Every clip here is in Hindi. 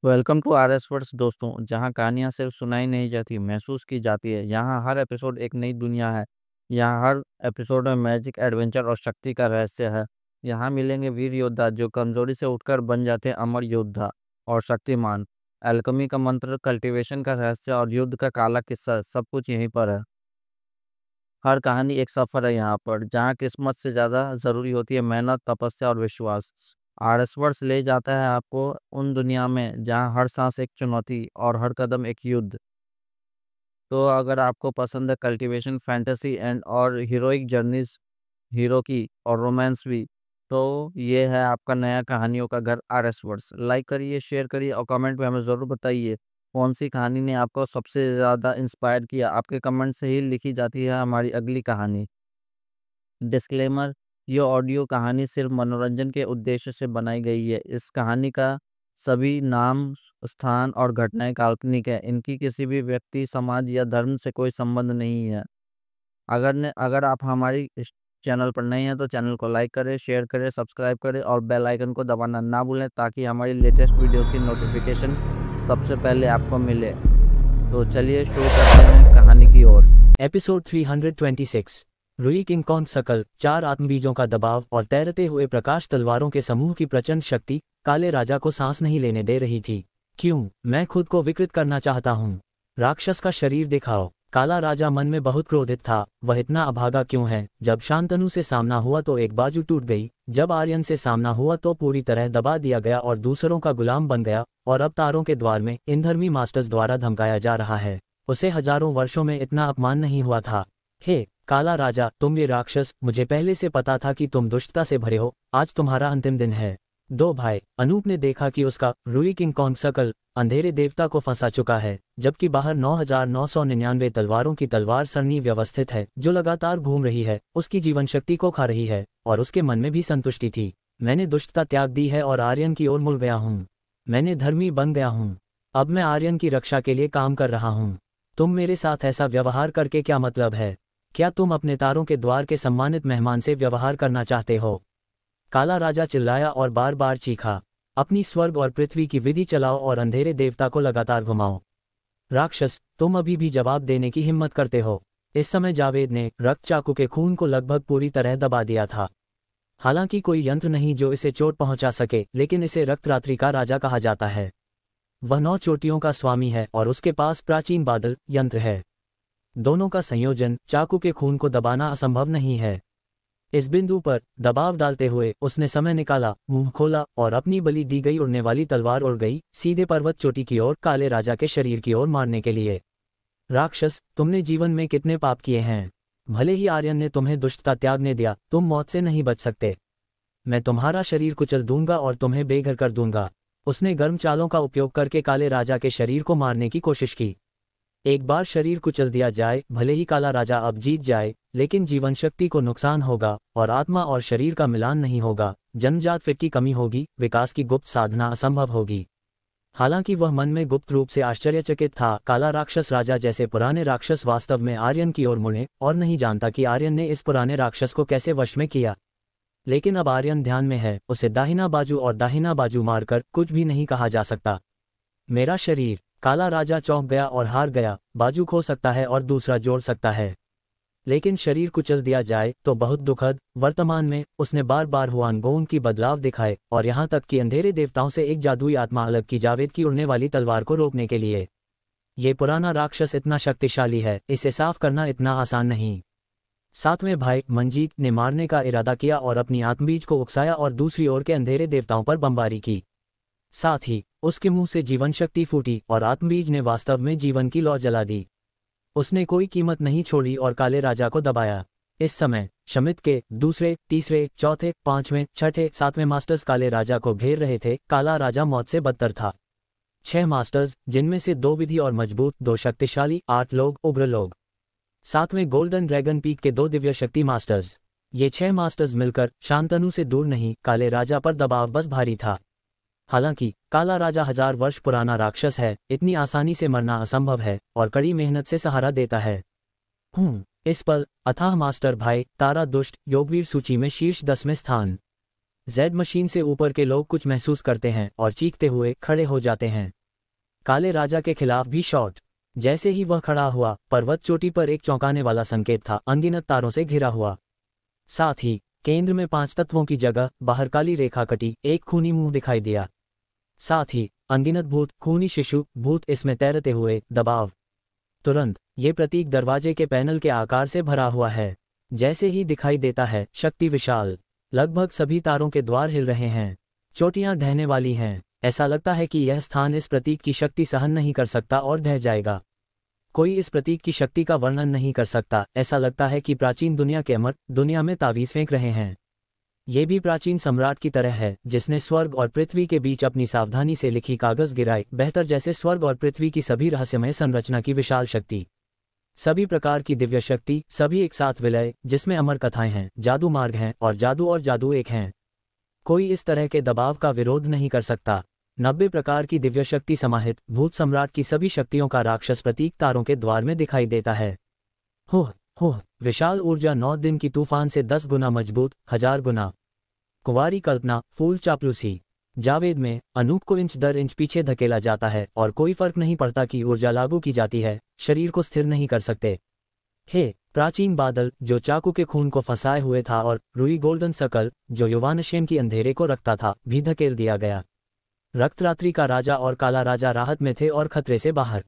Welcome to R S words दोस्तों, जहाँ कहानियाँ सिर्फ सुनाई नहीं जाती, महसूस की जाती है। यहाँ हर एपिसोड एक नई दुनिया है। यहाँ हर एपिसोड में मैजिक, एडवेंचर और शक्ति का रहस्य है। यहाँ मिलेंगे वीर योद्धा जो कमजोरी से उठकर बन जाते हैं अमर योद्धा और शक्तिमान। एल्केमी का मंत्र, कल्टीवेशन का रहस्य और युद्ध का काला किस्सा, सब कुछ यहीं पर है। हर कहानी एक सफर है यहाँ पर, जहाँ किस्मत से ज्यादा जरूरी होती है मेहनत, तपस्या और विश्वास। आरएसवर्स ले जाता है आपको उन दुनिया में जहाँ हर सांस एक चुनौती और हर कदम एक युद्ध। तो अगर आपको पसंद है कल्टीवेशन, फैंटेसी एंड और हीरोइक जर्नीज, हीरो की और रोमांस भी, तो ये है आपका नया कहानियों का घर आरएसवर्स। लाइक करिए, शेयर करिए और कमेंट में हमें ज़रूर बताइए कौन सी कहानी ने आपको सबसे ज़्यादा इंस्पायर किया। आपके कमेंट से ही लिखी जाती है हमारी अगली कहानी। डिस्क्लेमर: ये ऑडियो कहानी सिर्फ मनोरंजन के उद्देश्य से बनाई गई है। इस कहानी का सभी नाम, स्थान और घटनाएं काल्पनिक है। इनकी किसी भी व्यक्ति, समाज या धर्म से कोई संबंध नहीं है। अगर आप हमारी इस चैनल पर नए हैं तो चैनल को लाइक करें, शेयर करें, सब्सक्राइब करें और बेल आइकन को दबाना ना भूलें, ताकि हमारी लेटेस्ट वीडियोस की नोटिफिकेशन सबसे पहले आपको मिले। तो चलिए शुरू करते हैं कहानी की ओर। एपिसोड 326। रुई किंग कॉन्ग सकल, 4 आत्मबीजों का दबाव और तैरते हुए प्रकाश तलवारों के समूह की प्रचंड शक्ति काले राजा को सांस नहीं लेने दे रही थी। क्यों? मैं खुद को विकृत करना चाहता हूँ। राक्षस का शरीर दिखाओ। काला राजा मन में बहुत क्रोधित था। वह इतना अभागा क्यों है? जब शांतनु से सामना हुआ तो एक बाजू टूट गई, जब आर्यन से सामना हुआ तो पूरी तरह दबा दिया गया और दूसरों का गुलाम बन गया, और अब तारों के द्वार में इन धर्मी मास्टर्स द्वारा धमकाया जा रहा है। उसे हजारों वर्षों में इतना अपमान नहीं हुआ था। हे काला राजा, तुम ये राक्षस, मुझे पहले से पता था कि तुम दुष्टता से भरे हो। आज तुम्हारा अंतिम दिन है। दो भाई। अनूप ने देखा कि उसका रुई किंग कॉन्ग सकल अंधेरे देवता को फंसा चुका है, जबकि बाहर 9999 तलवारों की तलवार सरनी व्यवस्थित है जो लगातार घूम रही है, उसकी जीवन शक्ति को खा रही है, और उसके मन में भी संतुष्टि थी। मैंने दुष्टता त्याग दी है और आर्यन की ओर मुड़ गया हूँ। मैंने धर्मी बन गया हूँ। अब मैं आर्यन की रक्षा के लिए काम कर रहा हूँ। तुम मेरे साथ ऐसा व्यवहार करके क्या मतलब है? क्या तुम अपने तारों के द्वार के सम्मानित मेहमान से व्यवहार करना चाहते हो? काला राजा चिल्लाया और बार बार चीखा। अपनी स्वर्ग और पृथ्वी की विधि चलाओ और अंधेरे देवता को लगातार घुमाओ। राक्षस, तुम अभी भी जवाब देने की हिम्मत करते हो? इस समय जावेद ने रक्त चाकू के खून को लगभग पूरी तरह दबा दिया था। हालांकि कोई यंत्र नहीं जो इसे चोट पहुंचा सके, लेकिन इसे रक्तरात्रि का राजा कहा जाता है। वह 9 चोटियों का स्वामी है और उसके पास प्राचीन बादल यंत्र है। दोनों का संयोजन चाकू के खून को दबाना असंभव नहीं है। इस बिंदु पर दबाव डालते हुए उसने समय निकाला, मुंह खोला और अपनी बलि दी गई उड़ने वाली तलवार उड़ गई सीधे पर्वत चोटी की ओर, काले राजा के शरीर की ओर मारने के लिए। राक्षस, तुमने जीवन में कितने पाप किए हैं? भले ही आर्यन ने तुम्हें दुष्टता त्यागने दिया, तुम मौत से नहीं बच सकते। मैं तुम्हारा शरीर कुचल दूंगा और तुम्हें बेघर कर दूंगा। उसने गर्म चालों का उपयोग करके काले राजा के शरीर को मारने की कोशिश की। एक बार शरीर कुचल दिया जाए, भले ही काला राजा अब जीत जाए, लेकिन जीवन शक्ति को नुकसान होगा और आत्मा और शरीर का मिलान नहीं होगा। जन्मजात फिट की कमी होगी, विकास की गुप्त साधना असंभव होगी। हालांकि वह मन में गुप्त रूप से आश्चर्यचकित था। काला राक्षस राजा जैसे पुराने राक्षस वास्तव में आर्यन की ओर मुड़े, और नहीं जानता कि आर्यन ने इस पुराने राक्षस को कैसे वश में किया। लेकिन अब आर्यन ध्यान में है। उसे दाहिना बाजू और दाहिना बाजू मारकर कुछ भी नहीं कहा जा सकता। मेरा शरीर। काला राजा चौंक गया और हार गया। बाजू खो सकता है और दूसरा जोड़ सकता है, लेकिन शरीर कुचल दिया जाए तो बहुत दुखद। वर्तमान में उसने बार बार हुआनगोंग की बदलाव दिखाए, और यहाँ तक कि अंधेरे देवताओं से एक जादुई आत्मा अलग की जावेद की उड़ने वाली तलवार को रोकने के लिए। ये पुराना राक्षस इतना शक्तिशाली है, इसे साफ करना इतना आसान नहीं। सातवें भाई मंजीत ने मारने का इरादा किया और अपनी आत्मबीज को उकसाया और दूसरी ओर के अंधेरे देवताओं पर बमबारी की। साथ ही उसके मुंह से जीवन शक्ति फूटी और आत्मबीज ने वास्तव में जीवन की लौ जला दी। उसने कोई कीमत नहीं छोड़ी और काले राजा को दबाया। इस समय शमित के दूसरे, तीसरे, चौथे, पांचवें, छठे, सातवें मास्टर्स काले राजा को घेर रहे थे। काला राजा मौत से बदतर था। 6 मास्टर्स, जिनमें से 2 विधि और मजबूत, 2 शक्तिशाली, 8 लोग उग्र लोग, 7वें गोल्डन ड्रैगन पीक के 2 दिव्य शक्ति मास्टर्स। ये 6 मास्टर्स मिलकर शांतनु से दूर नहीं। काले राजा पर दबाव बस भारी था। हालांकि काला राजा 1000 वर्ष पुराना राक्षस है, इतनी आसानी से मरना असंभव है और कड़ी मेहनत से सहारा देता है। इस पल अथाह मास्टर भाई तारा दुष्ट योगवीर सूची में शीर्ष 10वें स्थान। जेड मशीन से ऊपर के लोग कुछ महसूस करते हैं और चीखते हुए खड़े हो जाते हैं। काले राजा के खिलाफ भी शॉट। जैसे ही वह खड़ा हुआ, पर्वत चोटी पर एक चौंकाने वाला संकेत था, अनगिनत तारों से घिरा हुआ। साथ ही केंद्र में 5 तत्वों की जगह बाहर काली रेखा कटी, एक खूनी मुंह दिखाई दिया। साथ ही अनगिनत भूत, खूनी शिशु भूत इसमें तैरते हुए। दबाव। तुरंत ये प्रतीक दरवाजे के पैनल के आकार से भरा हुआ है। जैसे ही दिखाई देता है, शक्ति विशाल। लगभग सभी तारों के द्वार हिल रहे हैं, चोटियां ढहने वाली हैं। ऐसा लगता है कि यह स्थान इस प्रतीक की शक्ति सहन नहीं कर सकता और ढह जाएगा। कोई इस प्रतीक की शक्ति का वर्णन नहीं कर सकता। ऐसा लगता है कि प्राचीन दुनिया के अमर दुनिया में तावीज फेंक रहे हैं। ये भी प्राचीन सम्राट की तरह है, जिसने स्वर्ग और पृथ्वी के बीच अपनी सावधानी से लिखी कागज गिराए। बेहतर जैसे स्वर्ग और पृथ्वी की सभी रहस्यमय संरचना की विशाल शक्ति, सभी प्रकार की दिव्य शक्ति, सभी एक साथ विलय, जिसमें अमर कथाएं हैं, जादू मार्ग हैं और जादू एक हैं। कोई इस तरह के दबाव का विरोध नहीं कर सकता। 90 प्रकार की दिव्य शक्ति समाहित भूत सम्राट की सभी शक्तियों का राक्षस प्रतीक तारों के द्वार में दिखाई देता है। हो विशाल ऊर्जा 9 दिन की तूफान से 10 गुना मजबूत, 1000 गुना। कुंवारी कल्पना, फूल चापलूसी। जावेद में अनूप को इंच दर इंच पीछे धकेला जाता है और कोई फर्क नहीं पड़ता कि ऊर्जा लागू की जाती है, शरीर को स्थिर नहीं कर सकते। हे प्राचीन बादल जो चाकू के खून को फंसाए हुए था, और रुई गोल्डन सकल जो युवानशेम की अंधेरे को रखता था, भी धकेल दिया गया। रक्तरात्रि का राजा और काला राजा राहत में थे और खतरे से बाहर।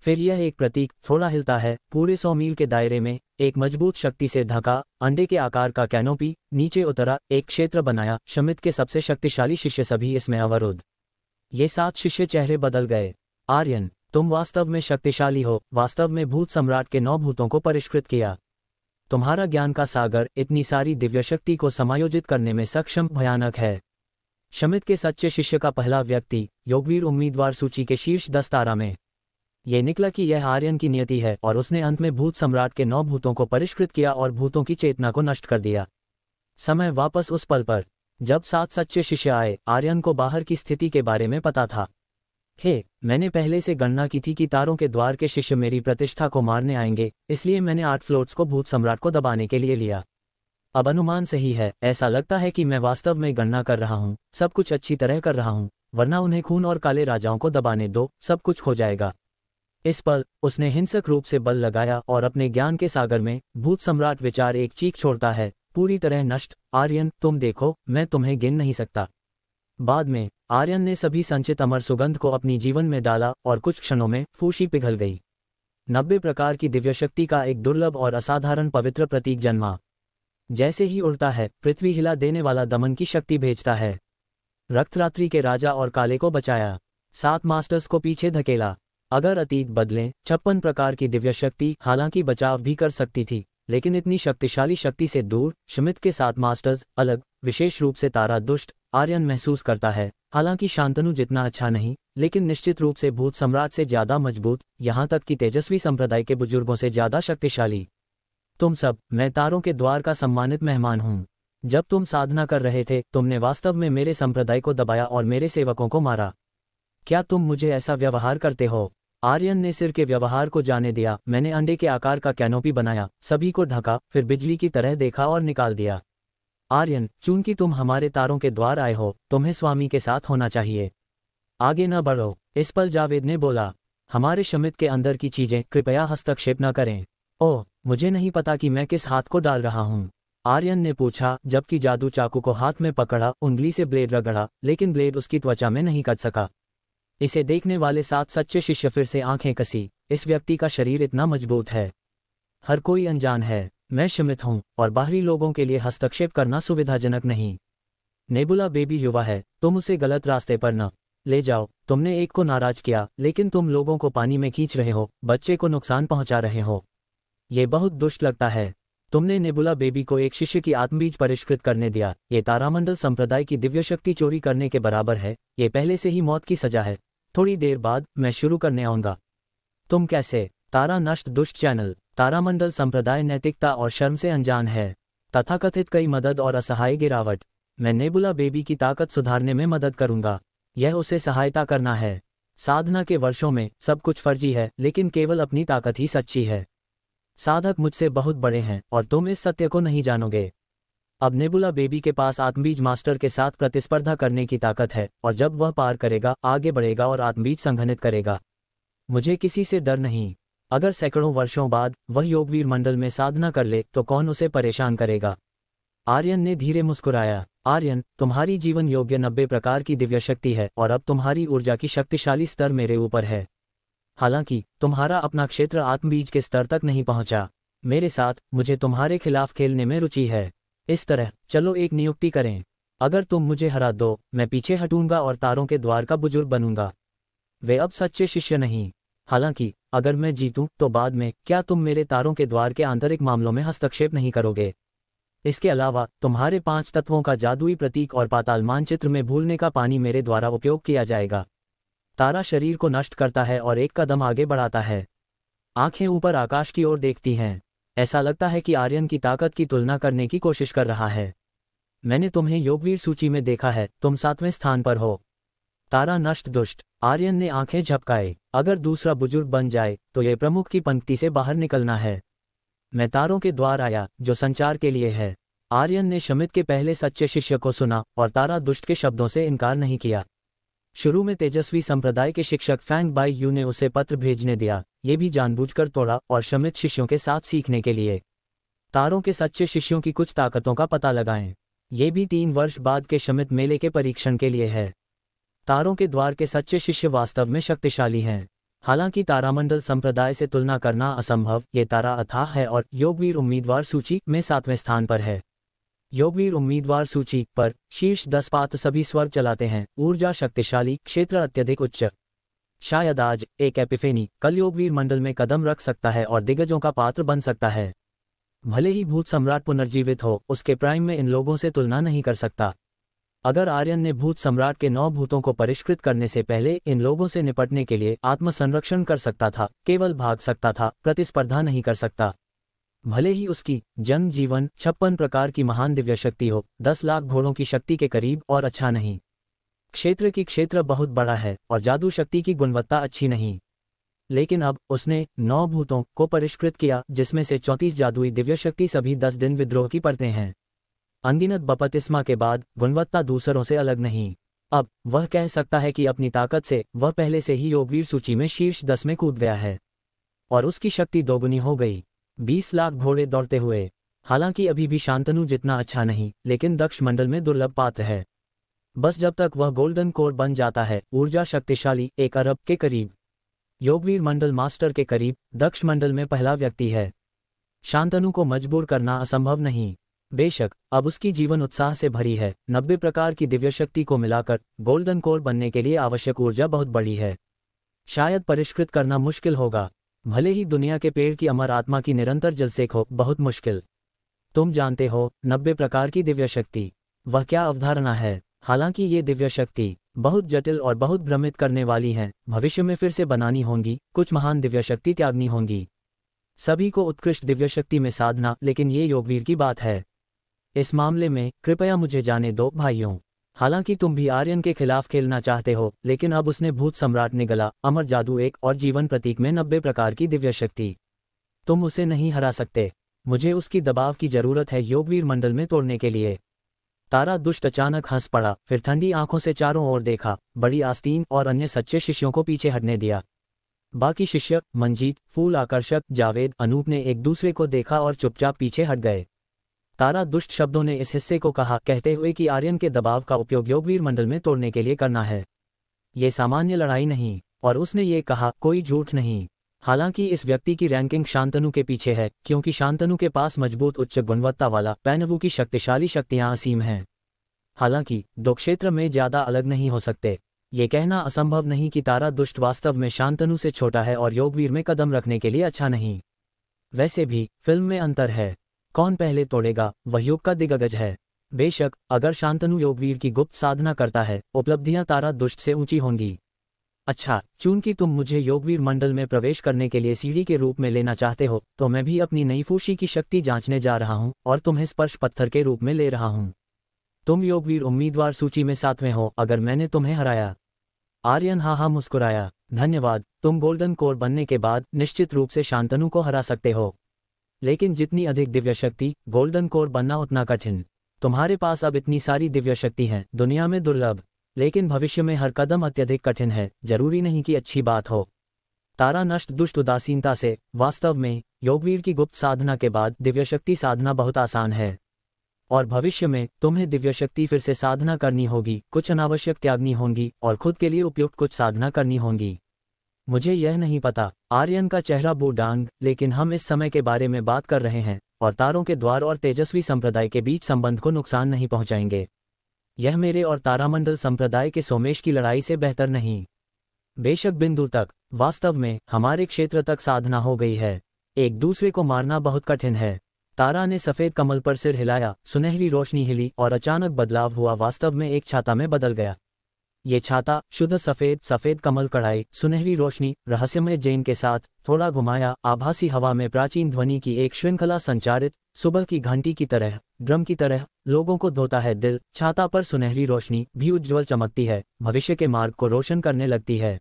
फिर यह एक प्रतीक थोड़ा हिलता है, पूरे 100 मील के दायरे में एक मजबूत शक्ति से ढका, अंडे के आकार का कैनोपी नीचे उतरा, एक क्षेत्र बनाया। शमित के सबसे शक्तिशाली शिष्य सभी इसमें अवरुद्ध। ये 7 शिष्य चेहरे बदल गए। आर्यन, तुम वास्तव में शक्तिशाली हो। वास्तव में भूत सम्राट के 9 भूतों को परिष्कृत किया। तुम्हारा ज्ञान का सागर इतनी सारी दिव्य शक्ति को समायोजित करने में सक्षम भयानक है। शमित के सच्चे शिष्य का पहला व्यक्ति योगवीर उम्मीदवार सूची के शीर्ष 10 तारा में। ये निकला कि यह आर्यन की नियति है, और उसने अंत में भूत सम्राट के 9 भूतों को परिष्कृत किया और भूतों की चेतना को नष्ट कर दिया। समय वापस उस पल पर जब 7 सच्चे शिष्य आए। आर्यन को बाहर की स्थिति के बारे में पता था। मैंने पहले से गणना की थी कि तारों के द्वार के शिष्य मेरी प्रतिष्ठा को मारने आएंगे, इसलिए मैंने 8 फ्लोट्स को भूत सम्राट को दबाने के लिए लिया। अब अनुमान सही है। ऐसा लगता है कि मैं वास्तव में गणना कर रहा हूँ, सब कुछ अच्छी तरह कर रहा हूँ, वरना उन्हें खून और काले राजाओं को दबाने दो, सब कुछ खो जाएगा। इस पल उसने हिंसक रूप से बल लगाया और अपने ज्ञान के सागर में भूत सम्राट विचार एक चीख छोड़ता है, पूरी तरह नष्ट। आर्यन, तुम देखो, मैं तुम्हें गिन नहीं सकता। बाद में आर्यन ने सभी संचित अमर सुगंध को अपनी जीवन में डाला और कुछ क्षणों में फूशी पिघल गई। 90 प्रकार की दिव्य शक्ति का एक दुर्लभ और असाधारण पवित्र प्रतीक जन्मा। जैसे ही उड़ता है, पृथ्वी हिला देने वाला दमन की शक्ति भेजता है। रक्तरात्रि के राजा और काले को बचाया, 7 मास्टर्स को पीछे धकेला। अगर अतीत बदलें, 56 प्रकार की दिव्य शक्ति हालांकि बचाव भी कर सकती थी, लेकिन इतनी शक्तिशाली शक्ति से दूर। शमित के 7 मास्टर्स अलग, विशेष रूप से तारा दुष्ट। आर्यन महसूस करता है, हालांकि शांतनु जितना अच्छा नहीं, लेकिन निश्चित रूप से भूत सम्राट से ज्यादा मजबूत, यहाँ तक कि तेजस्वी संप्रदाय के बुजुर्गों से ज्यादा शक्तिशाली। तुम सब, मैं तारों के द्वार का सम्मानित मेहमान हूँ। जब तुम साधना कर रहे थे, तुमने वास्तव में मेरे संप्रदाय को दबाया और मेरे सेवकों को मारा। क्या तुम मुझे ऐसा व्यवहार करते हो? आर्यन ने सिर के व्यवहार को जाने दिया। मैंने अंडे के आकार का कैनोपी बनाया, सभी को ढका, फिर बिजली की तरह देखा और निकाल दिया। आर्यन, चूंकि तुम हमारे तारों के द्वार आए हो, तुम्हें स्वामी के साथ होना चाहिए। आगे न बढ़ो। इस पल जावेद ने बोला, हमारे शमित के अंदर की चीजें कृपया हस्तक्षेप न करें। ओह, मुझे नहीं पता कि मैं किस हाथ को डाल रहा हूँ, आर्यन ने पूछा, जबकि जादू चाकू को हाथ में पकड़ा, उंगली से ब्लेड रगड़ा, लेकिन ब्लेड उसकी त्वचा में नहीं कट सका। इसे देखने वाले 7 सच्चे शिष्य फिर से आंखें कसी। इस व्यक्ति का शरीर इतना मजबूत है, हर कोई अनजान है। मैं शमित हूँ और बाहरी लोगों के लिए हस्तक्षेप करना सुविधाजनक नहीं। नेबुला बेबी युवा है, तुम उसे गलत रास्ते पर न ले जाओ। तुमने एक को नाराज किया, लेकिन तुम लोगों को पानी में खींच रहे हो, बच्चे को नुकसान पहुंचा रहे हो। ये बहुत दुष्ट लगता है। तुमने नेबुला बेबी को एक शिष्य की आत्मबीज परिष्कृत करने दिया। ये तारामंडल संप्रदाय की दिव्य शक्ति चोरी करने के बराबर है। ये पहले से ही मौत की सजा है। थोड़ी देर बाद मैं शुरू करने आऊंगा। तुम कैसे? तारा नष्ट दुष्ट चैनल। तारामंडल संप्रदाय नैतिकता और शर्म से अनजान है। तथाकथित कई मदद और असहाय गिरावट। मैं नेबुला बेबी की ताकत सुधारने में मदद करूंगा। यह उसे सहायता करना है। साधना के वर्षों में सब कुछ फर्जी है, लेकिन केवल अपनी ताकत ही सच्ची है। साधक मुझसे बहुत बड़े हैं और तुम इस सत्य को नहीं जानोगे। अब नेबुला बेबी के पास आत्मबीज मास्टर के साथ प्रतिस्पर्धा करने की ताकत है, और जब वह पार करेगा, आगे बढ़ेगा और आत्मबीज संघनित करेगा। मुझे किसी से डर नहीं। अगर सैकड़ों वर्षों बाद वह योगवीर मंडल में साधना कर ले तो कौन उसे परेशान करेगा? आर्यन ने धीरे मुस्कुराया। आर्यन, तुम्हारी जीवन योग्य 90 प्रकार की दिव्य शक्ति है और अब तुम्हारी ऊर्जा की शक्तिशाली स्तर मेरे ऊपर है। हालांकि तुम्हारा अपना क्षेत्र आत्मबीज के स्तर तक नहीं पहुंचा। मेरे साथ मुझे तुम्हारे खिलाफ खेलने में रुचि है। इस तरह चलो एक नियुक्ति करें। अगर तुम मुझे हरा दो, मैं पीछे हटूंगा और तारों के द्वार का बुजुर्ग बनूंगा। वे अब सच्चे शिष्य नहीं। हालांकि अगर मैं जीतूं तो बाद में क्या तुम मेरे तारों के द्वार के आंतरिक मामलों में हस्तक्षेप नहीं करोगे? इसके अलावा तुम्हारे 5 तत्वों का जादुई प्रतीक और पाताल मानचित्र में भूलने का पानी मेरे द्वारा उपयोग किया जाएगा। तारा शरीर को नष्ट करता है और एक कदम आगे बढ़ाता है। आंखें ऊपर आकाश की ओर देखती हैं। ऐसा लगता है कि आर्यन की ताकत की तुलना करने की कोशिश कर रहा है। मैंने तुम्हें योगवीर सूची में देखा है, तुम 7वें स्थान पर हो। तारा नष्ट दुष्ट। आर्यन ने आंखें झपकाए। अगर दूसरा बुजुर्ग बन जाए तो ये प्रमुख की पंक्ति से बाहर निकलना है। मैं तारों के द्वार आया जो संचार के लिए है। आर्यन ने शमित के पहले सच्चे शिष्य को सुना और तारा दुष्ट के शब्दों से इनकार नहीं किया। शुरू में तेजस्वी संप्रदाय के शिक्षक फैंग बाई यू ने उसे पत्र भेजने दिया, ये भी जानबूझकर तोड़ा और शमित शिष्यों के साथ सीखने के लिए। तारों के सच्चे शिष्यों की कुछ ताकतों का पता लगाएं। ये भी 3 वर्ष बाद के शमित मेले के परीक्षण के लिए है। तारों के द्वार के सच्चे शिष्य वास्तव में शक्तिशाली हैं। हालांकि तारामंडल संप्रदाय से तुलना करना असंभव, ये तारा अथाह है और योगवीर उम्मीदवार सूची में 7वें स्थान पर है। योगवीर उम्मीदवार सूची पर शीर्ष 10 पात्र सभी स्वर्ग चलाते हैं। ऊर्जा शक्तिशाली, क्षेत्र अत्यधिक उच्च। शायद आज एक एपिफेनी कल योगवीर मंडल में कदम रख सकता है और दिग्गजों का पात्र बन सकता है। भले ही भूत सम्राट पुनर्जीवित हो, उसके प्राइम में इन लोगों से तुलना नहीं कर सकता। अगर आर्यन ने भूत सम्राट के 9 भूतों को परिष्कृत करने से पहले इन लोगों से निपटने के लिए आत्मसंरक्षण कर सकता था, केवल भाग सकता था, प्रतिस्पर्धा नहीं कर सकता। भले ही उसकी जन्म जीवन 56 प्रकार की महान दिव्य शक्ति हो, 10 लाख घोड़ों की शक्ति के करीब और अच्छा नहीं। क्षेत्र बहुत बड़ा है और जादू शक्ति की गुणवत्ता अच्छी नहीं। लेकिन अब उसने 9 भूतों को परिष्कृत किया, जिसमें से 34 जादुई दिव्य शक्ति सभी 10 दिन विद्रोह की परतें हैं। अनगिनत बपतिस्मा के बाद गुणवत्ता दूसरों से अलग नहीं। अब वह कह सकता है कि अपनी ताकत से वह पहले से ही योगवीर सूची में शीर्ष 10 में कूद गया है और उसकी शक्ति दोगुनी हो गई। 20 लाख घोड़े दौड़ते हुए। हालांकि अभी भी शांतनु जितना अच्छा नहीं, लेकिन दक्ष मंडल में दुर्लभ पात्र है। बस जब तक वह गोल्डन कोर बन जाता है। ऊर्जा शक्तिशाली, 1 अरब के करीब। योगवीर मंडल मास्टर के करीब दक्ष मंडल में पहला व्यक्ति है। शांतनु को मजबूर करना असंभव नहीं। बेशक अब उसकी जीवन उत्साह से भरी है। 90 प्रकार की दिव्य शक्ति को मिलाकर गोल्डन कोर बनने के लिए आवश्यक ऊर्जा बहुत बड़ी है। शायद परिष्कृत करना मुश्किल होगा। भले ही दुनिया के पेड़ की अमर आत्मा की निरंतर जलसेक हो, बहुत मुश्किल। तुम जानते हो 90 प्रकार की दिव्य शक्ति, वह क्या अवधारणा है? हालांकि ये दिव्य शक्ति बहुत जटिल और बहुत भ्रमित करने वाली हैं। भविष्य में फिर से बनानी होंगी, कुछ महान दिव्य शक्ति त्यागनी होंगी। सभी को उत्कृष्ट दिव्य शक्ति में साधना, लेकिन ये योगवीर की बात है। इस मामले में कृपया मुझे जाने दो भाइयों। हालांकि तुम भी आर्यन के खिलाफ खेलना चाहते हो, लेकिन अब उसने भूत सम्राट ने गला, अमर जादू 1 और जीवन प्रतीक में 90 प्रकार की दिव्य शक्ति। तुम उसे नहीं हरा सकते। मुझे उसकी दबाव की जरूरत है योगवीर मंडल में तोड़ने के लिए। तारा दुष्ट अचानक हंस पड़ा, फिर ठंडी आंखों से चारों ओर देखा, बड़ी आस्तीन और अन्य सच्चे शिष्यों को पीछे हटने दिया। बाकी शिष्य मंजीत, फूल आकर्षक, जावेद, अनूप ने एक दूसरे को देखा और चुपचाप पीछे हट गए। तारा दुष्ट शब्दों ने इस हिस्से को कहा, कहते हुए कि आर्यन के दबाव का उपयोग योगवीर मंडल में तोड़ने के लिए करना है। ये सामान्य लड़ाई नहीं। और उसने ये कहा, कोई झूठ नहीं। हालांकि इस व्यक्ति की रैंकिंग शांतनु के पीछे है, क्योंकि शांतनु के पास मजबूत उच्च गुणवत्ता वाला पैनवू की शक्तिशाली शक्तियां असीम हैं। हालांकि 2 क्षेत्र में ज्यादा अलग नहीं हो सकते। ये कहना असंभव नहीं कि तारा दुष्ट वास्तव में शांतनु से छोटा है और योगवीर में कदम रखने के लिए अच्छा नहीं। वैसे भी फिल्म में अंतर है। कौन पहले तोड़ेगा, वह युग का दिग्गज है। बेशक अगर शांतनु योगवीर की गुप्त साधना करता है, उपलब्धियां तारा दुष्ट से ऊंची होंगी। अच्छा, चूंकि तुम मुझे योगवीर मंडल में प्रवेश करने के लिए सीढ़ी के रूप में लेना चाहते हो, तो मैं भी अपनी नई फूशी की शक्ति जांचने जा रहा हूं और तुम्हें स्पर्श पत्थर के रूप में ले रहा हूं। तुम योगवीर उम्मीदवार सूची में 7वें हो अगर मैंने तुम्हें हराया। आर्यन हाँ मुस्कुराया। धन्यवाद। तुम गोल्डन कोर बनने के बाद निश्चित रूप से शांतनु को हरा सकते हो, लेकिन जितनी अधिक दिव्य शक्ति, गोल्डन कोर बनना उतना कठिन। तुम्हारे पास अब इतनी सारी दिव्य शक्ति हैं, दुनिया में दुर्लभ, लेकिन भविष्य में हर कदम अत्यधिक कठिन है। जरूरी नहीं कि अच्छी बात हो। तारा नष्ट दुष्ट उदासीनता से। वास्तव में योगवीर की गुप्त साधना के बाद दिव्यशक्ति साधना बहुत आसान है, और भविष्य में तुम्हें दिव्यशक्ति फिर से साधना करनी होगी, कुछ अनावश्यक त्यागनी होंगी और खुद के लिए उपयुक्त कुछ साधना करनी होंगी। मुझे यह नहीं पता। आर्यन का चेहरा बूढ़ांग, लेकिन हम इस समय के बारे में बात कर रहे हैं और तारों के द्वार और तेजस्वी संप्रदाय के बीच संबंध को नुकसान नहीं पहुंचाएंगे। यह मेरे और तारामंडल संप्रदाय के सोमेश की लड़ाई से बेहतर नहीं। बेशक बिंदु तक, वास्तव में हमारे क्षेत्र तक साधना हो गई है। एक दूसरे को मारना बहुत कठिन है। तारा ने सफेद कमल पर सिर हिलाया, सुनहरी रोशनी हिली और अचानक बदलाव हुआ, वास्तव में एक छाता में बदल गया। ये छाता शुद्ध सफेद कमल कढ़ाई, सुनहरी रोशनी, रहस्यमय जैन के साथ थोड़ा घुमाया, आभासी हवा में प्राचीन ध्वनि की एक श्रृंखला संचारित, सुबह की घंटी की तरह, ड्रम की तरह, लोगों को धोता है दिल। छाता पर सुनहरी रोशनी भी उज्ज्वल चमकती है, भविष्य के मार्ग को रोशन करने लगती है।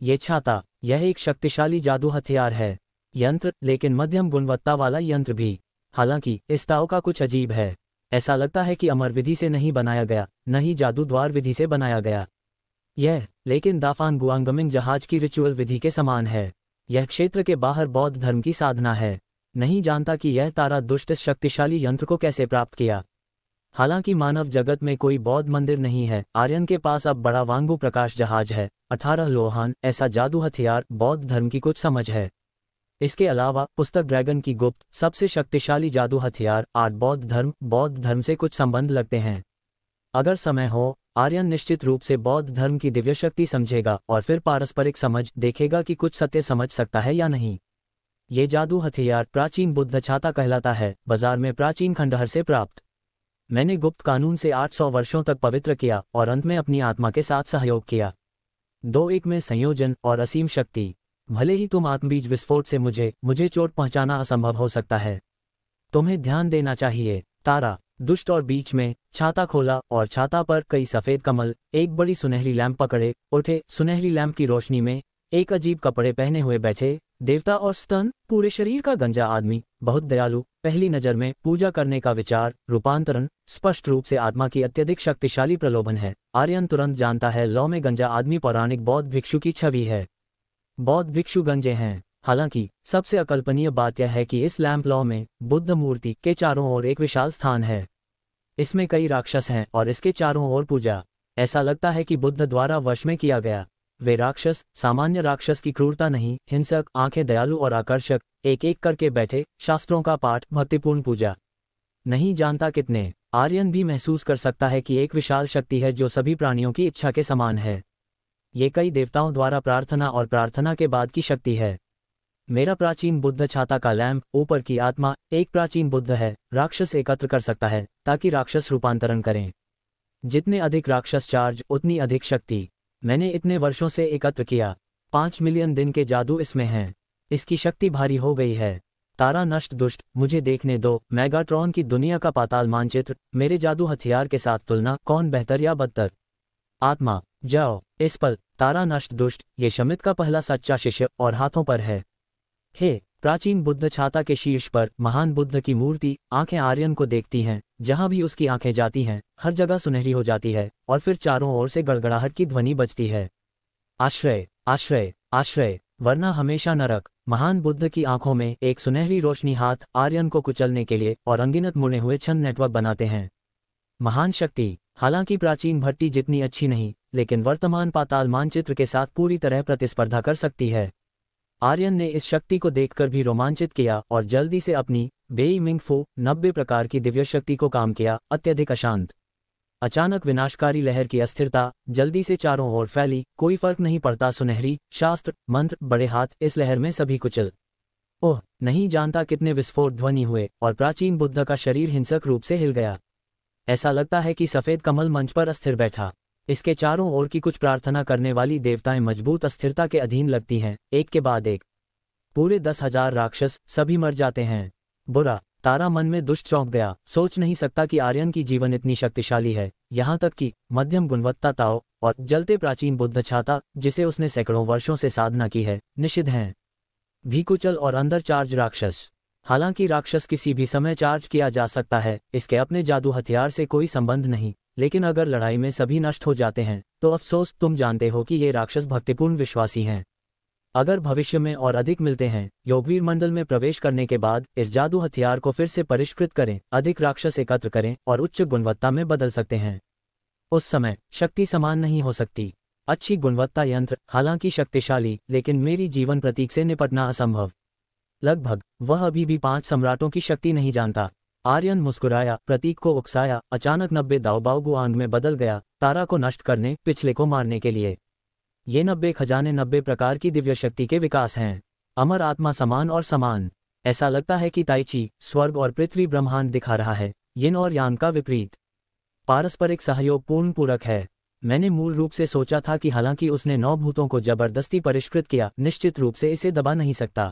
ये छाता, यह एक शक्तिशाली जादू हथियार है। यंत्र, लेकिन मध्यम गुणवत्ता वाला यंत्र भी। हालांकि इस ताव का कुछ अजीब है। ऐसा लगता है कि अमर विधि से नहीं बनाया गया, न ही जादू द्वार विधि से बनाया गया। यह लेकिन दाफान गुआंगमिंग जहाज की रिचुअल विधि के समान है। यह क्षेत्र के बाहर बौद्ध धर्म की साधना है। नहीं जानता कि यह तारा दुष्ट इस शक्तिशाली यंत्र को कैसे प्राप्त किया। हालांकि मानव जगत में कोई बौद्ध मंदिर नहीं है। आर्यन के पास अब बड़ा वांगू प्रकाश जहाज है, 18 लोहान, ऐसा जादू हथियार, बौद्ध धर्म की कुछ समझ है। इसके अलावा पुस्तक ड्रैगन की गुप्त सबसे शक्तिशाली जादू हथियार, 8 बौद्ध धर्म से कुछ संबंध लगते हैं। अगर समय हो, आर्यन निश्चित रूप से बौद्ध धर्म की दिव्य शक्ति समझेगा और फिर पारस्परिक समझ देखेगा कि कुछ सत्य समझ सकता है या नहीं। ये जादू हथियार प्राचीन बुद्ध छाता कहलाता है, बाजार में प्राचीन खंडहर से प्राप्त। मैंने गुप्त कानून से 800 वर्षों तक पवित्र किया और अंत में अपनी आत्मा के साथ सहयोग किया। 2-1 में संयोजन और असीम शक्ति। भले ही तुम आत्मबीज विस्फोट से मुझे चोट पहुंचाना असंभव हो सकता है। तुम्हें ध्यान देना चाहिए। तारा दुष्ट और बीच में छाता खोला और छाता पर कई सफेद कमल एक बड़ी सुनहरी लैंप पकड़े उठे। सुनहरी लैंप की रोशनी में एक अजीब कपड़े पहने हुए बैठे देवता और स्तन पूरे शरीर का गंजा आदमी, बहुत दयालु, पहली नजर में पूजा करने का विचार, रूपांतरण स्पष्ट रूप से आत्मा की अत्यधिक शक्तिशाली प्रलोभन है। आर्यन तुरंत जानता है लौ में गंजा आदमी पौराणिक बौद्ध भिक्षु की छवि है। बौद्ध भिक्षु गंजे हैं। हालांकि सबसे अकल्पनीय बात यह है कि इस लैंप लौ में बुद्ध मूर्ति के चारों ओर एक विशाल स्थान है। इसमें कई राक्षस हैं और इसके चारों ओर पूजा। ऐसा लगता है कि बुद्ध द्वारा वश में किया गया। वे राक्षस सामान्य राक्षस की क्रूरता नहीं, हिंसक, आंखें दयालु और आकर्षक, एक एक करके बैठे, शास्त्रों का पाठ, भक्तिपूर्ण पूजा। नहीं जानता कितने। आर्यन भी महसूस कर सकता है कि एक विशाल शक्ति है जो सभी प्राणियों की इच्छा के समान है। ये कई देवताओं द्वारा प्रार्थना और प्रार्थना के बाद की शक्ति है। मेरा प्राचीन बुद्ध छाता का लैंप, ऊपर की आत्मा एक प्राचीन बुद्ध है। राक्षस एकत्र कर सकता है ताकि राक्षस रूपांतरण करें। जितने अधिक राक्षस चार्ज, उतनी अधिक शक्ति। मैंने इतने वर्षों से एकत्र किया। 5 मिलियन दिन के जादू इसमें हैं। इसकी शक्ति भारी हो गई है। तारा नष्ट दुष्ट, मुझे देखने दो। मेगाट्रॉन की दुनिया का पाताल मानचित्र, मेरे जादू हथियार के साथ तुलना, कौन बेहतर या बदतर। आत्मा जाओ। इस पल तारा नष्ट दुष्ट, ये शमित का पहला सच्चा शिष्य और हाथों पर है। हे प्राचीन बुद्ध छाता के शीर्ष पर महान बुद्ध की मूर्ति, आंखें आर्यन को देखती हैं। जहां भी उसकी आंखें जाती हैं, हर जगह सुनहरी हो जाती है और फिर चारों ओर से गड़गड़ाहट की ध्वनि बजती है। आश्रय आश्रय आश्रय, वरना हमेशा नरक। महान बुद्ध की आंखों में एक सुनहरी रोशनी, हाथ आर्यन को कुचलने के लिए और अनगिनत मुड़े हुए छंद नेटवर्क बनाते हैं। महान शक्ति। हालांकि प्राचीन भट्टी जितनी अच्छी नहीं, लेकिन वर्तमान पाताल मानचित्र के साथ पूरी तरह प्रतिस्पर्धा कर सकती है। आर्यन ने इस शक्ति को देखकर भी रोमांचित किया और जल्दी से अपनी बेई मिंग फू 90 प्रकार की दिव्य शक्ति को काम किया। अत्यधिक अशांत। अचानक विनाशकारी लहर की अस्थिरता जल्दी से चारों ओर फैली। कोई फर्क नहीं पड़ता, सुनहरी, शास्त्र, मंत्र, बड़े हाथ, इस लहर में सभी कुचल। ओह, नहीं जानता कितने विस्फोट ध्वनि हुए और प्राचीन बुद्ध का शरीर हिंसक रूप से हिल गया। ऐसा लगता है कि सफेद कमल मंच पर अस्थिर बैठा। इसके चारों ओर की कुछ प्रार्थना करने वाली देवताएं मजबूत अस्थिरता के अधीन लगती हैं, एक के बाद एक। पूरे 10,000 राक्षस, सभी मर जाते हैं। बुरा। तारा मन में दुष्ट चौंक गया। सोच नहीं सकता कि आर्यन की जीवन इतनी शक्तिशाली है। यहाँ तक कि मध्यम गुणवत्ता ताओ और जलते प्राचीन बुद्ध छाता, जिसे उसने सैकड़ों वर्षों से साधना की है, निषिद्ध हैं। भी कुचल और अंदर चार्ज राक्षस। हालांकि राक्षस किसी भी समय चार्ज किया जा सकता है, इसके अपने जादू हथियार से कोई संबंध नहीं, लेकिन अगर लड़ाई में सभी नष्ट हो जाते हैं तो अफसोस, तुम जानते हो कि ये राक्षस भक्तिपूर्ण विश्वासी हैं। अगर भविष्य में और अधिक मिलते हैं, योगवीर मंडल में प्रवेश करने के बाद इस जादू हथियार को फिर से परिष्कृत करें, अधिक राक्षस एकत्र करें और उच्च गुणवत्ता में बदल सकते हैं। उस समय शक्ति समान नहीं हो सकती। अच्छी गुणवत्ता यंत्र हालांकि शक्तिशाली, लेकिन मेरी जीवन प्रतीक से निपटना असंभव। लगभग वह अभी भी 5 सम्राटों की शक्ति नहीं जानता। आर्यन मुस्कुराया, प्रतीक को उकसाया, अचानक 90 दाओबाओ गुआंग में बदल गया, तारा को नष्ट करने, पिछले को मारने के लिए। ये 90 खजाने 90 प्रकार की दिव्य शक्ति के विकास हैं। अमर आत्मा समान और समान। ऐसा लगता है कि ताइची स्वर्ग और पृथ्वी ब्रह्मांड दिखा रहा है, यिन और यांग का विपरीत। पारस्परिक सहयोगपूर्ण पूरक है। मैंने मूल रूप से सोचा था कि हालांकि उसने 9 भूतों को जबरदस्ती परिष्कृत किया, निश्चित रूप से इसे दबा नहीं सकता,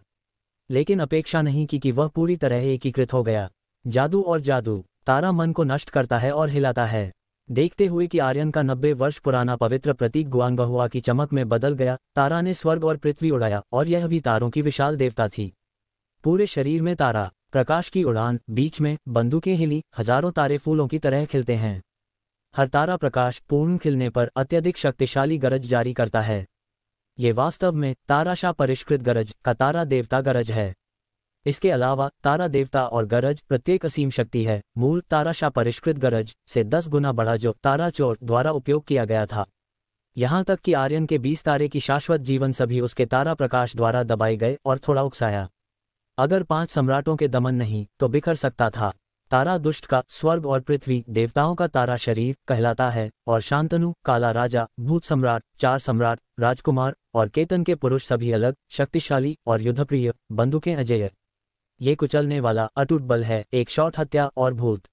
लेकिन अपेक्षा नहीं की कि वह पूरी तरह एकीकृत हो गया। जादू और जादू। तारा मन को नष्ट करता है और हिलाता है। देखते हुए कि आर्यन का 90 वर्ष पुराना पवित्र प्रतीक गुआंगबहुआ की चमक में बदल गया, तारा ने स्वर्ग और पृथ्वी उड़ाया, और यह भी तारों की विशाल देवता थी। पूरे शरीर में तारा, प्रकाश की उड़ान, बीच में बंदूकें हिली, हजारों तारे फूलों की तरह खिलते हैं। हर तारा प्रकाश पूर्ण खिलने पर अत्यधिक शक्तिशाली गरज जारी करता है। ये वास्तव में ताराशाह परिष्कृत गरज का तारा देवता गरज है। इसके अलावा तारा देवता और गरज प्रत्येक असीम शक्ति है। मूल ताराशाह परिष्कृत गरज से 10 गुना बढ़ा जो तारा चोर द्वारा उपयोग किया गया था। यहाँ तक कि आर्यन के 20 तारे की शाश्वत जीवन सभी उसके तारा प्रकाश द्वारा दबाए गए और थोड़ा उकसाया। अगर 5 सम्राटों के दमन नहीं तो बिखर सकता था। तारा दुष्ट का स्वर्ग और पृथ्वी देवताओं का तारा शरीर कहलाता है, और शांतनु काला राजा, भूत सम्राट, 4 सम्राट, राजकुमार और केतन के पुरुष सभी अलग, शक्तिशाली और युद्धप्रिय, बंदूकें अजेय। ये कुचलने वाला अटूट बल है, एक शॉट हत्या और भूत।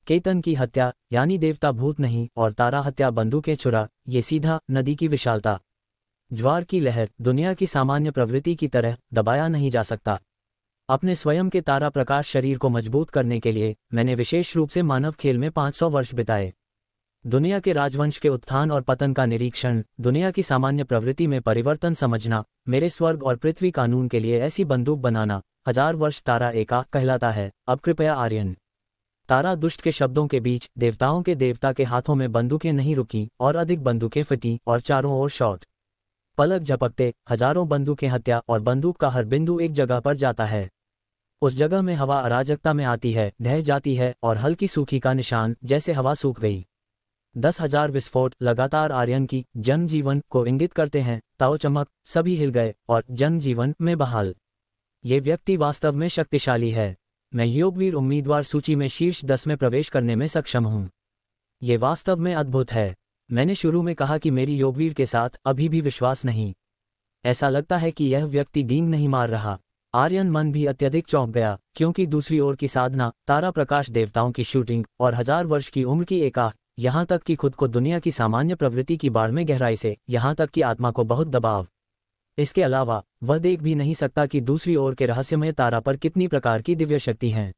केतन की हत्या यानी देवता भूत नहीं, और तारा हत्या बंदूकें छुरा, ये सीधा नदी की विशालता। ज्वार की लहर दुनिया की सामान्य प्रवृत्ति की तरह दबाया नहीं जा सकता। अपने स्वयं के तारा प्रकाश शरीर को मजबूत करने के लिए मैंने विशेष रूप से मानव खेल में 500 वर्ष बिताए। दुनिया के राजवंश के उत्थान और पतन का निरीक्षण, दुनिया की सामान्य प्रवृत्ति में परिवर्तन समझना, मेरे स्वर्ग और पृथ्वी कानून के लिए ऐसी बंदूक बनाना, 1000 वर्ष तारा एका कहलाता है। अब कृपया आर्यन। तारा दुष्ट के शब्दों के बीच देवताओं के देवता के हाथों में बंदूकें नहीं रुकी, और अधिक बंदूकें फटी और चारों ओर शॉट। पलक झपकते हजारों बंदूकें हत्या, और बंदूक का हर बिंदु एक जगह पर जाता है। उस जगह में हवा अराजकता में आती है, ढह जाती है, और हल्की सूखी का निशान, जैसे हवा सूख गई। 10,000 विस्फोट लगातार आर्यन की जनजीवन को इंगित करते हैं। ताओ चमक, सभी हिल गए और जनजीवन में बहाल। ये व्यक्ति वास्तव में शक्तिशाली है। मैं योगवीर उम्मीदवार सूची में शीर्ष 10 में प्रवेश करने में सक्षम हूँ। ये वास्तव में अद्भुत है। मैंने शुरू में कहा कि मेरी योगवीर के साथ अभी भी विश्वास नहीं। ऐसा लगता है कि यह व्यक्ति डींग नहीं मार रहा। आर्यन मन भी अत्यधिक चौंक गया, क्योंकि दूसरी ओर की साधना, तारा प्रकाश देवताओं की शूटिंग और 1000 वर्ष की उम्र की एकाह, यहाँ तक कि खुद को दुनिया की सामान्य प्रवृत्ति की बाढ़ में गहराई से, यहाँ तक कि आत्मा को बहुत दबाव। इसके अलावा वह देख भी नहीं सकता कि दूसरी ओर के रहस्यमय तारा पर कितनी प्रकार की दिव्य शक्ति हैं।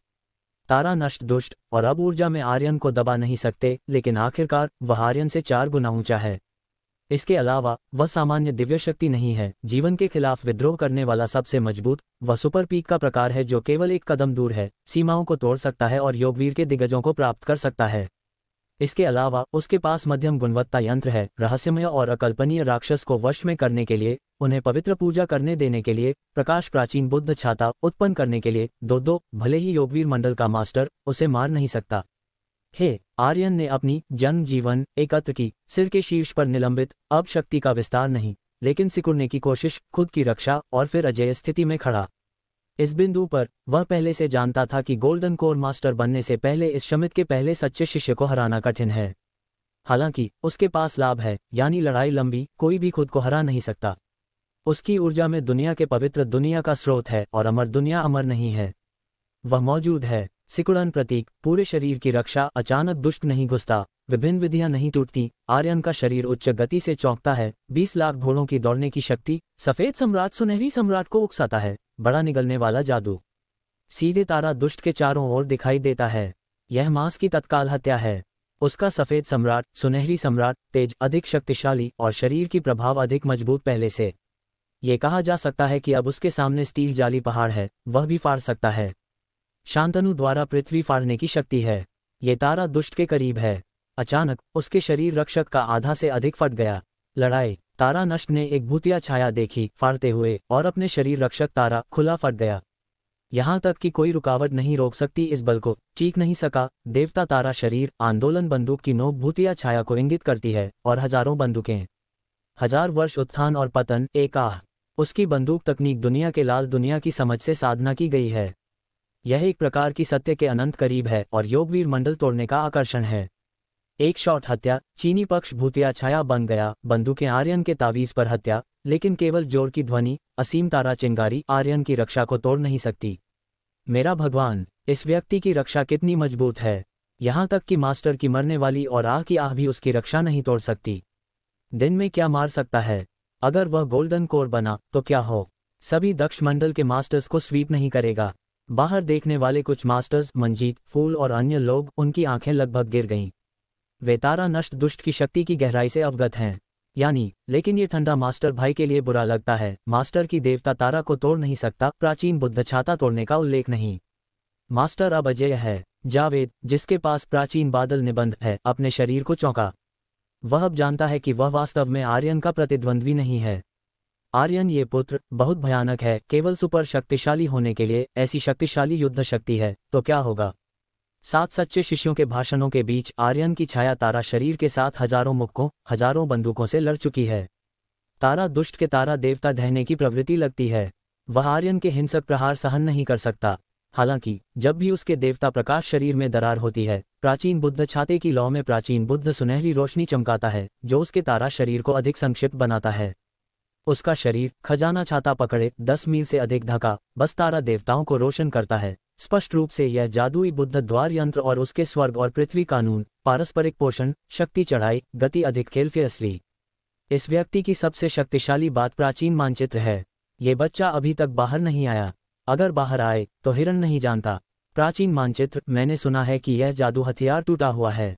तारा नष्ट, दुष्ट और अब ऊर्जा में आर्यन को दबा नहीं सकते, लेकिन आखिरकार वह आर्यन से 4 गुना ऊंचा है। इसके अलावा वह सामान्य दिव्य शक्ति नहीं है, जीवन के खिलाफ विद्रोह करने वाला सबसे मजबूत, वह सुपर पीक का प्रकार है जो केवल एक कदम दूर है, सीमाओं को तोड़ सकता है और योगवीर के दिग्गजों को प्राप्त कर सकता है। इसके अलावा उसके पास मध्यम गुणवत्ता यंत्र है, रहस्यमय और अकल्पनीय राक्षस को वश में करने के लिए, उन्हें पवित्र पूजा करने देने के लिए, प्रकाश प्राचीन बुद्ध छाता उत्पन्न करने के लिए। दो भले ही योगवीर मंडल का मास्टर उसे मार नहीं सकता। हे, आर्यन ने अपनी जन्म जीवन एकत्र की, सिर के शीर्ष पर निलंबित, अब शक्ति का विस्तार नहीं, लेकिन सिकुड़ने की कोशिश, खुद की रक्षा, और फिर अजेय स्थिति में खड़ा। इस बिंदु पर वह पहले से जानता था कि गोल्डन कोर मास्टर बनने से पहले इस शमित के पहले सच्चे शिष्य को हराना कठिन है। हालांकि उसके पास लाभ है, यानी लड़ाई लंबी, कोई भी खुद को हरा नहीं सकता। उसकी ऊर्जा में दुनिया के पवित्र दुनिया का स्रोत है, और अमर दुनिया अमर नहीं है। वह मौजूद है। सिकुड़न प्रतीक, पूरे शरीर की रक्षा, अचानक दुष्ट नहीं घुसता, विभिन्न विधियां नहीं टूटती। आर्यन का शरीर उच्च गति से चौंकता है, 20 लाख घोड़ों की दौड़ने की शक्ति, सफेद सम्राट सुनहरी सम्राट को उकसाता है, बड़ा निगलने वाला जादू। सीधे तारा दुष्ट के चारों ओर दिखाई देता है। यह मांस की तत्काल हत्या है। उसका सफेद सम्राट, सुनहरी सम्राट, तेज, अधिक शक्तिशाली, और शरीर की प्रभाव अधिक मजबूत पहले से। ये कहा जा सकता है कि अब उसके सामने स्टील जाली पहाड़ है, वह भी फाड़ सकता है। शांतनु द्वारा पृथ्वी फाड़ने की शक्ति है। ये तारा दुष्ट के करीब है। अचानक उसके शरीर रक्षक का आधा से अधिक फट गया। लड़ाई। तारा नष्ट ने एक भूतिया छाया देखी फाड़ते हुए और अपने शरीर रक्षक तारा खुला फट गया। यहाँ तक कि कोई रुकावट नहीं रोक सकती इस बल को। चीख नहीं सका। देवता तारा शरीर आंदोलन बंदूक की नोक भूतिया छाया को इंगित करती है और हजारों बंदूकें। 1000 वर्ष उत्थान और पतन एक आह। उसकी बंदूक तकनीक दुनिया के लाल दुनिया की समझ से साधना की गई है। यह एक प्रकार की सत्य के अनंत करीब है और योगवीर मंडल तोड़ने का आकर्षण है। एक शॉट हत्या। चीनी पक्ष भूतिया छाया बन गया। बंदूकें आर्यन के तावीज पर हत्या, लेकिन केवल जोर की ध्वनि असीम तारा चिंगारी आर्यन की रक्षा को तोड़ नहीं सकती। मेरा भगवान, इस व्यक्ति की रक्षा कितनी मजबूत है। यहाँ तक कि मास्टर की मरने वाली और आह की आह भी उसकी रक्षा नहीं तोड़ सकती। दिन में क्या मार सकता है? अगर वह गोल्डन कोर बना तो क्या हो? सभी दक्ष मंडल के मास्टर्स को स्वीप नहीं करेगा। बाहर देखने वाले कुछ मास्टर्स मंजीत, फूल और अन्य लोग, उनकी आंखें लगभग गिर गईं। वे तारा नष्ट दुष्ट की शक्ति की गहराई से अवगत हैं। यानी, लेकिन ये ठंडा मास्टर भाई के लिए बुरा लगता है। मास्टर की देवता तारा को तोड़ नहीं सकता। प्राचीन बुद्ध छाता तोड़ने का उल्लेख नहीं। मास्टर अब अजेय है। जावेद, जिसके पास प्राचीन बादल निबंध है, अपने शरीर को चौंका। वह अब जानता है कि वह वास्तव में आर्यन का प्रतिद्वंद्वी नहीं है। आर्यन ये पुत्र बहुत भयानक है। केवल सुपर शक्तिशाली होने के लिए ऐसी शक्तिशाली युद्ध शक्ति है तो क्या होगा? 7 सच्चे शिष्यों के भाषणों के बीच आर्यन की छाया तारा शरीर के साथ हजारों मुक्कों, हजारों बंदूकों से लड़ चुकी है। तारा दुष्ट के तारा देवता ढहने की प्रवृत्ति लगती है। वह आर्यन के हिंसक प्रहार सहन नहीं कर सकता। हालांकि जब भी उसके देवता प्रकाश शरीर में दरार होती है, प्राचीन बुद्ध छाते की लौ में प्राचीन बुद्ध सुनहरी रोशनी चमकाता है, जो उसके तारा शरीर को अधिक संक्षिप्त बनाता है। उसका शरीर खजाना छाता पकड़े 10 मील से अधिक ढका, बस तारा देवताओं को रोशन करता है। स्पष्ट रूप से यह जादुई बुद्ध द्वार यंत्र और उसके स्वर्ग और पृथ्वी कानून, पारस्परिक पोषण, शक्ति चढ़ाई, गति अधिक खेल के असली। इस व्यक्ति की सबसे शक्तिशाली बात प्राचीन मानचित्र है। ये बच्चा अभी तक बाहर नहीं आया। अगर बाहर आए तो हिरण नहीं जानता। प्राचीन मानचित्र। मैंने सुना है कि यह जादू हथियार टूटा हुआ है।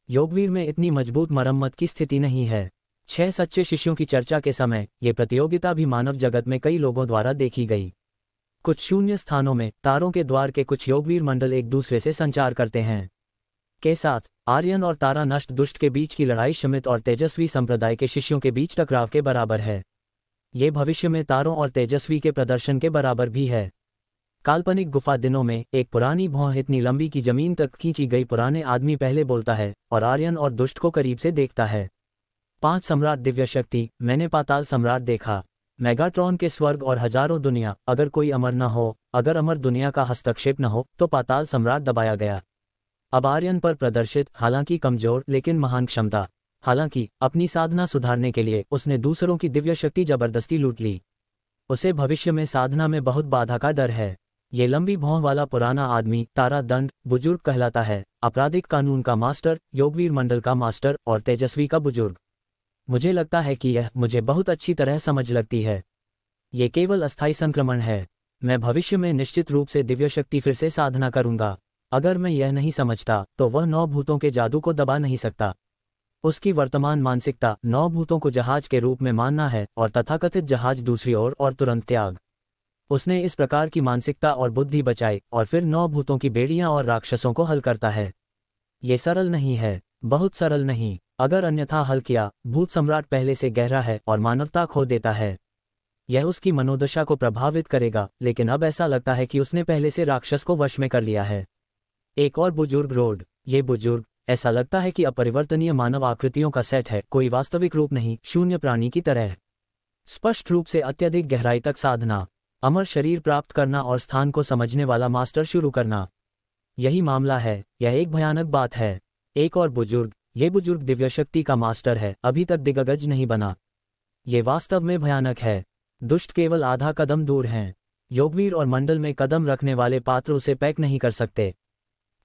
योगवीर में इतनी मजबूत मरम्मत की स्थिति नहीं है। 6 सच्चे शिष्यों की चर्चा के समय ये प्रतियोगिता भी मानव जगत में कई लोगों द्वारा देखी गई। कुछ शून्य स्थानों में तारों के द्वार के कुछ योगवीर मंडल एक दूसरे से संचार करते हैं। के साथ आर्यन और तारा नष्ट दुष्ट के बीच की लड़ाई शमित और तेजस्वी संप्रदाय के शिष्यों के बीच टकराव के बराबर है। ये भविष्य में तारों और तेजस्वी के प्रदर्शन के बराबर भी है। काल्पनिक गुफा दिनों में एक पुरानी भौं इतनी लंबी कि जमीन तक खींची गई पुराने आदमी पहले बोलता है और आर्यन और दुष्ट को करीब से देखता है। 5 सम्राट दिव्य शक्ति। मैंने पाताल सम्राट देखा। मेगाट्रॉन के स्वर्ग और हजारों दुनिया। अगर कोई अमर न हो, अगर अमर दुनिया का हस्तक्षेप न हो तो पाताल सम्राट दबाया गया। अब आर्यन पर प्रदर्शित, हालांकि कमजोर लेकिन महान क्षमता। हालांकि अपनी साधना सुधारने के लिए उसने दूसरों की दिव्य शक्ति जबरदस्ती लूट ली। उसे भविष्य में साधना में बहुत बाधा का डर है। ये लंबी भौं वाला पुराना आदमी तारा दंड बुजुर्ग कहलाता है। आपराधिक कानून का मास्टर, योगवीर मंडल का मास्टर और तेजस्वी का बुजुर्ग। मुझे लगता है कि यह मुझे बहुत अच्छी तरह समझ लगती है। ये केवल अस्थायी संक्रमण है। मैं भविष्य में निश्चित रूप से दिव्य शक्ति फिर से साधना करूंगा। अगर मैं यह नहीं समझता तो वह 9 भूतों के जादू को दबा नहीं सकता। उसकी वर्तमान मानसिकता 9 भूतों को जहाज के रूप में मानना है और तथाकथित जहाज दूसरी ओर और तुरंत त्याग। उसने इस प्रकार की मानसिकता और बुद्धि बचाई और फिर 9 भूतों की बेड़ियां और राक्षसों को हल करता है। ये सरल नहीं है, बहुत सरल नहीं। अगर अन्यथा हल किया, भूत सम्राट पहले से गहरा है और मानवता खो देता है। यह उसकी मनोदशा को प्रभावित करेगा, लेकिन अब ऐसा लगता है कि उसने पहले से राक्षस को वश में कर लिया है। एक और बुजुर्ग रोड। ये बुजुर्ग, ऐसा लगता है कि अपरिवर्तनीय मानव आकृतियों का सेट है, कोई वास्तविक रूप नहीं, शून्य प्राणी की तरह। स्पष्ट रूप से अत्यधिक गहराई तक साधना, अमर शरीर प्राप्त करना और स्थान को समझने वाला मास्टर शुरू करना। यही मामला है। यह एक भयानक बात है। एक और बुजुर्ग। ये बुजुर्ग दिव्य शक्ति का मास्टर है, अभी तक दिग्गज नहीं बना। ये वास्तव में भयानक है। दुष्ट केवल आधा कदम दूर हैं। योगवीर और मंडल में कदम रखने वाले पात्र उसे पैक नहीं कर सकते।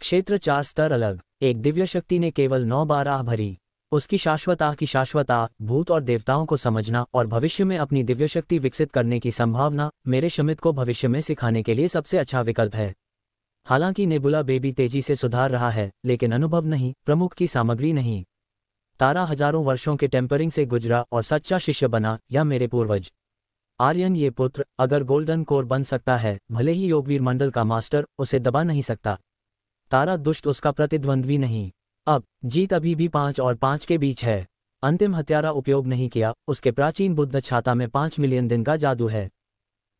क्षेत्र 4 स्तर अलग। एक दिव्य शक्ति ने केवल 9 बार आह भरी। उसकी शाश्वत आह की शाश्वत आह, भूत और देवताओं को समझना और भविष्य में अपनी दिव्य शक्ति विकसित करने की संभावना मेरे शमित को भविष्य में सिखाने के लिए सबसे अच्छा विकल्प है। हालांकि नेबुला बेबी तेजी से सुधार रहा है, लेकिन अनुभव नहीं, प्रमुख की सामग्री नहीं। तारा हजारों वर्षों के टेम्परिंग से गुजरा और सच्चा शिष्य बना, या मेरे पूर्वज। आर्यन ये पुत्र अगर गोल्डन कोर बन सकता है, भले ही योगवीर मंडल का मास्टर उसे दबा नहीं सकता। तारा दुष्ट उसका प्रतिद्वंद्वी नहीं। अब जीत अभी भी 5 और 5 के बीच है। अंतिम हत्यारा उपयोग नहीं किया, उसके प्राचीन बुद्ध छाता में 5 मिलियन दिन का जादू है।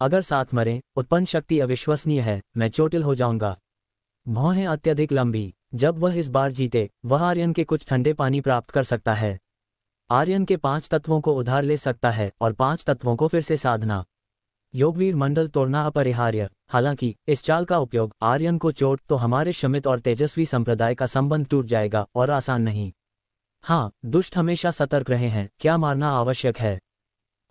अगर साथ मरें, उत्पन्न शक्ति अविश्वसनीय है, मैं चोटिल हो जाऊंगा। भौहें अत्यधिक लंबी। जब वह इस बार जीते, वह आर्यन के कुछ ठंडे पानी प्राप्त कर सकता है। आर्यन के 5 तत्वों को उधार ले सकता है और 5 तत्वों को फिर से साधना। योगवीर मंडल तोड़ना अपरिहार्य। हालांकि इस चाल का उपयोग आर्यन को चोट तो हमारे शमित और तेजस्वी संप्रदाय का संबंध टूट जाएगा और आसान नहीं। हाँ, दुष्ट हमेशा सतर्क रहे हैं, क्या मारना आवश्यक है।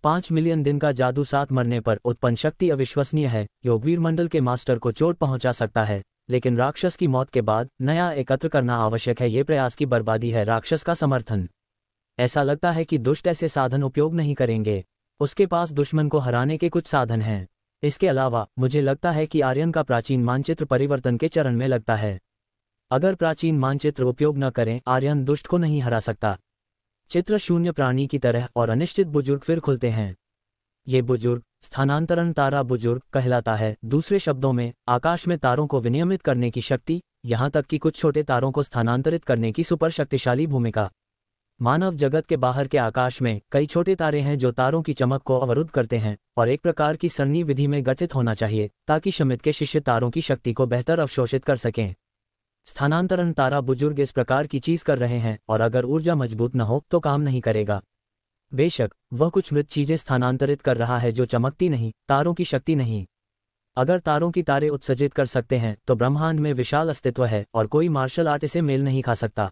5 मिलियन दिन का जादू साथ मरने पर उत्पन्न शक्ति अविश्वसनीय है। योगवीर मंडल के मास्टर को चोट पहुंचा सकता है, लेकिन राक्षस की मौत के बाद नया एकत्र करना आवश्यक है। ये प्रयास की बर्बादी है राक्षस का समर्थन। ऐसा लगता है कि दुष्ट ऐसे साधन उपयोग नहीं करेंगे। उसके पास दुश्मन को हराने के कुछ साधन हैं। इसके अलावा मुझे लगता है कि आर्यन का प्राचीन मानचित्र परिवर्तन के चरण में लगता है। अगर प्राचीन मानचित्र उपयोग न करें, आर्यन दुष्ट को नहीं हरा सकता। चित्र शून्य प्राणी की तरह और अनिश्चित बुजुर्ग फिर खुलते हैं। ये बुजुर्ग स्थानांतरण तारा बुजुर्ग कहलाता है। दूसरे शब्दों में, आकाश में तारों को विनियमित करने की शक्ति, यहाँ तक कि कुछ छोटे तारों को स्थानांतरित करने की सुपर शक्तिशाली भूमिका। मानव जगत के बाहर के आकाश में कई छोटे तारे हैं जो तारों की चमक को अवरुद्ध करते हैं और एक प्रकार की सरणी विधि में गठित होना चाहिए ताकि शमित के शिष्य तारों की शक्ति को बेहतर अवशोषित कर सकें। स्थानांतरण तारा बुजुर्ग इस प्रकार की चीज कर रहे हैं और अगर ऊर्जा मजबूत न हो तो काम नहीं करेगा। बेशक वह कुछ मृत चीजें स्थानांतरित कर रहा है जो चमकती नहीं, तारों की शक्ति नहीं। अगर तारों की तारे उत्सर्जित कर सकते हैं तो ब्रह्मांड में विशाल अस्तित्व है और कोई मार्शल आर्ट इसे मेल नहीं खा सकता।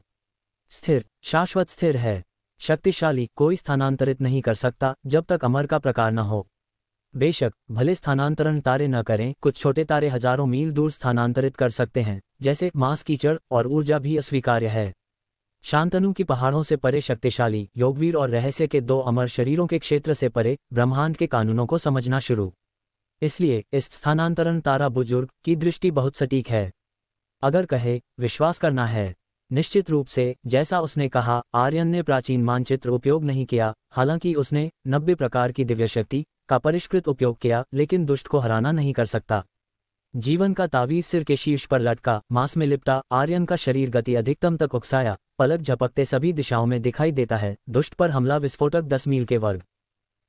स्थिर, शाश्वत स्थिर है। शक्तिशाली कोई स्थानांतरित नहीं कर सकता जब तक अमर का प्रकार न हो। बेशक भले स्थानांतरण तारे न करें, कुछ छोटे तारे हजारों मील दूर स्थानांतरित कर सकते हैं, जैसे मांस कीचड़, और ऊर्जा भी अस्वीकार्य है। शांतनु की पहाड़ों से परे शक्तिशाली योगवीर और रहस्य के 2 अमर शरीरों के क्षेत्र से परे ब्रह्मांड के कानूनों को समझना शुरू। इसलिए इस स्थानांतरण तारा बुजुर्ग की दृष्टि बहुत सटीक है। अगर कहे विश्वास करना है, निश्चित रूप से जैसा उसने कहा, आर्यन ने प्राचीन मानचित्र उपयोग नहीं किया। हालांकि उसने 90 प्रकार की दिव्य शक्ति का परिष्कृत उपयोग किया, लेकिन दुष्ट को हराना नहीं कर सकता। जीवन का तावीज सिर के शीर्ष पर लटका, मांस में लिपटा, आर्यन का शरीर गति अधिकतम तक उकसाया, पलक झपकते सभी दिशाओं में दिखाई देता है। दुष्ट पर हमला विस्फोटक 10 मील के वर्ग।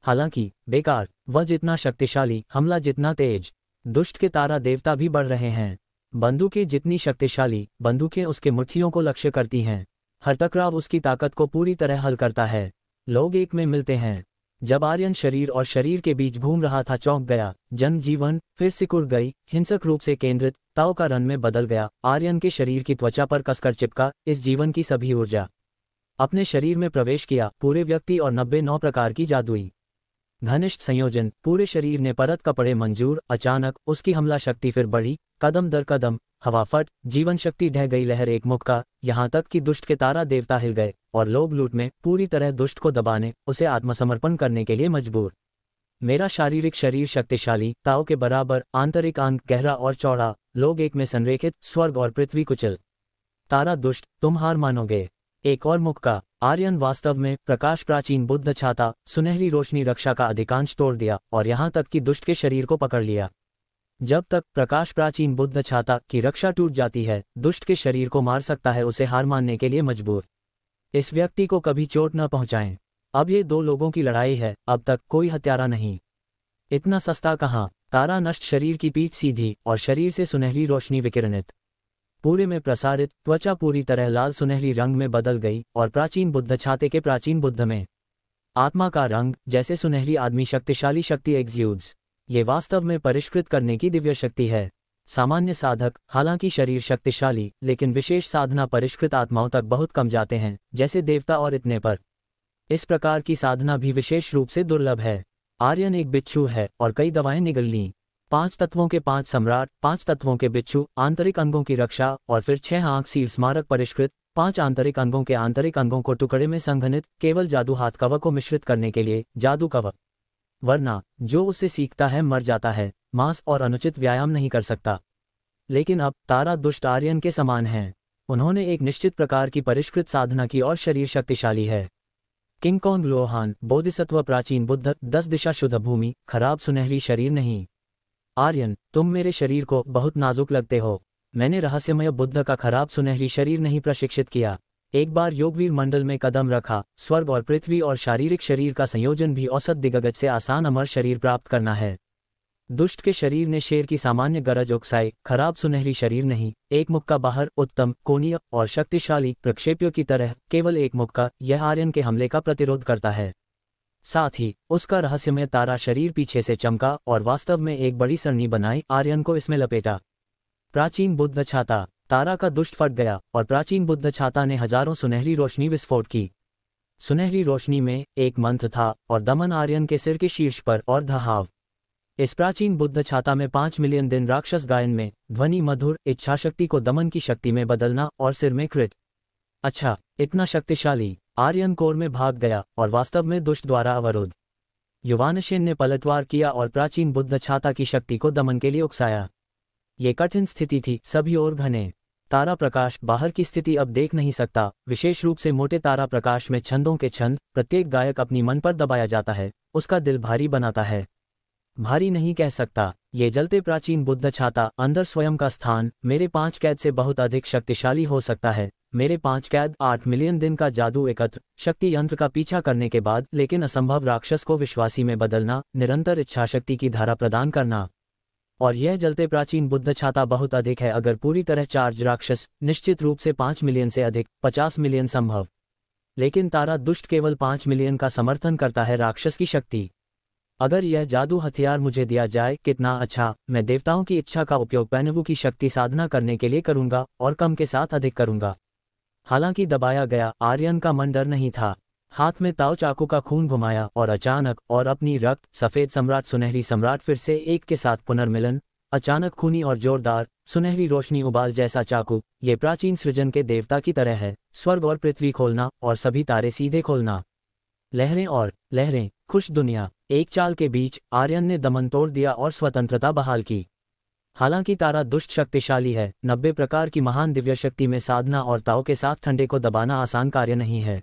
हालांकि बेकार, वह जितना शक्तिशाली, हमला जितना तेज। दुष्ट के तारा देवता भी बढ़ रहे हैं। बंदूकें जितनी शक्तिशाली, बंदूकें उसके मुट्ठियों को लक्ष्य करती हैं। हर टकराव उसकी ताकत को पूरी तरह हल करता है। लोग एक में मिलते हैं। जब आर्यन शरीर और शरीर के बीच घूम रहा था, चौंक गया। जन जीवन फिर सिकुड़ गई, हिंसक रूप से केंद्रित, ताव का रंग में बदल गया। आर्यन के शरीर की त्वचा पर कसकर चिपका इस जीवन की सभी ऊर्जा अपने शरीर में प्रवेश किया। पूरे व्यक्ति और 99 प्रकार की जादुई घनिष्ठ संयोजन पूरे शरीर ने परत कपड़े मंजूर। अचानक उसकी हमला शक्ति फिर बढ़ी, कदम दर कदम, हवा फट, जीवन शक्ति ढह गई लहर एक मुक्का, यहाँ तक कि दुष्ट के तारा देवता हिल गए और लोग लूट में पूरी तरह दुष्ट को दबाने, उसे आत्मसमर्पण करने के लिए मजबूर। मेरा शारीरिक शरीर शक्तिशाली, ताव के बराबर, आंतरिक अंग गहरा और चौड़ा, लोग एक में संरेखित, स्वर्ग और पृथ्वी कुचल। तारा दुष्ट, तुम हार मानोगे। एक और मुक्का। आर्यन वास्तव में प्रकाश प्राचीन बुद्ध छाता, सुनहरी रोशनी रक्षा का अधिकांश तोड़ दिया और यहाँ तक कि दुष्ट के शरीर को पकड़ लिया। जब तक प्रकाश प्राचीन बुद्ध छाता की रक्षा टूट जाती है, दुष्ट के शरीर को मार सकता है, उसे हार मानने के लिए मजबूर। इस व्यक्ति को कभी चोट न पहुंचाएं। अब ये 2 लोगों की लड़ाई है, अब तक कोई हत्यारा नहीं। इतना सस्ता कहाँ। तारा नष्ट, शरीर की पीठ सीधी और शरीर से सुनहरी रोशनी विकिरणित, पूरे में प्रसारित। त्वचा पूरी तरह लाल सुनहरी रंग में बदल गई और प्राचीन बुद्ध छाते के प्राचीन बुद्ध में आत्मा का रंग, जैसे सुनहरी आदमी शक्तिशाली शक्ति एक्सयूड्स। ये वास्तव में परिष्कृत करने की दिव्य शक्ति है। सामान्य साधक, हालांकि शरीर शक्तिशाली, लेकिन विशेष साधना परिष्कृत आत्माओं तक बहुत कम जाते हैं, जैसे देवता और इतने पर। इस प्रकार की साधना भी विशेष रूप से दुर्लभ है। आर्यन एक बिच्छू है और कई दवाएं निगल लीं। 5 तत्वों के 5 सम्राट, 5 तत्वों के बिच्छू, आंतरिक अंगों की रक्षा और फिर 6 आंख सील स्मारक परिष्कृत, 5 आंतरिक अंगों के आंतरिक अंगों को टुकड़े में संघनित, केवल जादू हाथ कवच को मिश्रित करने के लिए, जादू कवच। वरना जो उसे सीखता है मर जाता है, मांस और अनुचित व्यायाम नहीं कर सकता। लेकिन अब तारा दुष्ट आर्यन के समान हैं। उन्होंने एक निश्चित प्रकार की परिष्कृत साधना की और शरीर शक्तिशाली है। किंग कॉन्ग लोहान, बोधिसत्व, प्राचीन बुद्ध, 10 दिशा, शुद्ध भूमि, खराब सुनहरी शरीर नहीं। आर्यन, तुम मेरे शरीर को बहुत नाजुक लगते हो। मैंने रहस्यमय बुद्ध का खराब सुनहरी शरीर नहीं प्रशिक्षित किया। एक बार योगवीर मंडल में कदम रखा, स्वर्ग और पृथ्वी और शारीरिक शरीर का संयोजन भी औसत दिग्गज से आसान अमर शरीर प्राप्त करना है। दुष्ट के शरीर ने शेर की सामान्य गरज उकसाई, खराब सुनहरी शरीर नहीं। एक मुक्का बाहर, उत्तम, कोणीय और शक्तिशाली प्रक्षेप्यों की तरह, केवल एक मुक्का, यह आर्यन के हमले का प्रतिरोध करता है। साथ ही उसका रहस्यमय तारा शरीर पीछे से चमका और वास्तव में एक बड़ी सरणी बनाई, आर्यन को इसमें लपेटा। प्राचीन बुद्ध छाता, तारा का दुष्ट फट गया और प्राचीन बुद्ध छाता ने हजारों सुनहरी रोशनी विस्फोट की। सुनहरी रोशनी में एक मंत्र था और दमन आर्यन के सिर के शीर्ष पर और धहाव। इस प्राचीन बुद्ध छाता में 5 मिलियन दिन राक्षस गायन में ध्वनि मधुर इच्छाशक्ति को दमन की शक्ति में बदलना और सिर में कृत। अच्छा, इतना शक्तिशाली। आर्यन कोर में भाग गया और वास्तव में दुष्ट द्वारा अवरुद्ध। युवानशेन ने पलटवार किया और प्राचीन बुद्ध छाता की शक्ति को दमन के लिए उकसाया। ये कठिन स्थिति थी, सभी ओर घने तारा प्रकाश, बाहर की स्थिति अब देख नहीं सकता, विशेष रूप से मोटे तारा प्रकाश में छंदों के छंद, प्रत्येक गायक अपनी मन पर दबाया जाता है, उसका दिल भारी बनाता है। भारी नहीं कह सकता, ये जलते प्राचीन बुद्ध छाता, अंदर स्वयं का स्थान, मेरे 5 कैद से बहुत अधिक शक्तिशाली हो सकता है। मेरे 5 कैद, 8 मिलियन दिन का जादू एकत्र, शक्ति यंत्र का पीछा करने के बाद, लेकिन असंभव राक्षस को विश्वासी में बदलना, निरंतर इच्छाशक्ति की धारा प्रदान करना। और यह जलते प्राचीन बुद्ध छाता बहुत अधिक है। अगर पूरी तरह चार्ज राक्षस, निश्चित रूप से 5 मिलियन से अधिक, 50 मिलियन संभव। लेकिन तारा दुष्ट केवल 5 मिलियन का समर्थन करता है राक्षस की शक्ति। अगर यह जादू हथियार मुझे दिया जाए, कितना अच्छा। मैं देवताओं की इच्छा का उपयोग पैनवु की शक्ति साधना करने के लिए करूंगा और कम के साथ अधिक करूंगा। हालांकि दबाया गया, आर्यन का मन डर नहीं था। हाथ में ताव चाकू का खून घुमाया और अचानक, और अपनी रक्त, सफेद सम्राट, सुनहरी सम्राट, फिर से एक के साथ पुनर्मिलन। अचानक खूनी और जोरदार, सुनहरी रोशनी, उबाल जैसा चाकू, ये प्राचीन सृजन के देवता की तरह है। स्वर्ग और पृथ्वी खोलना और सभी तारे सीधे खोलना। लहरें और लहरें, खुश दुनिया। एक चाल के बीच आर्यन ने दमन तोड़ दिया और स्वतंत्रता बहाल की। हालांकि तारा दुष्ट शक्तिशाली है, 90 प्रकार की महान दिव्य शक्ति में साधना और ताव के साथ ठंडे को दबाना आसान कार्य नहीं है।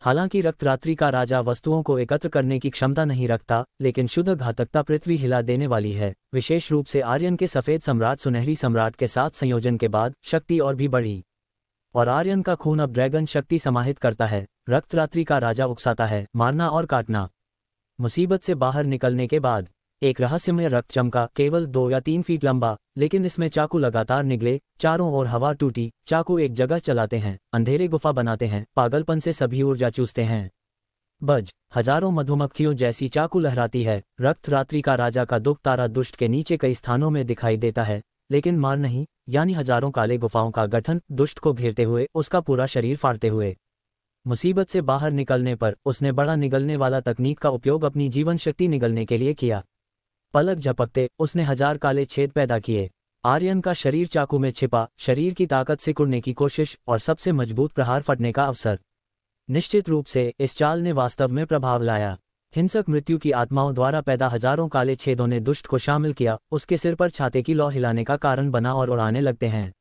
हालांकि रक्तरात्रि का राजा वस्तुओं को एकत्र करने की क्षमता नहीं रखता, लेकिन शुद्ध घातकता पृथ्वी हिला देने वाली है। विशेष रूप से आर्यन के सफेद सम्राट, सुनहरी सम्राट के साथ संयोजन के बाद शक्ति और भी बढ़ी। और आर्यन का खून अब ड्रैगन शक्ति समाहित करता है। रक्तरात्रि का राजा उकसाता है, मारना और काटना। मुसीबत से बाहर निकलने के बाद एक रहस्यमय रक्त चमका, केवल 2 या 3 फीट लंबा, लेकिन इसमें चाकू लगातार निगले। चारों ओर हवा टूटी, चाकू एक जगह चलाते हैं, अंधेरे गुफा बनाते हैं, पागलपन से सभी ऊर्जा चूसते हैं। बज, हजारों मधुमक्खियों जैसी चाकू लहराती है। रक्त रात्रि का राजा का दुख तारा दुष्ट के नीचे कई स्थानों में दिखाई देता है, लेकिन मार नहीं, यानी हजारों काले गुफाओं का गठन, दुष्ट को घेरते हुए, उसका पूरा शरीर फाड़ते हुए। मुसीबत से बाहर निकलने पर उसने बड़ा निगलने वाला तकनीक का उपयोग अपनी जीवन शक्ति निगलने के लिए किया। पलक झपकते उसने 1000 काले छेद पैदा किए। आर्यन का शरीर चाकू में छिपा, शरीर की ताकत से कुड़ने की कोशिश और सबसे मजबूत प्रहार फटने का अवसर। निश्चित रूप से इस चाल ने वास्तव में प्रभाव लाया। हिंसक मृत्यु की आत्माओं द्वारा पैदा हजारों काले छेदों ने दुष्ट को शामिल किया, उसके सिर पर छाते की लौ हिलाने का कारण बना और उड़ाने लगते हैं।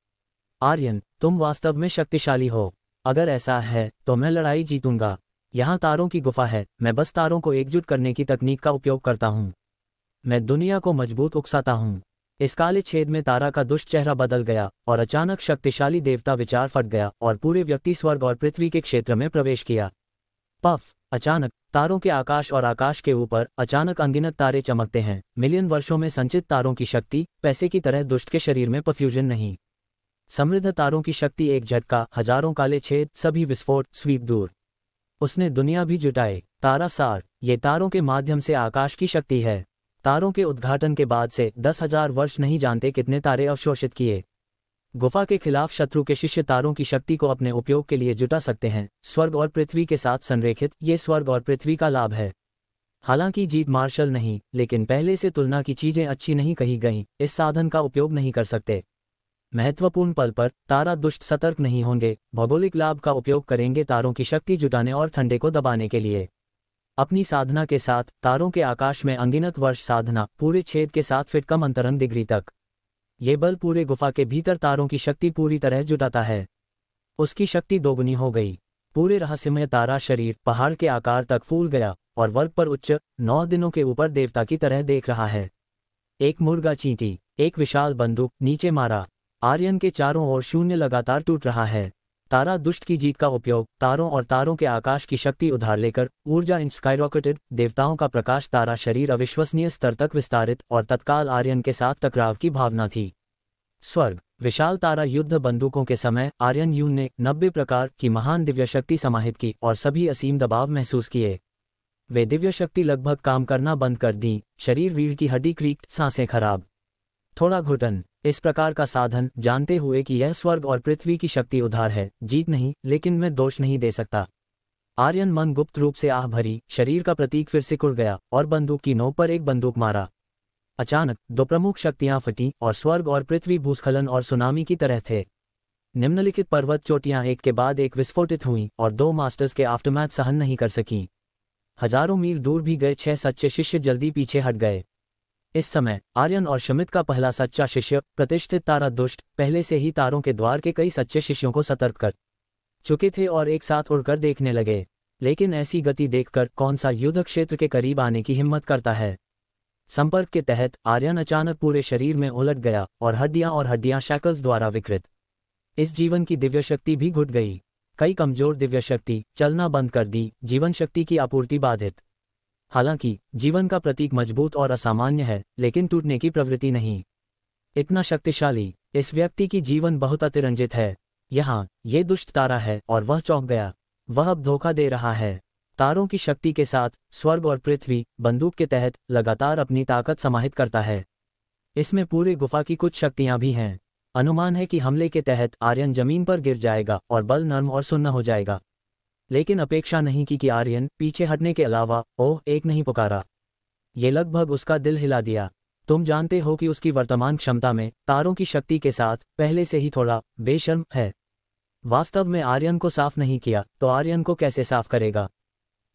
आर्यन, तुम वास्तव में शक्तिशाली हो। अगर ऐसा है तो मैं लड़ाई जीतूंगा। यहाँ तारों की गुफा है, मैं बस तारों को एकजुट करने की तकनीक का उपयोग करता हूँ। मैं दुनिया को मजबूत उकसाता हूँ। इस काले छेद में तारा का दुष्ट चेहरा बदल गया और अचानक शक्तिशाली देवता विचार फट गया और पूरे व्यक्ति स्वर्ग और पृथ्वी के क्षेत्र में प्रवेश किया। पफ, अचानक तारों के आकाश और आकाश के ऊपर अचानक अनगिनत तारे चमकते हैं। मिलियन वर्षों में संचित तारों की शक्ति, पैसे की तरह दुष्ट के शरीर में परफ्यूजन नहीं। समृद्ध तारों की शक्ति, एक झटका, हजारों काले छेद, सभी विस्फोट, स्वीप दूर। उसने दुनिया भी जुटाए। तारा सार, ये तारों के माध्यम से आकाश की शक्ति है। तारों के उद्घाटन के बाद से 10,000 वर्ष नहीं जानते कितने तारे अवशोषित किए। गुफा के खिलाफ शत्रु के शिष्य तारों की शक्ति को अपने उपयोग के लिए जुटा सकते हैं। स्वर्ग और पृथ्वी के साथ संरेखित, ये स्वर्ग और पृथ्वी का लाभ है। हालांकि जीत मार्शल नहीं, लेकिन पहले से तुलना की चीजें अच्छी नहीं कही गईं, इस साधन का उपयोग नहीं कर सकते। महत्वपूर्ण पल पर तारा दुष्ट सतर्क नहीं होंगे, भौगोलिक लाभ का उपयोग करेंगे तारों की शक्ति जुटाने और ठंडे को दबाने के लिए। अपनी साधना के साथ तारों के आकाश में अनगिनत वर्ष साधना, पूरे छेद के साथ फिट कम अंतरंग डिग्री तक। ये बल पूरे गुफा के भीतर तारों की शक्ति पूरी तरह जुटाता है। उसकी शक्ति दोगुनी हो गई। पूरे रहस्यमय तारा शरीर पहाड़ के आकार तक फूल गया और वर्ग पर उच्च 9 दिनों के ऊपर देवता की तरह देख रहा है। एक मुर्गा चींटी, एक विशाल बंदूक नीचे मारा। आर्यन के चारों ओर शून्य लगातार टूट रहा है। तारा दुष्ट की जीत का उपयोग, तारों और तारों के आकाश की शक्ति उधार लेकर ऊर्जा स्काईरॉकेटेड, देवताओं का प्रकाश, तारा शरीर अविश्वसनीय स्तर तक विस्तारित और तत्काल आर्यन के साथ टकराव की भावना थी। स्वर्ग, विशाल तारा युद्ध बंदूकों के समय आर्यन यून ने 90 प्रकार की महान दिव्य शक्ति समाहित की और सभी असीम दबाव महसूस किए। वे दिव्य शक्ति लगभग काम करना बंद कर दी। शरीर रीढ़ की हड्डी क्रीक, सांसें खराब, थोड़ा घुटन। इस प्रकार का साधन जानते हुए कि यह स्वर्ग और पृथ्वी की शक्ति उधार है, जीत नहीं, लेकिन मैं दोष नहीं दे सकता। आर्यन मन गुप्त रूप से आह भरी, शरीर का प्रतीक फिर से कुड़ गया और बंदूक की नोक पर एक बंदूक मारा। अचानक 2 प्रमुख शक्तियां फटी और स्वर्ग और पृथ्वी भूस्खलन और सुनामी की तरह थे। निम्नलिखित पर्वत चोटियां एक के बाद एक विस्फोटित हुईं और 2 मास्टर्स के आफ्टरमैथ सहन नहीं कर सकीं। हजारों मील दूर भी गए 6 सच्चे शिष्य जल्दी पीछे हट गए। इस समय आर्यन और शमित का पहला सच्चा शिष्य, प्रतिष्ठित तारा दुष्ट, पहले से ही तारों के द्वार के कई सच्चे शिष्यों को सतर्क कर चुके थे और एक साथ उड़कर देखने लगे। लेकिन ऐसी गति देखकर कौन सा युद्ध क्षेत्र के करीब आने की हिम्मत करता है। संपर्क के तहत आर्यन अचानक पूरे शरीर में उलट गया और हड्डियां शैकल्स द्वारा विकृत। इस जीवन की दिव्य शक्ति भी घुट गई। कई कमजोर दिव्य शक्ति चलना बंद कर दी, जीवन शक्ति की आपूर्ति बाधित। हालांकि जीवन का प्रतीक मजबूत और असामान्य है, लेकिन टूटने की प्रवृत्ति नहीं। इतना शक्तिशाली, इस व्यक्ति की जीवन बहुत अतिरंजित है। यहाँ ये दुष्ट तारा है और वह चौंक गया। वह अब धोखा दे रहा है। तारों की शक्ति के साथ स्वर्ग और पृथ्वी बंदूक के तहत लगातार अपनी ताकत समाहित करता है। इसमें पूरे गुफा की कुछ शक्तियां भी हैं। अनुमान है कि हमले के तहत आर्यन जमीन पर गिर जाएगा और बल नर्म और सुन्न हो जाएगा। लेकिन अपेक्षा नहीं की कि आर्यन पीछे हटने के अलावा ओह एक नहीं पुकारा। ये लगभग उसका दिल हिला दिया। तुम जानते हो कि उसकी वर्तमान क्षमता में तारों की शक्ति के साथ पहले से ही थोड़ा बेशर्म है। वास्तव में आर्यन को साफ नहीं किया तो आर्यन को कैसे साफ करेगा।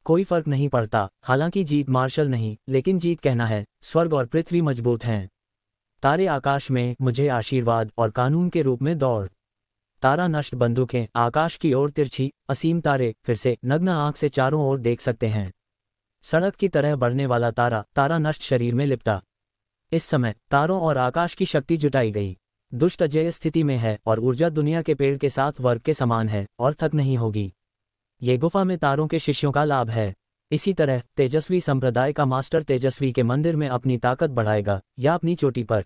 कोई फर्क नहीं पड़ता। हालांकि जीत मार्शल नहीं, लेकिन जीत कहना है स्वर्ग और पृथ्वी मजबूत हैं। तारे आकाश में मुझे आशीर्वाद और कानून के रूप में दौड़। तारा नष्ट बंदूकें आकाश की ओर तिरछी, असीम तारे फिर से नग्न आंख से चारों ओर देख सकते हैं। सड़क की तरह बढ़ने वाला तारा नष्ट शरीर में लिपटा। इस समय तारों और आकाश की शक्ति जुटाई गई। दुष्ट अजेय स्थिति में है और ऊर्जा दुनिया के पेड़ के साथ वर्ग के समान है और थक नहीं होगी। ये गुफा में तारों के शिष्यों का लाभ है। इसी तरह तेजस्वी संप्रदाय का मास्टर तेजस्वी के मंदिर में अपनी ताकत बढ़ाएगा या अपनी चोटी पर।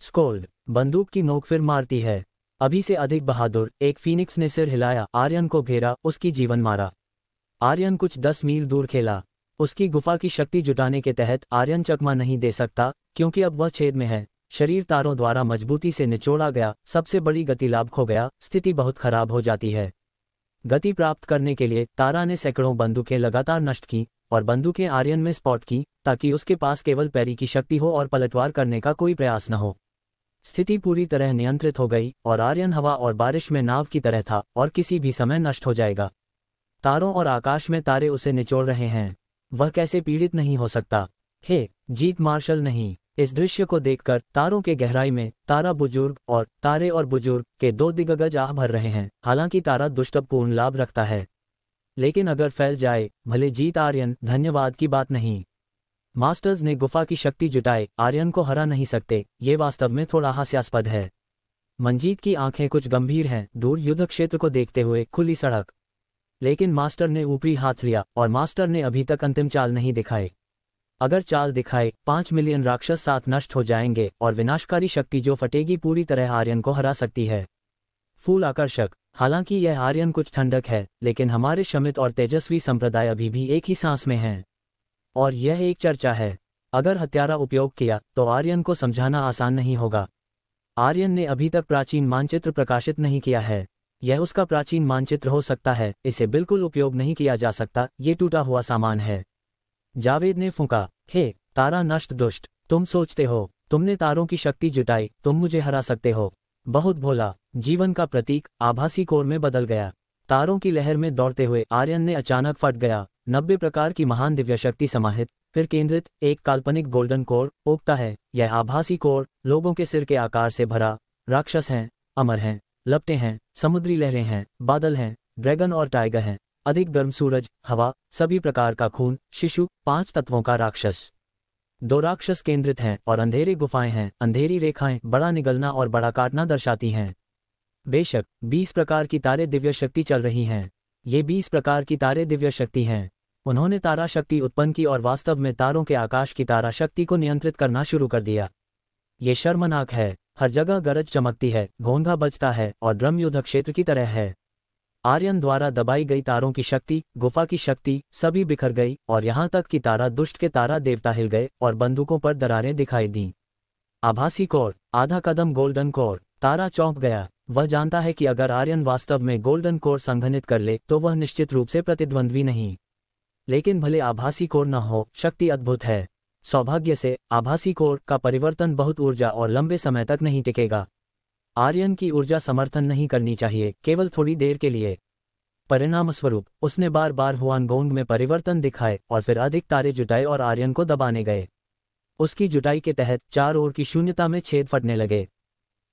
स्कोल्ड, बंदूक की नोक फिर मारती है। अभी से अधिक बहादुर एक फीनिक्स ने सिर हिलाया, आर्यन को घेरा, उसकी जीवन मारा। आर्यन कुछ 10 मील दूर खेला। उसकी गुफा की शक्ति जुटाने के तहत आर्यन चकमा नहीं दे सकता, क्योंकि अब वह छेद में है। शरीर तारों द्वारा मजबूती से निचोड़ा गया, सबसे बड़ी गति लाभ खो गया, स्थिति बहुत खराब हो जाती है। गति प्राप्त करने के लिए तारा ने सैकड़ों बंदूकें लगातार नष्ट की और बंदूकें आर्यन में स्पॉट की, ताकि उसके पास केवल पैरी की शक्ति हो और पलटवार करने का कोई प्रयास न हो। स्थिति पूरी तरह नियंत्रित हो गई और आर्यन हवा और बारिश में नाव की तरह था और किसी भी समय नष्ट हो जाएगा। तारों और आकाश में तारे उसे निचोड़ रहे हैं। वह कैसे पीड़ित नहीं हो सकता। हे, जीत मार्शल नहीं। इस दृश्य को देखकर तारों के गहराई में तारा बुजुर्ग और बुजुर्ग के 2 दिग्गज आह भर रहे हैं। हालांकि तारा दुष्टपूर्ण लाभ रखता है, लेकिन अगर फैल जाए, भले जीत आर्यन धन्यवाद की बात नहीं। मास्टर्स ने गुफा की शक्ति जुटाए, आर्यन को हरा नहीं सकते। ये वास्तव में थोड़ा हास्यास्पद है। मंजीत की आंखें कुछ गंभीर हैं, दूर युद्ध क्षेत्र को देखते हुए खुली सड़क। लेकिन मास्टर ने ऊपरी हाथ लिया और मास्टर ने अभी तक अंतिम चाल नहीं दिखाई। अगर चाल दिखाए, 5 मिलियन राक्षस साथ नष्ट हो जाएंगे और विनाशकारी शक्ति जो फटेगी पूरी तरह आर्यन को हरा सकती है। फूल आकर्षक। हालांकि यह आर्यन कुछ ठंडक है, लेकिन हमारे शमित और तेजस्वी संप्रदाय अभी भी एक ही सांस में हैं। और यह एक चर्चा है। अगर हत्यारा उपयोग किया तो आर्यन को समझाना आसान नहीं होगा। आर्यन ने अभी तक प्राचीन मानचित्र प्रकाशित नहीं किया है। यह उसका प्राचीन मानचित्र हो सकता है, इसे बिल्कुल उपयोग नहीं किया जा सकता, ये टूटा हुआ सामान है। जावेद ने फूंका, हे तारा नष्ट दुष्ट, तुम सोचते हो तुमने तारों की शक्ति जुटाई, तुम मुझे हरा सकते हो। बहुत भोला। जीवन का प्रतीक आभासी कोर में बदल गया। तारों की लहर में दौड़ते हुए आर्यन ने अचानक फट गया। 90 प्रकार की महान दिव्य शक्ति समाहित, फिर केंद्रित, एक काल्पनिक गोल्डन कोर उगता है। यह आभासी कोर लोगों के सिर के आकार से भरा। राक्षस हैं, अमर हैं, लपटे हैं, समुद्री लहरें हैं, बादल हैं, ड्रैगन और टाइगर हैं। अधिक गर्म सूरज, हवा, सभी प्रकार का खून, शिशु, 5 तत्वों का राक्षस। 2 राक्षस केंद्रित हैं और अंधेरे गुफाएं हैं। अंधेरी रेखाएं बड़ा निगलना और बड़ा काटना दर्शाती हैं। बेशक 20 प्रकार की तारे दिव्य शक्ति चल रही हैं। ये 20 प्रकार की तारे दिव्य शक्ति हैं। उन्होंने तारा शक्ति उत्पन्न की और वास्तव में तारों के आकाश की तारा शक्ति को नियंत्रित करना शुरू कर दिया। ये शर्मनाक है। हर जगह गरज चमकती है, घोंघा बजता है और ड्रम युद्ध क्षेत्र की तरह है। आर्यन द्वारा दबाई गई तारों की शक्ति, गुफा की शक्ति, सभी बिखर गई और यहाँ तक कि तारा दुष्ट के तारा देवता हिल गए और बंदूकों पर दरारें दिखाई दीं। आभासी कोर, आधा कदम गोल्डन कोर। तारा चौंक गया। वह जानता है कि अगर आर्यन वास्तव में गोल्डन कोर संघनित कर ले तो वह निश्चित रूप से प्रतिद्वंद्वी नहीं। लेकिन भले आभासी कोर न हो, शक्ति अद्भुत है। सौभाग्य से आभासी कोर का परिवर्तन बहुत ऊर्जा और लंबे समय तक नहीं टिकेगा। आर्यन की ऊर्जा समर्थन नहीं करनी चाहिए, केवल थोड़ी देर के लिए। परिणामस्वरूप उसने बार बार हुआनगोंग में परिवर्तन दिखाए और फिर अधिक तारे जुटाए और आर्यन को दबाने गए। उसकी जुटाई के तहत 4 ओर की शून्यता में छेद फटने लगे।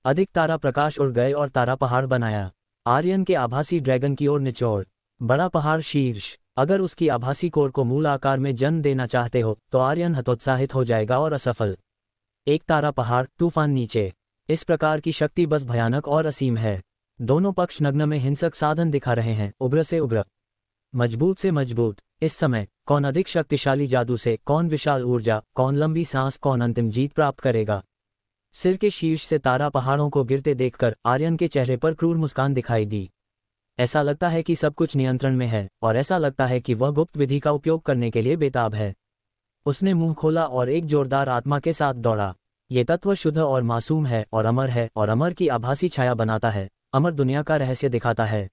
अधिक तारा प्रकाश उड़ गए और तारा पहाड़ बनाया। आर्यन के आभासी ड्रैगन की ओर निचोड़। बड़ा पहाड़ शीर्ष। अगर उसकी आभासी कोर को मूल आकार में जन्म देना चाहते हो तो आर्यन हतोत्साहित हो जाएगा और असफल। एक तारा पहाड़, तूफान नीचे। इस प्रकार की शक्ति बस भयानक और असीम है। दोनों पक्ष नग्न में हिंसक साधन दिखा रहे हैं, उग्र से उग्र, मजबूत से मजबूत। इस समय कौन अधिक शक्तिशाली जादू से, कौन विशाल ऊर्जा, कौन लंबी सांस, कौन अंतिम जीत प्राप्त करेगा। सिर के शीर्ष से तारा पहाड़ों को गिरते देखकर आर्यन के चेहरे पर क्रूर मुस्कान दिखाई दी। ऐसा लगता है कि सब कुछ नियंत्रण में है और ऐसा लगता है कि वह गुप्त विधि का उपयोग करने के लिए बेताब है। उसने मुंह खोला और एक जोरदार आत्मा के साथ दौड़ा। ये तत्व शुद्ध और मासूम है और अमर है और अमर की आभासी छाया बनाता है, अमर दुनिया का रहस्य दिखाता है।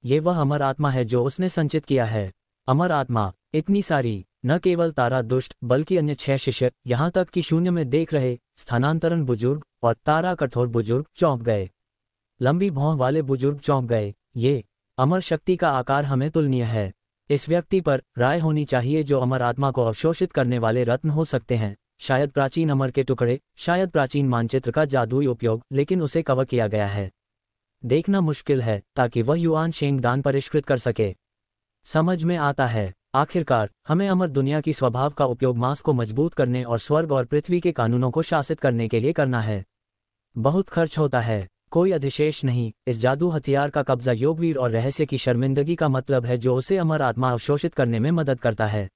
ये वह अमर आत्मा है जो उसने संचित किया है। अमर आत्मा, इतनी सारी। न केवल तारा दुष्ट बल्कि अन्य 6 शिष्य, यहाँ तक कि शून्य में देख रहे स्थानांतरण बुजुर्ग और तारा कठोर बुजुर्ग चौंक गए। लंबी भौं वाले बुजुर्ग चौंक गए। ये अमर शक्ति का आकार हमें तुलनीय है। इस व्यक्ति पर राय होनी चाहिए जो अमर आत्मा को अवशोषित करने वाले रत्न हो सकते हैं। शायद प्राचीन अमर के टुकड़े, शायद प्राचीन मानचित्र का जादुई उपयोग, लेकिन उसे कवर किया गया है। देखना मुश्किल है ताकि वह युआन शेंग दान परिष्कृत कर सके। समझ में आता है। आखिरकार हमें अमर दुनिया की स्वभाव का उपयोग मांस को मजबूत करने और स्वर्ग और पृथ्वी के कानूनों को शासित करने के लिए करना है। बहुत खर्च होता है, कोई अधिशेष नहीं। इस जादू हथियार का कब्जा योगवीर और रहस्य की शर्मिंदगी का मतलब है जो उसे अमर आत्मा अवशोषित करने में मदद करता है।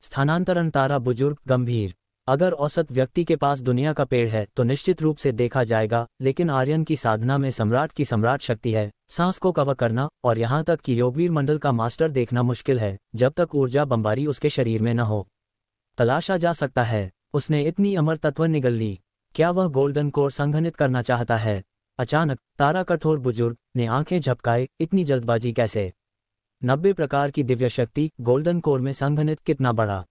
स्थानांतरण तारा बुजुर्ग गंभीर। अगर औसत व्यक्ति के पास दुनिया का पेड़ है तो निश्चित रूप से देखा जाएगा, लेकिन आर्यन की साधना में सम्राट की सम्राट शक्ति है। सांस को कवर करना और यहाँ तक कि योगवीर मंडल का मास्टर देखना मुश्किल है जब तक ऊर्जा बमबारी उसके शरीर में न हो। तलाशा जा सकता है। उसने इतनी अमर तत्व निगल ली। क्या वह गोल्डन कोर संघनित करना चाहता है? अचानक तारा कठोर बुजुर्ग ने आंखें झपकाए। इतनी जल्दबाजी कैसे? 90 प्रकार की दिव्य शक्ति गोल्डन कोर में संघनित कितना बड़ा?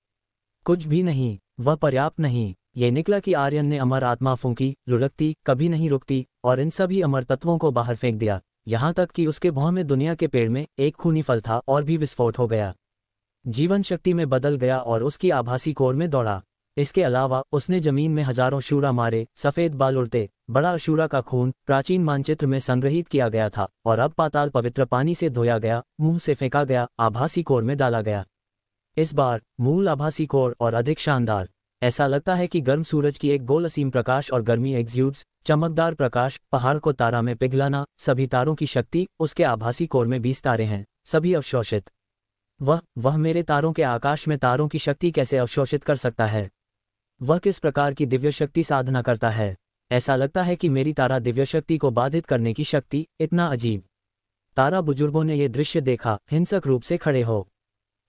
कुछ भी नहीं, वह पर्याप्त नहीं। ये निकला कि आर्यन ने अमर आत्मा फूंकी, लुढ़कती, कभी नहीं रुकती और इन सभी अमर तत्वों को बाहर फेंक दिया। यहाँ तक कि उसके भौं में दुनिया के पेड़ में एक खूनी फल था और भी विस्फोट हो गया। जीवन शक्ति में बदल गया और उसकी आभासी कोर में दौड़ा। इसके अलावा उसने जमीन में हजारों शूरा मारे, सफेद बाल उड़ते। बड़ा अशूरा का खून प्राचीन मानचित्र में संग्रहित किया गया था और अब पाताल पवित्र पानी से धोया गया, मुंह से फेंका गया, आभासी कोर में डाला गया। इस बार मूल आभासी कोर और अधिक शानदार। ऐसा लगता है कि गर्म सूरज की एक गोल असीम प्रकाश और गर्मी एक्सुड्स, चमकदार प्रकाश, पहाड़ को तारा में पिघलाना, सभी तारों की शक्ति। उसके आभासी कोर में 20 तारे हैं, सभी अवशोषित। वह मेरे तारों के आकाश में तारों की शक्ति कैसे अवशोषित कर सकता है? वह किस प्रकार की दिव्य शक्ति साधना करता है? ऐसा लगता है कि मेरी तारा दिव्य शक्ति को बाधित करने की शक्ति। इतना अजीब। तारा बुजुर्गों ने यह दृश्य देखा, हिंसक रूप से खड़े हो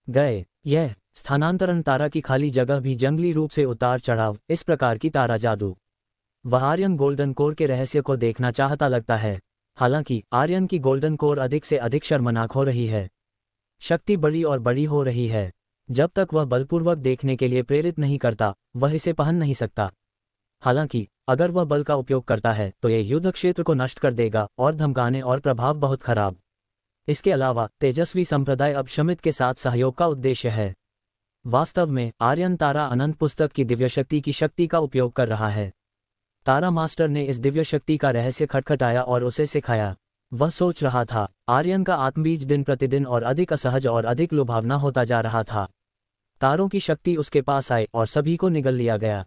गए। यह स्थानांतरण तारा की खाली जगह भी जंगली रूप से उतार चढ़ाव, इस प्रकार की तारा जादू। वह आर्यन गोल्डन कोर के रहस्य को देखना चाहता लगता है। हालांकि आर्यन की गोल्डन कोर अधिक से अधिक शर्मनाक हो रही है। शक्ति बड़ी और बड़ी हो रही है। जब तक वह बलपूर्वक देखने के लिए प्रेरित नहीं करता, वह इसे पहन नहीं सकता। हालांकि अगर वह बल का उपयोग करता है तो यह युद्ध क्षेत्र को नष्ट कर देगा और धमकाने और प्रभाव बहुत खराब। इसके अलावा तेजस्वी संप्रदाय अब शमित के साथ सहयोग का उद्देश्य है। वास्तव में आर्यन तारा अनंत पुस्तक की दिव्य शक्ति की शक्ति का उपयोग कर रहा है। तारा मास्टर ने इस दिव्य शक्ति का रहस्य खटखटाया और उसे सिखाया। वह सोच रहा था। आर्यन का आत्मबीज दिन प्रतिदिन और अधिक असहज और अधिक लुभावना होता जा रहा था। तारों की शक्ति उसके पास आई और सभी को निगल लिया गया।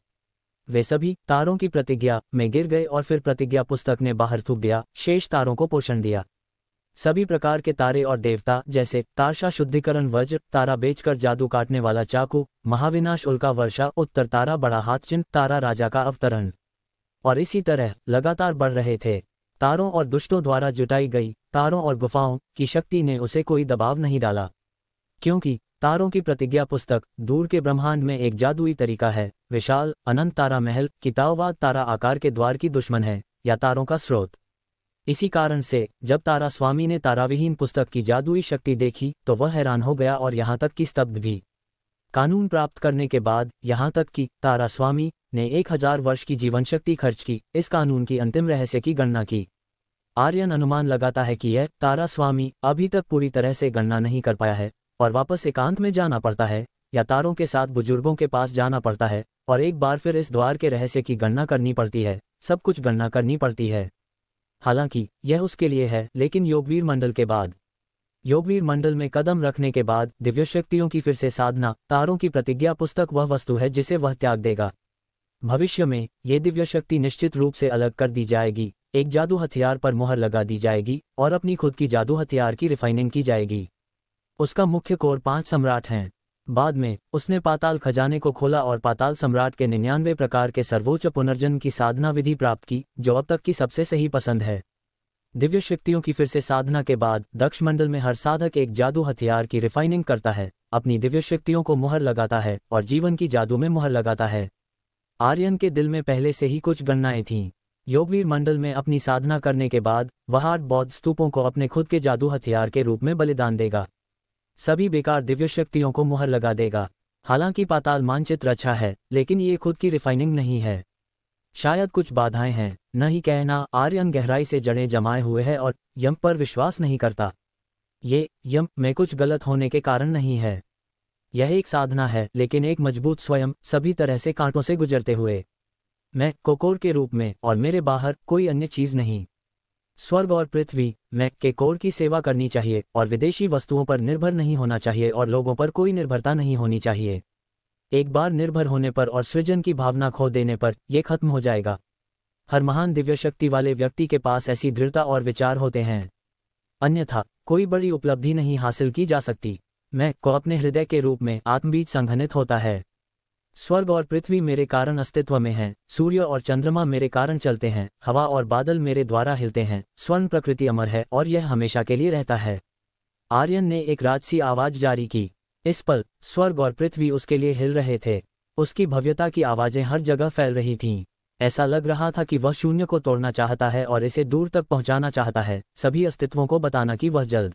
वे सभी तारों की प्रतिज्ञा में गिर गए और फिर प्रतिज्ञा पुस्तक ने बाहर थूक दिया, शेष तारों को पोषण दिया। सभी प्रकार के तारे और देवता जैसे तारशा शुद्धिकरण वज्र, तारा बेचकर जादू काटने वाला चाकू, महाविनाश उल्का वर्षा, उत्तर तारा बड़ा हाथ चिन्ह, तारा राजा का अवतरण, और इसी तरह लगातार बढ़ रहे थे। तारों और दुष्टों द्वारा जुटाई गई तारों और गुफाओं की शक्ति ने उसे कोई दबाव नहीं डाला, क्योंकि तारों की प्रतिज्ञा पुस्तक दूर के ब्रह्मांड में एक जादुई तरीका है। विशाल अनंत तारा महल की ताओवाद तारा आकार के द्वार की दुश्मन है या तारों का स्रोत। इसी कारण से जब तारा स्वामी ने ताराविहीन पुस्तक की जादुई शक्ति देखी तो वह हैरान हो गया और यहाँ तक कि स्तब्ध भी। कानून प्राप्त करने के बाद यहाँ तक कि तारा स्वामी ने 1000 वर्ष की जीवन शक्ति खर्च की इस कानून की अंतिम रहस्य की गणना की। आर्यन अनुमान लगाता है कि यह तारा स्वामी अभी तक पूरी तरह से गणना नहीं कर पाया है और वापस एकांत में जाना पड़ता है या तारों के साथ बुजुर्गों के पास जाना पड़ता है और एक बार फिर इस द्वार के रहस्य की गणना करनी पड़ती है। सब कुछ गणना करनी पड़ती है। हालांकि यह उसके लिए है, लेकिन योगवीर मंडल के बाद, योगवीर मंडल में कदम रखने के बाद दिव्य शक्तियों की फिर से साधना, तारों की प्रतिज्ञा पुस्तक वह वस्तु है जिसे वह त्याग देगा। भविष्य में ये दिव्य शक्ति निश्चित रूप से अलग कर दी जाएगी, एक जादू हथियार पर मुहर लगा दी जाएगी और अपनी खुद की जादू हथियार की रिफाइनिंग की जाएगी। उसका मुख्य कोर 5 सम्राट हैं। बाद में उसने पाताल खजाने को खोला और पाताल सम्राट के 99 प्रकार के सर्वोच्च पुनर्जन्म की साधना विधि प्राप्त की, जो अब तक की सबसे सही पसंद है। दिव्य शक्तियों की फिर से साधना के बाद दक्ष मंडल में हर साधक एक जादू हथियार की रिफाइनिंग करता है, अपनी दिव्य शक्तियों को मुहर लगाता है और जीवन की जादू में मुहर लगाता है। आर्यन के दिल में पहले से ही कुछ गणनाएं थीं। योगवीर मंडल में अपनी साधना करने के बाद वह 8 बौद्ध स्तूपों को अपने खुद के जादू हथियार के रूप में बलिदान देगा, सभी बेकार दिव्य शक्तियों को मुहर लगा देगा। हालांकि पाताल मानचित्र अच्छा है, लेकिन ये खुद की रिफाइनिंग नहीं है। शायद कुछ बाधाएं हैं, न ही कहना। आर्यन गहराई से जड़ें जमाए हुए है और यम पर विश्वास नहीं करता। ये यम में कुछ गलत होने के कारण नहीं है। यह एक साधना है, लेकिन एक मजबूत स्वयं, सभी तरह से कांटों से गुजरते हुए। मैं कोकोर के रूप में और मेरे बाहर कोई अन्य चीज नहीं। स्वर्ग और पृथ्वी में केकोर की सेवा करनी चाहिए और विदेशी वस्तुओं पर निर्भर नहीं होना चाहिए और लोगों पर कोई निर्भरता नहीं होनी चाहिए। एक बार निर्भर होने पर और सृजन की भावना खो देने पर यह खत्म हो जाएगा। हर महान दिव्य शक्ति वाले व्यक्ति के पास ऐसी दृढ़ता और विचार होते हैं, अन्यथा कोई बड़ी उपलब्धि नहीं हासिल की जा सकती। मैं को अपने हृदय के रूप में आत्मबीज संघनित होता है। स्वर्ग और पृथ्वी मेरे कारण अस्तित्व में हैं, सूर्य और चंद्रमा मेरे कारण चलते हैं, हवा और बादल मेरे द्वारा हिलते हैं, स्वर्ण प्रकृति अमर है और यह हमेशा के लिए रहता है। आर्यन ने एक राजसी आवाज जारी की। इस पल स्वर्ग और पृथ्वी उसके लिए हिल रहे थे। उसकी भव्यता की आवाजें हर जगह फैल रही थीं। ऐसा लग रहा था कि वह शून्य को तोड़ना चाहता है और इसे दूर तक पहुंचाना चाहता है, सभी अस्तित्वों को बताना कि वह जल्द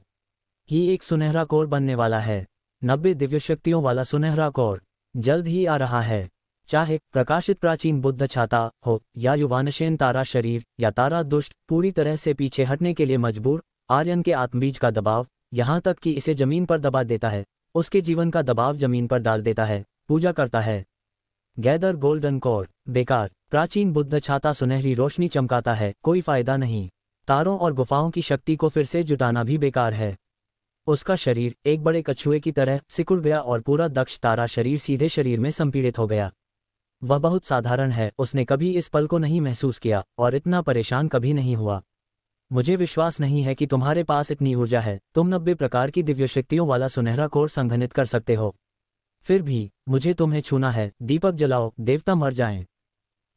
ही एक सुनहरा कोर बनने वाला है। 90 दिव्य शक्तियों वाला सुनहरा कोर जल्द ही आ रहा है। चाहे प्रकाशित प्राचीन बुद्ध छाता हो या युवानशेन तारा शरीर या तारा दुष्ट पूरी तरह से पीछे हटने के लिए मजबूर, आर्यन के आत्मबीज का दबाव यहाँ तक कि इसे जमीन पर दबा देता है, उसके जीवन का दबाव जमीन पर डाल देता है, पूजा करता है। गैदर गोल्डन कोर बेकार। प्राचीन बुद्ध छाता सुनहरी रोशनी चमकाता है, कोई फायदा नहीं। तारों और गुफाओं की शक्ति को फिर से जुटाना भी बेकार है। उसका शरीर एक बड़े कछुए की तरह सिकुड़ गया और पूरा दक्ष तारा शरीर सीधे शरीर में संपीड़ित हो गया। वह बहुत साधारण है, उसने कभी इस पल को नहीं महसूस किया और इतना परेशान कभी नहीं हुआ। मुझे विश्वास नहीं है कि तुम्हारे पास इतनी ऊर्जा है, तुम 90 प्रकार की दिव्य शक्तियों वाला सुनहरा कोर संघनित कर सकते हो। फिर भी मुझे तुम्हें छूना है। दीपक जलाओ, देवता मर जाएं।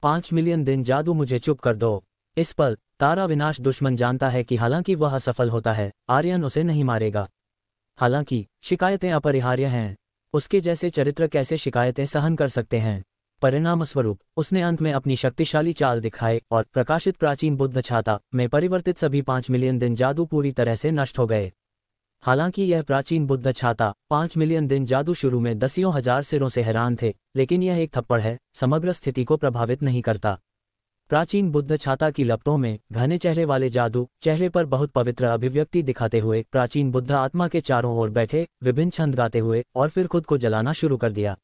5 मिलियन दिन जादू, मुझे चुप कर दो। इस पल तारा विनाश दुश्मन जानता है कि हालांकि वह असफल होता है, आर्यन उसे नहीं मारेगा। हालांकि शिकायतें अपरिहार्य हैं। उसके जैसे चरित्र कैसे शिकायतें सहन कर सकते हैं? परिणामस्वरूप उसने अंत में अपनी शक्तिशाली चाल दिखाई और प्रकाशित प्राचीन बुद्ध छाता में परिवर्तित सभी 5 मिलियन दिन जादू पूरी तरह से नष्ट हो गए। हालांकि यह प्राचीन बुद्ध छाता 5 मिलियन दिन जादू शुरू में दसियों हजार सिरों से हैरान थे, लेकिन यह एक थप्पड़ है, समग्र स्थिति को प्रभावित नहीं करता। प्राचीन बुद्ध छाता की लपटों में घने चेहरे वाले जादू चेहरे पर बहुत पवित्र अभिव्यक्ति दिखाते हुए प्राचीन बुद्ध आत्मा के चारों ओर बैठे विभिन्न छंद गाते हुए और फिर खुद को जलाना शुरू कर दिया।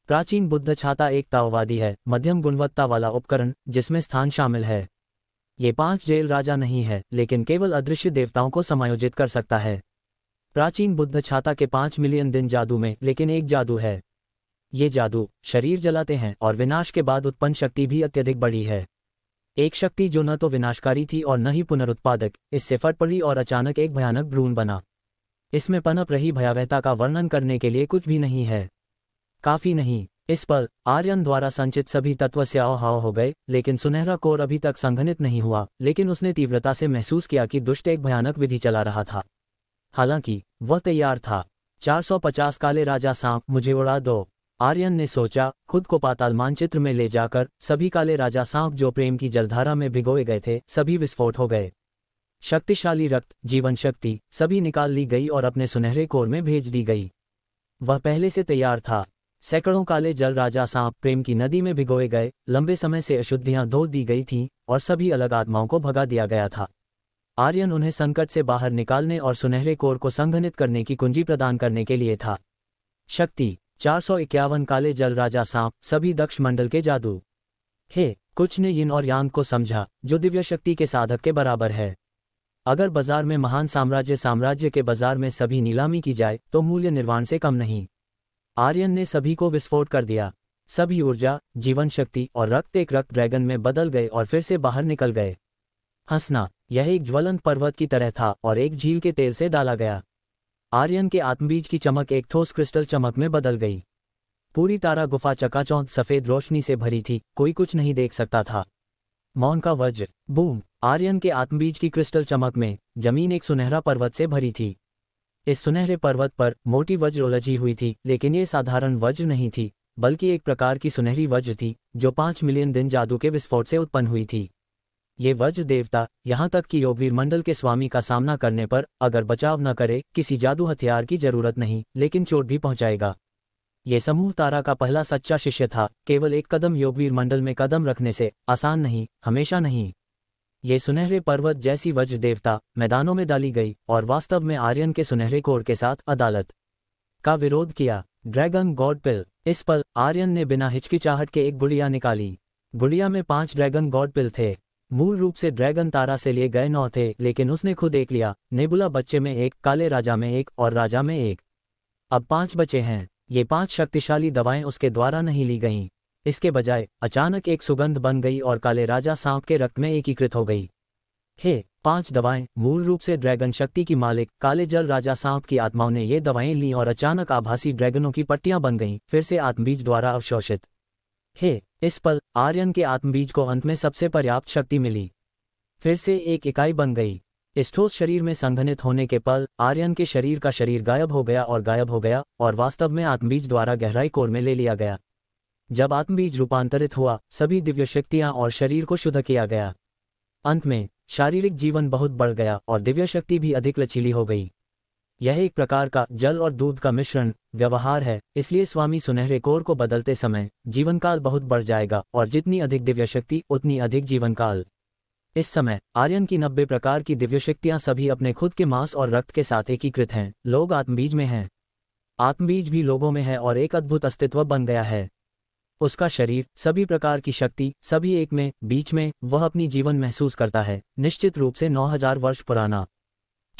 प्राचीन बुद्ध छाता एक ताओवादी है, मध्यम गुणवत्ता वाला उपकरण जिसमें स्थान शामिल है। ये 5 जेल राजा नहीं है, लेकिन केवल अदृश्य देवताओं को समायोजित कर सकता है। प्राचीन बुद्ध छाता के 5 मिलियन दिन जादू में लेकिन एक जादू है। ये जादू शरीर जलाते हैं और विनाश के बाद उत्पन्न शक्ति भी अत्यधिक बड़ी है। एक शक्ति जो न तो विनाशकारी थी और न ही पुनरुत्पादक, इससे फट पड़ी और अचानक एक भयानक भ्रूण बना। इसमें पनप रही भयावहता का वर्णन करने के लिए कुछ भी नहीं है। काफी नहीं, इस पर आर्यन द्वारा संचित सभी तत्व स्याह हो गए, लेकिन सुनहरा कोर अभी तक संघनित नहीं हुआ। लेकिन उसने तीव्रता से महसूस किया कि दुष्ट एक भयानक विधि चला रहा था। हालांकि वह तैयार था। 450 काले राजा सांप, मुझे उड़ा दो, आर्यन ने सोचा। खुद को पाताल मानचित्र में ले जाकर सभी काले राजा सांप जो प्रेम की जलधारा में भिगोए गए थे, सभी विस्फोट हो गए। शक्तिशाली रक्त, जीवन शक्ति सभी निकाल ली गई और अपने सुनहरे कोर में भेज दी गई। वह पहले से तैयार था। सैकड़ों काले जल राजा सांप प्रेम की नदी में भिगोए गए। लंबे समय से अशुद्धियां धो दी गई थीं और सभी अलग आत्माओं को भगा दिया गया था। आर्यन उन्हें संकट से बाहर निकालने और सुनहरे कोर को संघनित करने की कुंजी प्रदान करने के लिए था। शक्ति 451 काले जल राजा सांप, सभी दक्ष मंडल के जादू। हे, कुछ ने यिन और यांग को समझा, जो दिव्य शक्ति के साधक के बराबर है। अगर बाजार में महान साम्राज्य के बाजार में सभी नीलामी की जाए तो मूल्य निर्वाण से कम नहीं। आर्यन ने सभी को विस्फोट कर दिया। सभी ऊर्जा, जीवन शक्ति और रक्त एक रक्त ड्रैगन में बदल गए और फिर से बाहर निकल गए। हंसना, यह एक ज्वलंत पर्वत की तरह था और एक झील के तेल से डाला गया। आर्यन के आत्मबीज की चमक एक ठोस क्रिस्टल चमक में बदल गई। पूरी तारा गुफा चकाचौंध सफेद रोशनी से भरी थी, कोई कुछ नहीं देख सकता था। मौन का वज्र, बूम। आर्यन के आत्मबीज की क्रिस्टल चमक में जमीन एक सुनहरा पर्वत से भरी थी। इस सुनहरे पर्वत पर मोटी वज्र उलझी हुई थी, लेकिन ये साधारण वज्र नहीं थी, बल्कि एक प्रकार की सुनहरी वज्र थी जो 5 मिलियन दिन जादू के विस्फोट से उत्पन्न हुई थी। ये वज्र देवता, यहाँ तक कि योगवीर मंडल के स्वामी का सामना करने पर अगर बचाव न करे, किसी जादू हथियार की जरूरत नहीं, लेकिन चोट भी पहुंचाएगा। ये समूह तारा का पहला सच्चा शिष्य था। केवल एक कदम योगवीर मंडल में कदम रखने से आसान नहीं, हमेशा नहीं। ये सुनहरे पर्वत जैसी वज्र देवता मैदानों में डाली गई और वास्तव में आर्यन के सुनहरे कोर के साथ अदालत का विरोध किया। ड्रैगन गॉड पिल। इस पर आर्यन ने बिना हिचकिचाहट के एक गुड़िया निकाली। गुड़िया में 5 ड्रैगन गॉड पिल थे। मूल रूप से ड्रैगन तारा से लिए गए 9 थे, लेकिन उसने खुद एक लिया। नेबुला बच्चे में 1, काले राजा में 1 और राजा में 1। अब 5 बचे हैं। ये 5 शक्तिशाली दवाएं उसके द्वारा नहीं ली गईं। इसके बजाय अचानक एक सुगंध बन गई और काले राजा सांप के रक्त में एकीकृत हो गई। हे, 5 दवाएं मूल रूप से ड्रैगन शक्ति की मालिक काले जल राजा सांप की आत्माओं ने ये दवाएं लीं और अचानक आभासी ड्रैगनों की पट्टियां बन गईं, फिर से आत्मबीज द्वारा अवशोषित। हे, इस पल आर्यन के आत्मबीज को अंत में सबसे पर्याप्त शक्ति मिली। फिर से एक इकाई बन गई। इस ठोस शरीर में संघनित होने के पल आर्यन के शरीर का शरीर गायब हो गया और वास्तव में आत्मबीज द्वारा गहराई कोर में ले लिया गया। जब आत्मबीज रूपांतरित हुआ, सभी दिव्य शक्तियां और शरीर को शुद्ध किया गया। अंत में शारीरिक जीवन बहुत बढ़ गया और दिव्य शक्ति भी अधिक लचीली हो गई। यह एक प्रकार का जल और दूध का मिश्रण व्यवहार है, इसलिए स्वामी सुनहरे कोर को बदलते समय जीवनकाल बहुत बढ़ जाएगा और जितनी अधिक दिव्य शक्ति उतनी अधिक जीवनकाल। इस समय आर्यन की 90 प्रकार की दिव्य शक्तियां सभी अपने खुद के मांस और रक्त के साथ एकीकृत हैं। लोग आत्मबीज में हैं, आत्मबीज भी लोगों में है और एक अद्भुत अस्तित्व बन गया है। उसका शरीर, सभी प्रकार की शक्ति, सभी एक में, बीच में वह अपनी जीवन महसूस करता है, निश्चित रूप से 9000 वर्ष पुराना,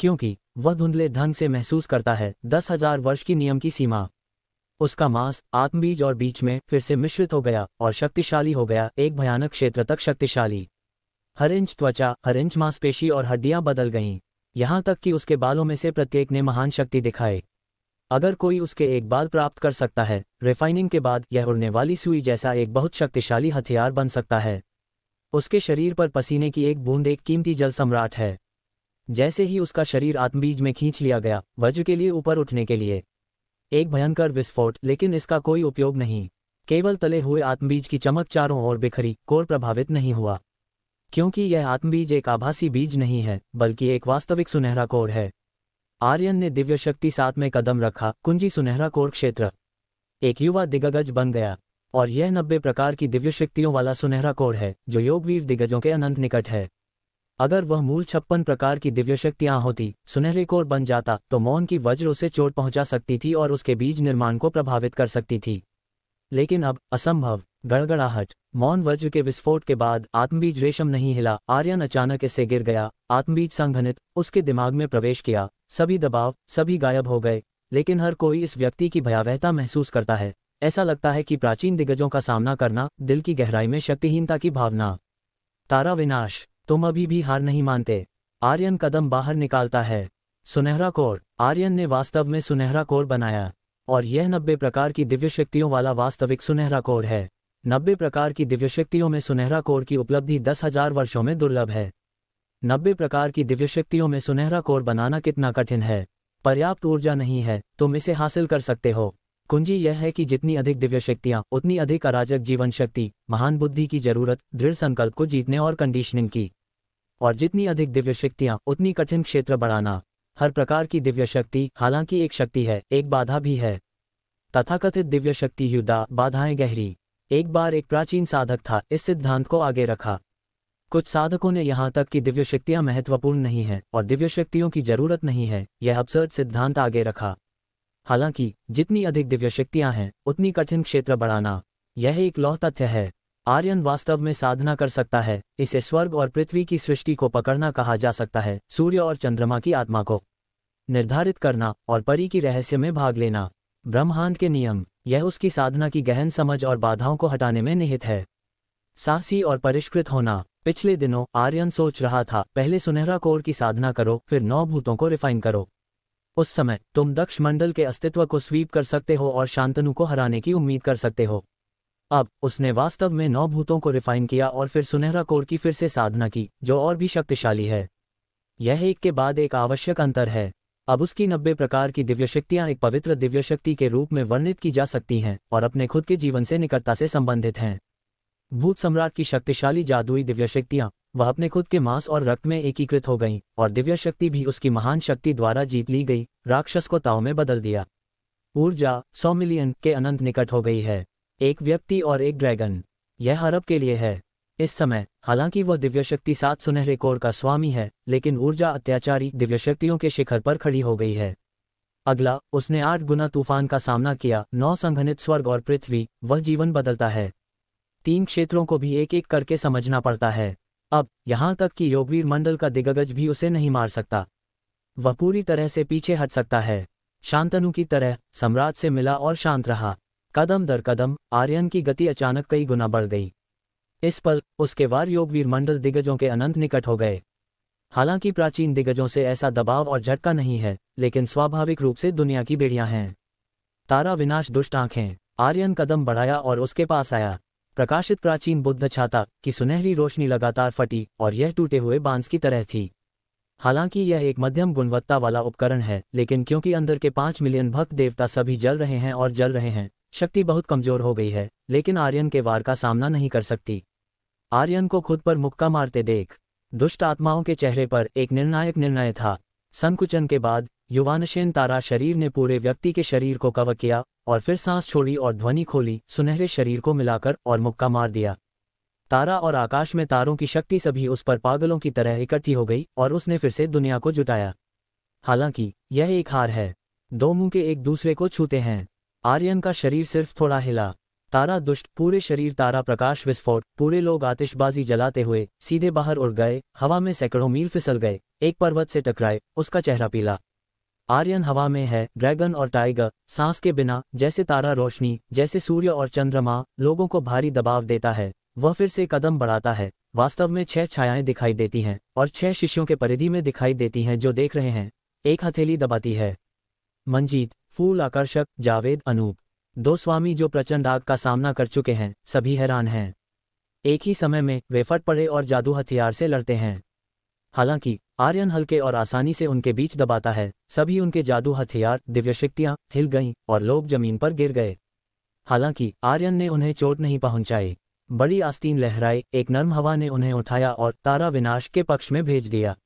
क्योंकि वह धुंधले ढंग से महसूस करता है 10,000 वर्ष की नियम की सीमा। उसका मांस आत्मबीज और बीच में फिर से मिश्रित हो गया और शक्तिशाली हो गया, एक भयानक क्षेत्र तक शक्तिशाली। हर इंच त्वचा, हर इंच मांसपेशी और हड्डियां बदल गईं, यहाँ तक कि उसके बालों में से प्रत्येक ने महान शक्ति दिखाई। अगर कोई उसके एक बाल प्राप्त कर सकता है, रिफाइनिंग के बाद यह उड़ने वाली सुई जैसा एक बहुत शक्तिशाली हथियार बन सकता है। उसके शरीर पर पसीने की एक बूंद एक कीमती जल सम्राट है। जैसे ही उसका शरीर आत्मबीज में खींच लिया गया, वज्र के लिए ऊपर उठने के लिए, एक भयंकर विस्फोट, लेकिन इसका कोई उपयोग नहीं। केवल तले हुए आत्मबीज की चमक चारों ओर बिखरी, कोर प्रभावित नहीं हुआ, क्योंकि यह आत्मबीज एक आभासी बीज नहीं है, बल्कि एक वास्तविक सुनहरा कोर है। आर्यन ने दिव्य शक्ति 7 में कदम रखा। कुंजी सुनहरा कोर क्षेत्र एक युवा दिग्गज बन गया और यह 90 प्रकार की दिव्य शक्तियों वाला सुनहरा कोर है जो योगवीर दिग्गजों के अनंत निकट है। अगर वह मूल 56 प्रकार की दिव्य शक्तियां होती, सुनहरे कोर बन जाता, तो मौन की वज्र उसे चोट पहुंचा सकती थी और उसके बीज निर्माण को प्रभावित कर सकती थी। लेकिन अब असंभव। गड़गड़ाहट। मौन वज्र के विस्फोट के बाद आत्मबीज रेशम नहीं हिला। आर्यन अचानक इससे गिर गया। आत्मबीज संघनित उसके दिमाग में प्रवेश किया। सभी दबाव, सभी गायब हो गए। लेकिन हर कोई इस व्यक्ति की भयावहता महसूस करता है। ऐसा लगता है कि प्राचीन दिग्गजों का सामना करना, दिल की गहराई में शक्तिहीनता की भावना। तारा विनाश, तुम अभी भी हार नहीं मानते। आर्यन कदम बाहर निकालता है। सुनहरा कोर। आर्यन ने वास्तव में सुनहरा कोर बनाया, और यह 90 प्रकार की दिव्य शक्तियों वाला वास्तविक सुनहरा कोर है। 90 प्रकार की दिव्य शक्तियों में सुनहरा कोर की उपलब्धि 10,000 वर्षों में दुर्लभ है। 90 प्रकार की दिव्य शक्तियों में सुनहरा कोर बनाना कितना कठिन है। पर्याप्त ऊर्जा नहीं है, तुम इसे हासिल कर सकते हो। कुंजी यह है कि जितनी अधिक दिव्य शक्तियां, उतनी अधिक अराजक जीवन शक्ति, महान बुद्धि की जरूरत, दृढ़ संकल्प को जीतने और कंडीशनिंग की। और जितनी अधिक दिव्य शक्तियां, उतनी कठिन क्षेत्र बढ़ाना। हर प्रकार की दिव्य शक्ति हालांकि एक शक्ति है, एक बाधा भी है। तथाकथित दिव्य शक्ति युद्धा, बाधाएं गहरी। एक बार एक प्राचीन साधक था, इस सिद्धांत को आगे रखा। कुछ साधकों ने यहाँ तक कि दिव्य शक्तियां महत्वपूर्ण नहीं हैं और दिव्य शक्तियों की जरूरत नहीं है, यह अब्सर्ड सिद्धांत आगे रखा। हालांकि जितनी अधिक दिव्य शक्तियां हैं, उतनी कठिन क्षेत्र बढ़ाना, यह एक लौह तथ्य है। आर्यन वास्तव में साधना कर सकता है। इसे स्वर्ग और पृथ्वी की सृष्टि को पकड़ना कहा जा सकता है, सूर्य और चंद्रमा की आत्मा को निर्धारित करना और परी की रहस्य में भाग लेना। ब्रह्मांड के नियम, यह उसकी साधना की गहन समझ और बाधाओं को हटाने में निहित है। साहसी और परिष्कृत होना। पिछले दिनों आर्यन सोच रहा था, पहले सुनहरा कोर की साधना करो, फिर 9 भूतों को रिफाइन करो। उस समय तुम दक्ष मंडल के अस्तित्व को स्वीप कर सकते हो और शांतनु को हराने की उम्मीद कर सकते हो। अब उसने वास्तव में 9 भूतों को रिफाइन किया और फिर सुनहरा कोर की फिर से साधना की, जो और भी शक्तिशाली है। यह एक के बाद एक आवश्यक अंतर है। अब उसकी 90 प्रकार की दिव्य शक्तियां एक पवित्र दिव्य शक्ति के रूप में वर्णित की जा सकती हैं और अपने खुद के जीवन से निकटता से संबंधित हैं। भूत सम्राट की शक्तिशाली जादुई दिव्य शक्तियां, वह अपने खुद के मांस और रक्त में एकीकृत हो गईं, और दिव्य शक्ति भी उसकी महान शक्ति द्वारा जीत ली गई, राक्षस को ताव में बदल दिया। ऊर्जा 100 मिलियन के अनंत निकट हो गई है। एक व्यक्ति और एक ड्रैगन, यह अरब के लिए है। इस समय हालांकि वह दिव्य शक्ति 7 सुनहरे कोर का स्वामी है, लेकिन ऊर्जा अत्याचारी दिव्य शक्तियों के शिखर पर खड़ी हो गई है। अगला, उसने 8 गुना तूफान का सामना किया, 9 संघनित स्वर्ग और पृथ्वी, वह जीवन बदलता है। 3 क्षेत्रों को भी एक एक करके समझना पड़ता है। अब यहाँ तक कि योगवीर मंडल का दिग्गज भी उसे नहीं मार सकता। वह पूरी तरह से पीछे हट सकता है। शांतनु की तरह सम्राट से मिला और शांत रहा। कदम दर कदम आर्यन की गति अचानक कई गुना बढ़ गई। इस पल उसके वार योगवीर मंडल दिग्गजों के अनंत निकट हो गए। हालांकि प्राचीन दिग्गजों से ऐसा दबाव और झटका नहीं है, लेकिन स्वाभाविक रूप से दुनिया की बेड़ियां हैं। तारा विनाश दुष्ट आंखें। आर्यन कदम बढ़ाया और उसके पास आया। प्रकाशित प्राचीन बुद्ध छाता की सुनहरी रोशनी लगातार फटी और यह टूटे हुए बांस की तरह थी। हालांकि यह एक मध्यम गुणवत्ता वाला उपकरण है, लेकिन क्योंकि अंदर के 5 मिलियन भक्त देवता सभी जल रहे हैं और जल रहे हैं, शक्ति बहुत कमजोर हो गई है, लेकिन आर्यन के वार का सामना नहीं कर सकती। आर्यन को खुद पर मुक्का मारते देख दुष्ट आत्माओं के चेहरे पर एक निर्णायक निर्णय था। संकुचन के बाद युवानशेन तारा शरीर ने पूरे व्यक्ति के शरीर को कवर किया और फिर सांस छोड़ी और ध्वनि खोली, सुनहरे शरीर को मिलाकर, और मुक्का मार दिया। तारा और आकाश में तारों की शक्ति सभी उस पर पागलों की तरह इकट्ठी हो गई और उसने फिर से दुनिया को जुटाया। हालांकि यह एक हार है। 2 मुंह के एक दूसरे को छूते हैं। आर्यन का शरीर सिर्फ थोड़ा हिला। तारा दुष्ट, पूरे शरीर तारा प्रकाश विस्फोट, पूरे लोग आतिशबाजी जलाते हुए सीधे बाहर उड़ गए, हवा में सैकड़ों मील फिसल गए, एक पर्वत से टकराए, उसका चेहरा पीला। आर्यन हवा में है, ड्रैगन और टाइगर, सांस के बिना, जैसे तारा रोशनी, जैसे सूर्य और चंद्रमा, लोगों को भारी दबाव देता है। वह फिर से कदम बढ़ाता है। वास्तव में 6 छायाएं दिखाई देती हैं और 6 शिष्यों के परिधि में दिखाई देती हैं जो देख रहे हैं। एक हथेली दबाती है। मंजीत, फूल आकर्षक, जावेद, अनूप, 2 स्वामी जो प्रचंड आग का सामना कर चुके हैं, सभी हैरान हैं। एक ही समय में वे फट पड़े और जादू हथियार से लड़ते हैं। हालांकि आर्यन हल्के और आसानी से उनके बीच दबाता है। सभी उनके जादू हथियार, दिव्य शक्तियां हिल गईं और लोग जमीन पर गिर गए। हालांकि आर्यन ने उन्हें चोट नहीं पहुंचाई। बड़ी आस्तीन लहराई, एक नर्म हवा ने उन्हें उठाया और तारा विनाश के पक्ष में भेज दिया।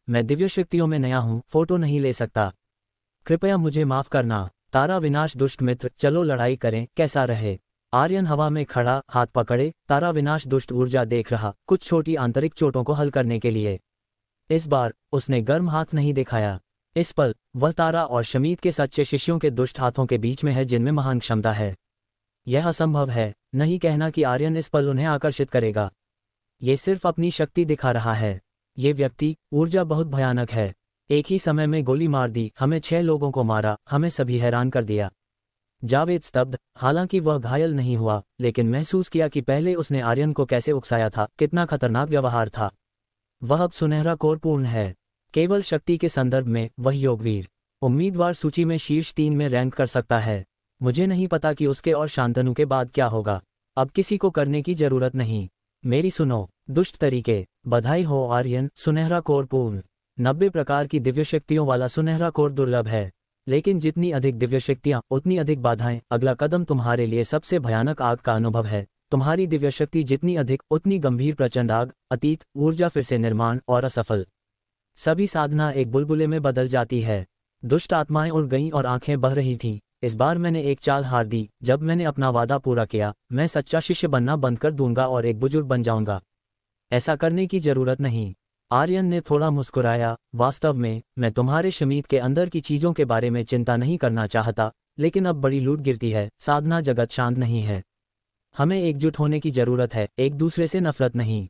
मैं दिव्य शक्तियों में नया हूं, फोटो नहीं ले सकता। कृपया मुझे माफ करना। तारा विनाश दुष्ट मित्र, चलो लड़ाई करें, कैसा रहे। आर्यन हवा में खड़ा, हाथ पकड़े, तारा विनाश दुष्ट ऊर्जा देख रहा, कुछ छोटी आंतरिक चोटों को हल करने के लिए। इस बार उसने गर्म हाथ नहीं दिखाया। इस पल वह तारा और शमीत के सच्चे शिष्यों के दुष्ट हाथों के बीच में है जिनमें महान क्षमता है। यह असंभव है, नहीं कहना कि आर्यन इस पल उन्हें आकर्षित करेगा। ये सिर्फ अपनी शक्ति दिखा रहा है। ये व्यक्ति, ऊर्जा बहुत भयानक है। एक ही समय में गोली मार दी, हमें 6 लोगों को मारा, हमें सभी हैरान कर दिया। जावेद स्तब्ध, हालांकि वह घायल नहीं हुआ, लेकिन महसूस किया कि पहले उसने आर्यन को कैसे उकसाया था, कितना खतरनाक व्यवहार था। वह अब सुनहरा कोरपूर्ण है। केवल शक्ति के संदर्भ में वह योगवीर उम्मीदवार सूची में शीर्ष 3 में रैंक कर सकता है। मुझे नहीं पता कि उसके और शांतनु के बाद क्या होगा। अब किसी को करने की जरूरत नहीं। मेरी सुनो, दुष्ट तरीके। बधाई हो आर्यन, सुनहरा कोर पूर्ण। 90 प्रकार की दिव्य शक्तियों वाला सुनहरा कोर दुर्लभ है, लेकिन जितनी अधिक दिव्य शक्तियां उतनी अधिक बाधाएं। अगला कदम तुम्हारे लिए सबसे भयानक आग का अनुभव है। तुम्हारी दिव्य शक्ति जितनी अधिक उतनी गंभीर प्रचंड आग, अतीत, ऊर्जा फिर से निर्माण और असफल। सभी साधना एक बुलबुले में बदल जाती है। दुष्ट आत्माएं उड़ गईं और आंखें बह रही थीं। इस बार मैंने एक चाल हार दी। जब मैंने अपना वादा पूरा किया, मैं सच्चा शिष्य बनना बंद कर दूंगा और एक बुजुर्ग बन जाऊंगा। ऐसा करने की जरूरत नहीं। आर्यन ने थोड़ा मुस्कुराया। वास्तव में मैं तुम्हारे शमीत के अंदर की चीजों के बारे में चिंता नहीं करना चाहता, लेकिन अब बड़ी लूट गिरती है। साधना जगत शांत नहीं है। हमें एकजुट होने की जरूरत है, एक दूसरे से नफरत नहीं।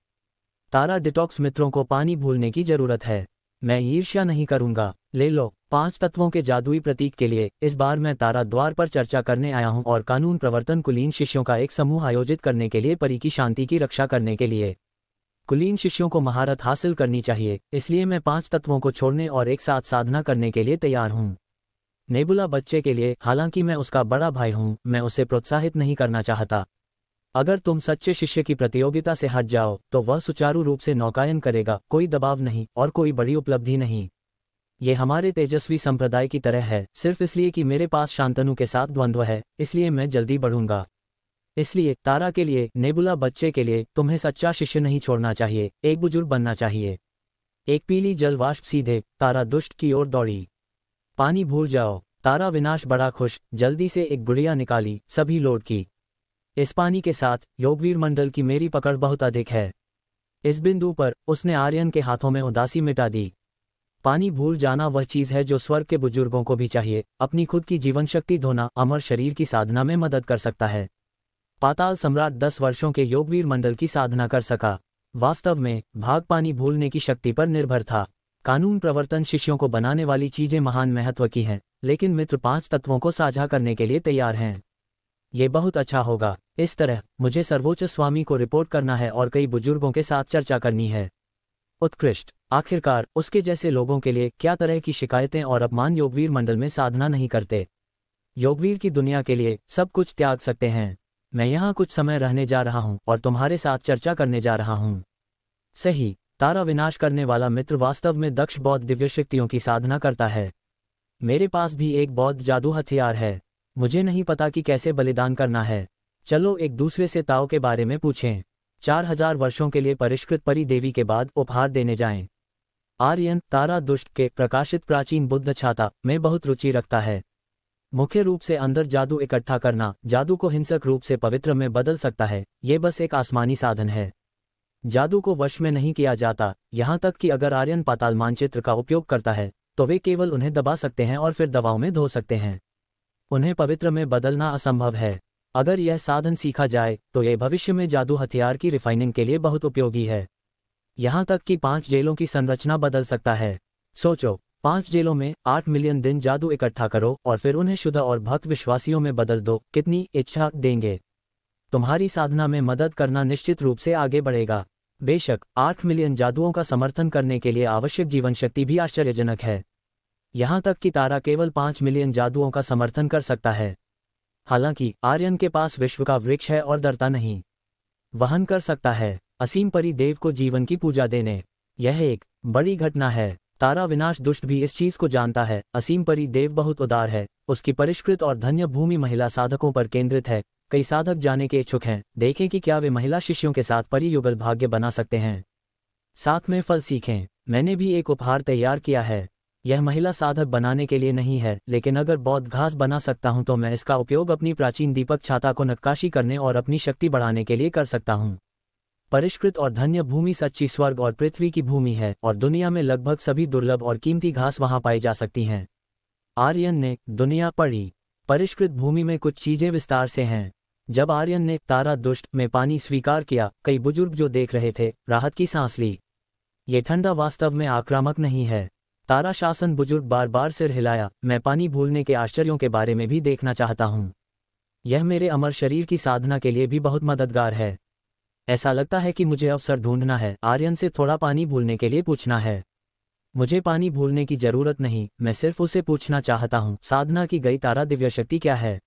तारा डिटॉक्स मित्रों को पानी भूलने की जरूरत है। मैं ईर्ष्या नहीं करूंगा। ले लो 5 तत्वों के जादुई प्रतीक के लिए। इस बार मैं तारा द्वार पर चर्चा करने आया हूं और कानून प्रवर्तन कुलीन शिष्यों का एक समूह आयोजित करने के लिए, परी की शांति की रक्षा करने के लिए। कुलीन शिष्यों को महारत हासिल करनी चाहिए, इसलिए मैं 5 तत्वों को छोड़ने और एक साथ साधना करने के लिए तैयार हूं। नेबुला बच्चे के लिए, हालांकि मैं उसका बड़ा भाई हूं, मैं उसे प्रोत्साहित नहीं करना चाहता। अगर तुम सच्चे शिष्य की प्रतियोगिता से हट जाओ तो वह सुचारू रूप से नौकायन करेगा, कोई दबाव नहीं और कोई बड़ी उपलब्धि नहीं। ये हमारे तेजस्वी संप्रदाय की तरह है। सिर्फ इसलिए कि मेरे पास शांतनु के साथ द्वंद्व है, इसलिए मैं जल्दी बढ़ूंगा। इसलिए तारा के लिए, नेबुला बच्चे के लिए, तुम्हें सच्चा शिष्य नहीं छोड़ना चाहिए, एक बुजुर्ग बनना चाहिए। एक पीली जल वाष्प सीधे तारा दुष्ट की ओर दौड़ी। पानी भूल जाओ। तारा विनाश बड़ा खुश, जल्दी से एक गुड़िया निकाली, सभी लोड की। इस पानी के साथ योगवीर मंडल की मेरी पकड़ बहुत अधिक है। इस बिंदु पर उसने आर्यन के हाथों में उदासी मिटा दी। पानी भूल जाना वह चीज है जो स्वर्ग के बुजुर्गों को भी चाहिए। अपनी खुद की जीवन शक्ति धोना अमर शरीर की साधना में मदद कर सकता है। पाताल सम्राट 10 वर्षों के योगवीर मंडल की साधना कर सका। वास्तव में भाग पानी भूलने की शक्ति पर निर्भर था। कानून प्रवर्तन शिष्यों को बनाने वाली चीजें महान महत्व की हैं, लेकिन मित्र 5 तत्वों को साझा करने के लिए तैयार हैं। ये बहुत अच्छा होगा। इस तरह मुझे सर्वोच्च स्वामी को रिपोर्ट करना है और कई बुजुर्गों के साथ चर्चा करनी है। उत्कृष्ट। आखिरकार उसके जैसे लोगों के लिए क्या तरह की शिकायतें और अपमान योगवीर मंडल में साधना नहीं करते। योगवीर की दुनिया के लिए सब कुछ त्याग सकते हैं। मैं यहाँ कुछ समय रहने जा रहा हूँ और तुम्हारे साथ चर्चा करने जा रहा हूँ। सही। तारा विनाश करने वाला मित्र वास्तव में दक्ष बौद्ध दिव्य शक्तियों की साधना करता है। मेरे पास भी एक बौद्ध जादू हथियार है। मुझे नहीं पता कि कैसे बलिदान करना है। चलो एक दूसरे से ताओ के बारे में पूछें। 4000 वर्षों के लिए परिष्कृत परी देवी के बाद उपहार देने जाएं। आर्यन, तारा दुष्ट के प्रकाशित प्राचीन बुद्ध छाता में बहुत रुचि रखता है। मुख्य रूप से अंदर जादू इकट्ठा करना जादू को हिंसक रूप से पवित्र में बदल सकता है। ये बस एक आसमानी साधन है। जादू को वश में नहीं किया जाता, यहाँ तक कि अगर आर्यन पाताल मानचित्र का उपयोग करता है तो वे केवल उन्हें दबा सकते हैं और फिर दवाओं में धो सकते हैं। उन्हें पवित्र में बदलना असंभव है। अगर यह साधन सीखा जाए तो यह भविष्य में जादू हथियार की रिफाइनिंग के लिए बहुत उपयोगी है। यहाँ तक कि 5 जेलों की संरचना बदल सकता है। सोचो, 5 जेलों में 8 मिलियन दिन जादू इकट्ठा करो और फिर उन्हें शुद्ध और भक्त विश्वासियों में बदल दो। कितनी इच्छा देंगे। तुम्हारी साधना में मदद करना निश्चित रूप से आगे बढ़ेगा। बेशक 8 मिलियन जादुओं का समर्थन करने के लिए आवश्यक जीवन शक्ति भी आश्चर्यजनक है। यहाँ तक कि तारा केवल 5 मिलियन जादुओं का समर्थन कर सकता है। हालांकि आर्यन के पास विश्व का वृक्ष है और डरता नहीं। वहन कर सकता है असीम परी देव को जीवन की पूजा देने। यह एक बड़ी घटना है। तारा विनाश दुष्ट भी इस चीज को जानता है। असीम परी देव बहुत उदार है। उसकी परिष्कृत और धन्य भूमि महिला साधकों पर केंद्रित है। कई साधक जाने के इच्छुक हैं। देखें कि क्या वे महिला शिष्यों के साथ परी युगल भाग्य बना सकते हैं। साथ में फल सीखें। मैंने भी एक उपहार तैयार किया है। यह महिला साधक बनाने के लिए नहीं है, लेकिन अगर बौद्ध घास बना सकता हूं तो मैं इसका उपयोग अपनी प्राचीन दीपक छाता को नक्काशी करने और अपनी शक्ति बढ़ाने के लिए कर सकता हूं। परिष्कृत और धन्य भूमि सच्ची स्वर्ग और पृथ्वी की भूमि है और दुनिया में लगभग सभी दुर्लभ और कीमती घास वहां पाई जा सकती हैं। आर्यन ने दुनिया पढ़ी। परिष्कृत भूमि में कुछ चीजें विस्तार से हैं। जब आर्यन ने तारा दुष्ट में पानी स्वीकार किया, कई बुजुर्ग जो देख रहे थे राहत की सांस ली। ये ठंडा वास्तव में आक्रामक नहीं है। तारा शासन बुजुर्ग बार बार सिर हिलाया। मैं पानी भूलने के आश्चर्यों के बारे में भी देखना चाहता हूँ। यह मेरे अमर शरीर की साधना के लिए भी बहुत मददगार है। ऐसा लगता है कि मुझे अवसर ढूंढना है। आर्यन से थोड़ा पानी भूलने के लिए पूछना है। मुझे पानी भूलने की जरूरत नहीं, मैं सिर्फ उसे पूछना चाहता हूँ, साधना की गई तारा दिव्य शक्ति क्या है?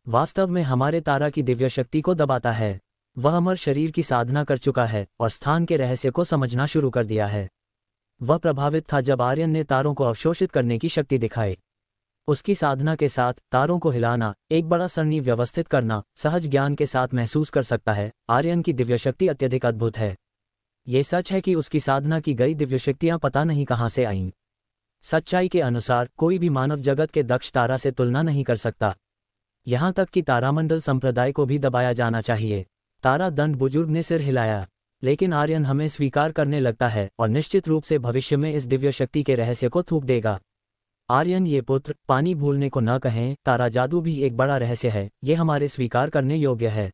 वास्तव में हमारे तारा की दिव्य शक्ति को दबाता है। वह अमर शरीर की साधना कर चुका है और स्थान के रहस्य को समझना शुरू कर दिया है। वह प्रभावित था जब आर्यन ने तारों को अवशोषित करने की शक्ति दिखाई। उसकी साधना के साथ तारों को हिलाना, एक बड़ा सरणी व्यवस्थित करना, सहज ज्ञान के साथ महसूस कर सकता है। आर्यन की दिव्य शक्ति अत्यधिक अद्भुत है। ये सच है कि उसकी साधना की गई दिव्य शक्तियां पता नहीं कहां से आईं। सच्चाई के अनुसार कोई भी मानव जगत के दक्ष तारा से तुलना नहीं कर सकता। यहां तक कि तारामंडल संप्रदाय को भी दबाया जाना चाहिए। तारा दंड बुजुर्ग ने सिर हिलाया। लेकिन आर्यन हमें स्वीकार करने लगता है और निश्चित रूप से भविष्य में इस दिव्य शक्ति के रहस्य को थूक देगा। आर्यन ये पुत्र, पानी भूलने को न कहें, तारा जादू भी एक बड़ा रहस्य है। ये हमारे स्वीकार करने योग्य है।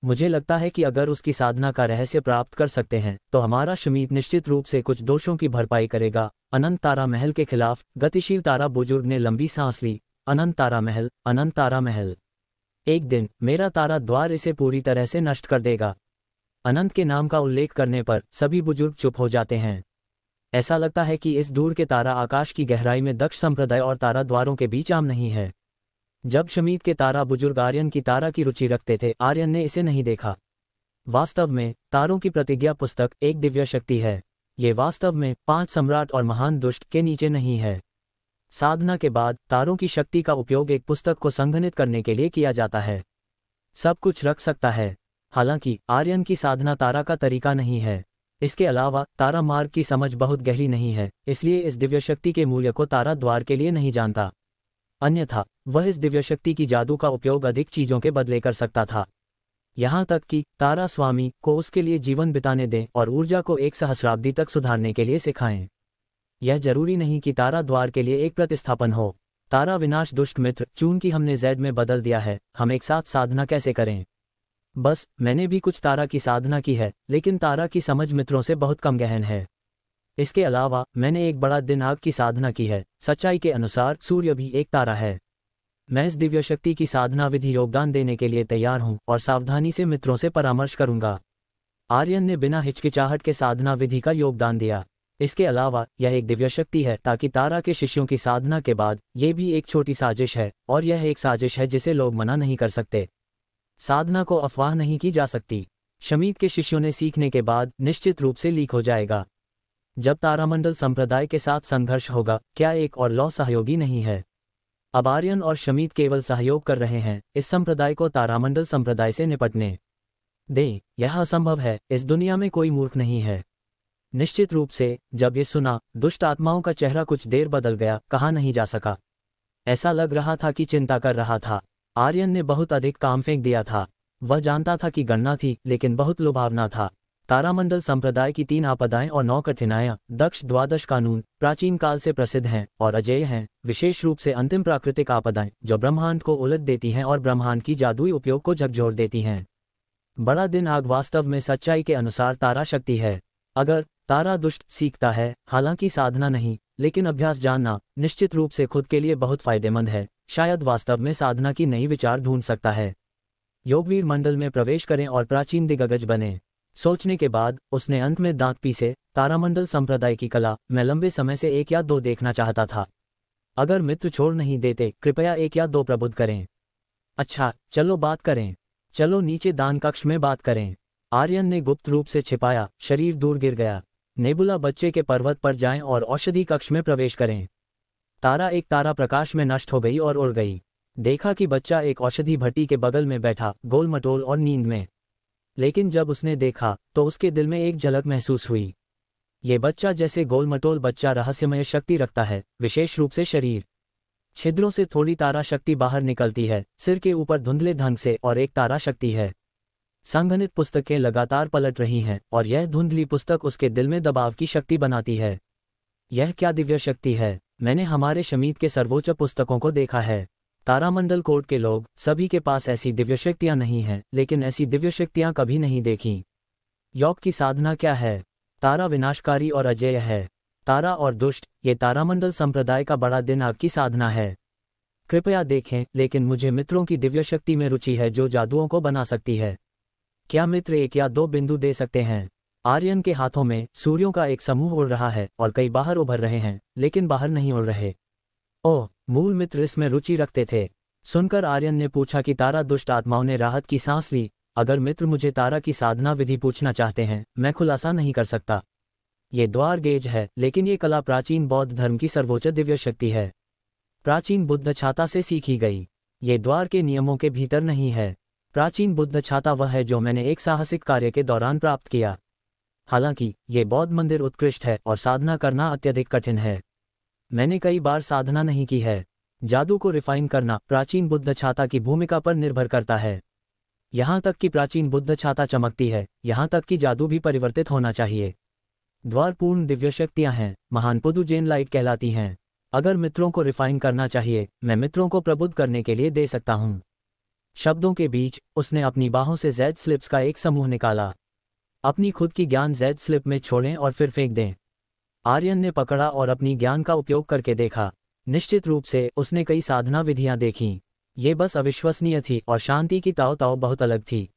मुझे लगता है कि अगर उसकी साधना का रहस्य प्राप्त कर सकते हैं तो हमारा शमीत निश्चित रूप से कुछ दोषों की भरपाई करेगा। अनंत तारा महल के खिलाफ गतिशील तारा बुजुर्ग ने लंबी सांस ली। अनंत तारा महल, अनंत तारा महल। एक दिन मेरा तारा द्वार इसे पूरी तरह से नष्ट कर देगा। अनंत के नाम का उल्लेख करने पर सभी बुजुर्ग चुप हो जाते हैं। ऐसा लगता है कि इस दूर के तारा आकाश की गहराई में दक्ष संप्रदाय और तारा द्वारों के बीच आम नहीं है। जब शमीत के तारा बुजुर्ग आर्यन की तारा की रुचि रखते थे, आर्यन ने इसे नहीं देखा। वास्तव में तारों की प्रतिज्ञा पुस्तक एक दिव्य शक्ति है। ये वास्तव में 5 सम्राट और महान दुष्ट के नीचे नहीं है। साधना के बाद तारों की शक्ति का उपयोग एक पुस्तक को संघनित करने के लिए किया जाता है। सब कुछ रख सकता है। हालांकि आर्यन की साधना तारा का तरीका नहीं है। इसके अलावा तारा मार्ग की समझ बहुत गहरी नहीं है, इसलिए इस दिव्य शक्ति के मूल्य को तारा द्वार के लिए नहीं जानता। अन्यथा वह इस दिव्य शक्ति की जादू का उपयोग अधिक चीजों के बदले कर सकता था। यहाँ तक कि तारा स्वामी को उसके लिए जीवन बिताने दें और ऊर्जा को एक सहस्राब्दी तक सुधारने के लिए सिखाएं। यह जरूरी नहीं कि तारा द्वार के लिए एक प्रतिस्थापन हो। तारा विनाश दुष्ट मित्र, चूंकि हमने जेड में बदल दिया है, हम एक साथ साधना कैसे करें? बस, मैंने भी कुछ तारा की साधना की है, लेकिन तारा की समझ मित्रों से बहुत कम गहन है। इसके अलावा मैंने एक बड़ा दिन आग की साधना की है। सच्चाई के अनुसार सूर्य भी एक तारा है। मैं इस दिव्य शक्ति की साधना विधि योगदान देने के लिए तैयार हूं और सावधानी से मित्रों से परामर्श करूंगा। आर्यन ने बिना हिचकिचाहट के साधना विधि का योगदान दिया। इसके अलावा यह एक दिव्य शक्ति है ताकि तारा के शिष्यों की साधना के बाद ये भी एक छोटी साजिश है, और यह एक साजिश है जिसे लोग मना नहीं कर सकते। साधना को अफवाह नहीं की जा सकती। शमीत के शिष्यों ने सीखने के बाद निश्चित रूप से लीक हो जाएगा। जब तारामंडल संप्रदाय के साथ संघर्ष होगा, क्या एक और लौ सहयोगी नहीं है? अब आर्यन और शमीत केवल सहयोग कर रहे हैं इस संप्रदाय को तारामंडल संप्रदाय से निपटने दें। यह असंभव है। इस दुनिया में कोई मूर्ख नहीं है। निश्चित रूप से जब ये सुना, दुष्ट आत्माओं का चेहरा कुछ देर बदल गया। कहा नहीं जा सका। ऐसा लग रहा था कि चिंता कर रहा था। आर्यन ने बहुत अधिक काम फेंक दिया था। वह जानता था कि गणना थी, लेकिन बहुत लुभावना था। तारामंडल संप्रदाय की 3 आपदाएं और 9 कठिनाइयां, दक्ष द्वादश कानून, प्राचीन काल से प्रसिद्ध हैं और अजेय हैं। विशेष रूप से अंतिम प्राकृतिक आपदाएं जो ब्रह्मांड को उलट देती हैं और ब्रह्मांड की जादुई उपयोग को झकझोर देती हैं। बड़ा दिन आग वास्तव में सच्चाई के अनुसार तारा शक्ति है। अगर तारा दुष्ट सीखता है, हालांकि साधना नहीं, लेकिन अभ्यास जानना, निश्चित रूप से खुद के लिए बहुत फायदेमंद है। शायद वास्तव में साधना की नई विचार ढूंढ सकता है। योगवीर मंडल में प्रवेश करें और प्राचीन दिग्गज बने। सोचने के बाद उसने अंत में दांत पीसे। तारामंडल संप्रदाय की कला मैं लंबे समय से 1 या 2 देखना चाहता था। अगर मित्र छोड़ नहीं देते, कृपया 1 या 2 प्रबुद्ध करें। अच्छा, चलो बात करें। चलो नीचे दान कक्ष में बात करें। आर्यन ने गुप्त रूप से छिपाया शरीर दूर गिर गया। नेबुला बच्चे के पर्वत पर जाएं और औषधि कक्ष में प्रवेश करें। तारा एक तारा प्रकाश में नष्ट हो गई और उड़ गई। देखा कि बच्चा एक औषधि भट्टी के बगल में बैठा, गोल मटोल और नींद में। लेकिन जब उसने देखा तो उसके दिल में एक झलक महसूस हुई। ये बच्चा जैसे गोल मटोल बच्चा रहस्यमय शक्ति रखता है, विशेष रूप से शरीर छिद्रों से थोड़ी तारा शक्ति बाहर निकलती है, सिर के ऊपर धुंधले ढंग से, और एक तारा शक्ति है। संघनित पुस्तकें लगातार पलट रही हैं और यह धुंधली पुस्तक उसके दिल में दबाव की शक्ति बनाती है। यह क्या दिव्य शक्ति है! मैंने हमारे शमीत के सर्वोच्च पुस्तकों को देखा है। तारामंडल कोर्ट के लोग सभी के पास ऐसी दिव्य शक्तियां नहीं हैं, लेकिन ऐसी दिव्य शक्तियां कभी नहीं देखी। योग की साधना क्या है? तारा विनाशकारी और अजेय है। तारा और दुष्ट, ये तारामंडल संप्रदाय का बड़ा दिमाग की साधना है। कृपया देखें, लेकिन मुझे मित्रों की दिव्य शक्ति में रुचि है जो जादुओं को बना सकती है। क्या मित्र 1 या 2 बिंदु दे सकते हैं? आर्यन के हाथों में सूर्यों का एक समूह उड़ रहा है और कई बाहर उभर रहे हैं, लेकिन बाहर नहीं उड़ रहे। ओह, मूल मित्र इसमें रुचि रखते थे। सुनकर आर्यन ने पूछा कि तारा दुष्ट आत्माओं ने राहत की सांस ली। अगर मित्र मुझे तारा की साधना विधि पूछना चाहते हैं, मैं खुलासा नहीं कर सकता। ये द्वार गेज है, लेकिन ये कला प्राचीन बौद्ध धर्म की सर्वोच्च दिव्य शक्ति है। प्राचीन बुद्ध छाता से सीखी गई। ये द्वार के नियमों के भीतर नहीं है। प्राचीन बुद्ध छाता वह है जो मैंने एक साहसिक कार्य के दौरान प्राप्त किया। हालांकि ये बौद्ध मंदिर उत्कृष्ट है और साधना करना अत्यधिक कठिन है। मैंने कई बार साधना नहीं की है। जादू को रिफाइन करना प्राचीन बुद्ध छाता की भूमिका पर निर्भर करता है। यहाँ तक कि प्राचीन बुद्ध छाता चमकती है, यहाँ तक कि जादू भी परिवर्तित होना चाहिए। द्वारपूर्ण दिव्य शक्तियाँ हैं, महान पुदु जेन लाइट कहलाती हैं। अगर मित्रों को रिफाइन करना चाहिए, मैं मित्रों को प्रबुद्ध करने के लिए दे सकता हूँ। शब्दों के बीच उसने अपनी बाहों से जेड स्लिप्स का एक समूह निकाला। अपनी खुद की ज्ञान जेड स्लिप में छोड़ें और फिर फेंक दें। आर्यन ने पकड़ा और अपनी ज्ञान का उपयोग करके देखा। निश्चित रूप से उसने कई साधना विधियां देखीं। ये बस अविश्वसनीय थी और शांति की ताव बहुत अलग थी।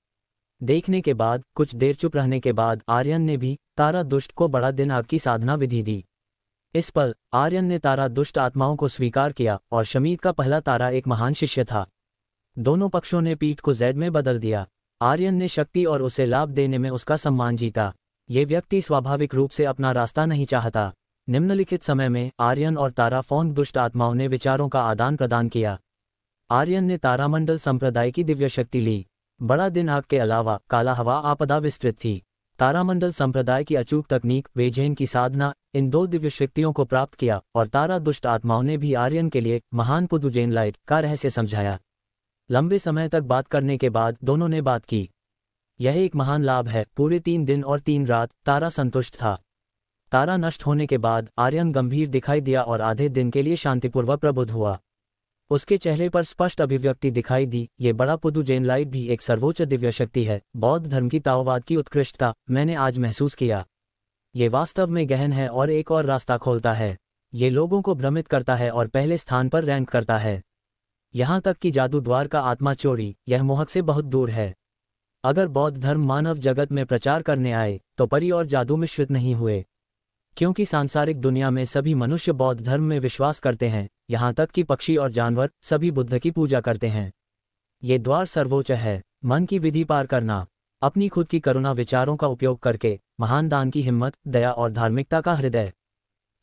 देखने के बाद, कुछ देर चुप रहने के बाद आर्यन ने भी तारा दुष्ट को बड़ा दिमाग की साधना विधि दी। इस पल आर्यन ने तारा दुष्ट आत्माओं को स्वीकार किया और शमीद का पहला तारा एक महान शिष्य था। दोनों पक्षों ने पीठ को जेड में बदल दिया। आर्यन ने शक्ति और उसे लाभ देने में उसका सम्मान जीता। ये व्यक्ति स्वाभाविक रूप से अपना रास्ता नहीं चाहता। निम्नलिखित समय में आर्यन और तारा फोन दुष्ट आत्माओं ने विचारों का आदान प्रदान किया। आर्यन ने तारामंडल संप्रदाय की दिव्य शक्ति ली। बड़ा दिन आग के अलावा काला हवा आपदा विस्तृत थी। तारामंडल संप्रदाय की अचूक तकनीक, वेजेन की साधना, इन 2 दिव्य शक्तियों को प्राप्त किया और तारा दुष्ट आत्माओं ने भी आर्यन के लिए महान पुदु जेन लाइट का रहस्य समझाया। लंबे समय तक बात करने के बाद दोनों ने बात की। यह एक महान लाभ है। पूरे 3 दिन और 3 रात तारा संतुष्ट था। तारा नष्ट होने के बाद आर्यन गंभीर दिखाई दिया और आधे दिन के लिए शांतिपूर्वक प्रबुद्ध हुआ। उसके चेहरे पर स्पष्ट अभिव्यक्ति दिखाई दी। ये बड़ा पुदु जेन लाइट भी एक सर्वोच्च दिव्य शक्ति है। बौद्ध धर्म की ताओवाद की उत्कृष्टता मैंने आज महसूस किया। ये वास्तव में गहन है और एक और रास्ता खोलता है। ये लोगों को भ्रमित करता है और पहले स्थान पर रैंक करता है। यहाँ तक कि जादू द्वार का आत्मा चोरी, यह मोहक से बहुत दूर है। अगर बौद्ध धर्म मानव जगत में प्रचार करने आए तो परी और जादू मिश्रित नहीं हुए, क्योंकि सांसारिक दुनिया में सभी मनुष्य बौद्ध धर्म में विश्वास करते हैं। यहाँ तक कि पक्षी और जानवर सभी बुद्ध की पूजा करते हैं। ये द्वार सर्वोच्च है। मन की विधि पार करना, अपनी खुद की करुणा विचारों का उपयोग करके, महान दान की हिम्मत, दया और धार्मिकता का हृदय।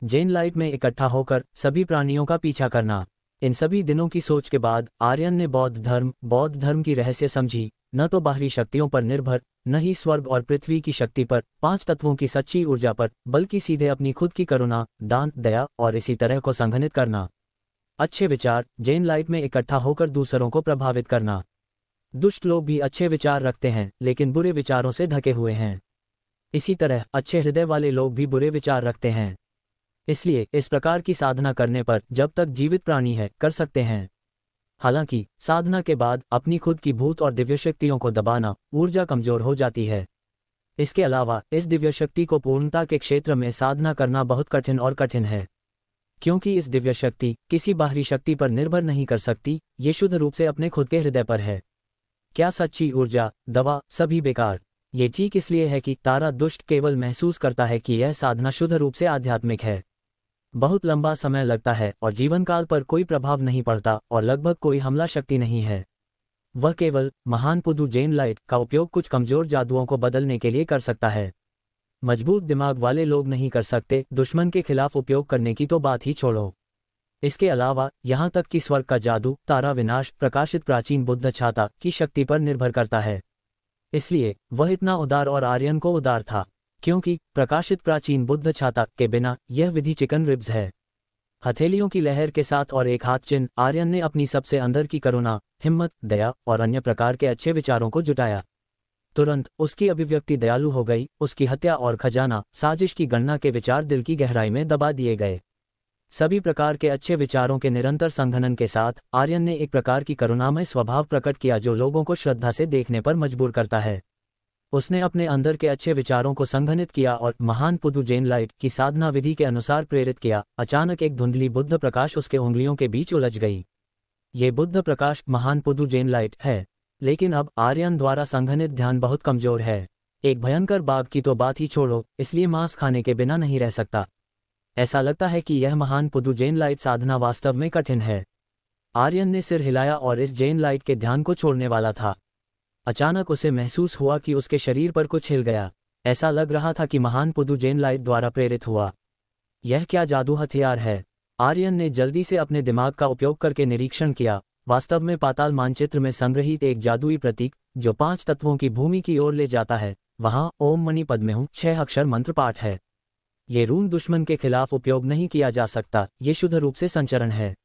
जेन लाइट में इकट्ठा होकर सभी प्राणियों का पीछा करना। इन सभी दिनों की सोच के बाद आर्यन ने बौद्ध धर्म की रहस्य समझी। न तो बाहरी शक्तियों पर निर्भर, न ही स्वर्ग और पृथ्वी की शक्ति पर, 5 तत्वों की सच्ची ऊर्जा पर, बल्कि सीधे अपनी खुद की करुणा, दान, दया और इसी तरह को संघनित करना। अच्छे विचार जेन लाइट में इकट्ठा होकर दूसरों को प्रभावित करना। दुष्ट लोग भी अच्छे विचार रखते हैं, लेकिन बुरे विचारों से ढके हुए हैं। इसी तरह अच्छे हृदय वाले लोग भी बुरे विचार रखते हैं। इसलिए इस प्रकार की साधना करने पर जब तक जीवित प्राणी है कर सकते हैं। हालांकि साधना के बाद अपनी खुद की भूत और दिव्य शक्तियों को दबाना, ऊर्जा कमजोर हो जाती है। इसके अलावा इस दिव्य शक्ति को पूर्णता के क्षेत्र में साधना करना बहुत कठिन है, क्योंकि इस दिव्य शक्ति किसी बाहरी शक्ति पर निर्भर नहीं कर सकती। ये शुद्ध रूप से अपने खुद के हृदय पर है। क्या सच्ची ऊर्जा, दवा, सभी बेकार। ये ठीक इसलिए है कि तारा दुष्ट केवल महसूस करता है कि यह साधना शुद्ध रूप से आध्यात्मिक है। बहुत लंबा समय लगता है और जीवनकाल पर कोई प्रभाव नहीं पड़ता और लगभग कोई हमला शक्ति नहीं है। वह केवल महान पुदु जेन लाइट का उपयोग कुछ कमजोर जादुओं को बदलने के लिए कर सकता है। मजबूत दिमाग वाले लोग नहीं कर सकते। दुश्मन के खिलाफ उपयोग करने की तो बात ही छोड़ो। इसके अलावा यहाँ तक कि स्वर्ग का जादू, तारा विनाश, प्रकाशित प्राचीन बुद्ध छाता की शक्ति पर निर्भर करता है। इसलिए वह इतना उदार और आर्यन को उदार था, क्योंकि प्रकाशित प्राचीन बुद्ध छाता के बिना यह विधि चिकन रिब्स है। हथेलियों की लहर के साथ और एक हाथ चिन्ह, आर्यन ने अपनी सबसे अंदर की करुणा, हिम्मत, दया और अन्य प्रकार के अच्छे विचारों को जुटाया। तुरंत उसकी अभिव्यक्ति दयालु हो गई। उसकी हत्या और खजाना साजिश की गणना के विचार दिल की गहराई में दबा दिए गए। सभी प्रकार के अच्छे विचारों के निरंतर संघनन के साथ आर्यन ने एक प्रकार की करुणामय स्वभाव प्रकट किया जो लोगों को श्रद्धा से देखने पर मजबूर करता है। उसने अपने अंदर के अच्छे विचारों को संघनित किया और महान पुदुजेन लाइट की साधना विधि के अनुसार प्रेरित किया। अचानक एक धुंधली बुद्ध प्रकाश उसके उंगलियों के बीच उलझ गई। ये बुद्ध प्रकाश महान पुदुजेन लाइट है, लेकिन अब आर्यन द्वारा संघनित ध्यान बहुत कमजोर है। एक भयंकर बाघ की तो बात ही छोड़ो, इसलिए मांस खाने के बिना नहीं रह सकता। ऐसा लगता है कि यह महान पुदुजेन लाइट साधना वास्तव में कठिन है। आर्यन ने सिर हिलाया और इस जेन लाइट के ध्यान को छोड़ने वाला था। अचानक उसे महसूस हुआ कि उसके शरीर पर कुछ हिल गया। ऐसा लग रहा था कि महान पुदुजेन लाइट द्वारा प्रेरित हुआ। यह क्या जादू हथियार है? आर्यन ने जल्दी से अपने दिमाग का उपयोग करके निरीक्षण किया। वास्तव में पाताल मानचित्र में संग्रहित एक जादुई प्रतीक जो 5 तत्वों की भूमि की ओर ले जाता है, वहां ओम मणि पद्मे हूं 6 अक्षर मंत्र पाठ है। ये रून दुश्मन के खिलाफ उपयोग नहीं किया जा सकता, ये शुद्ध रूप से संचरण है।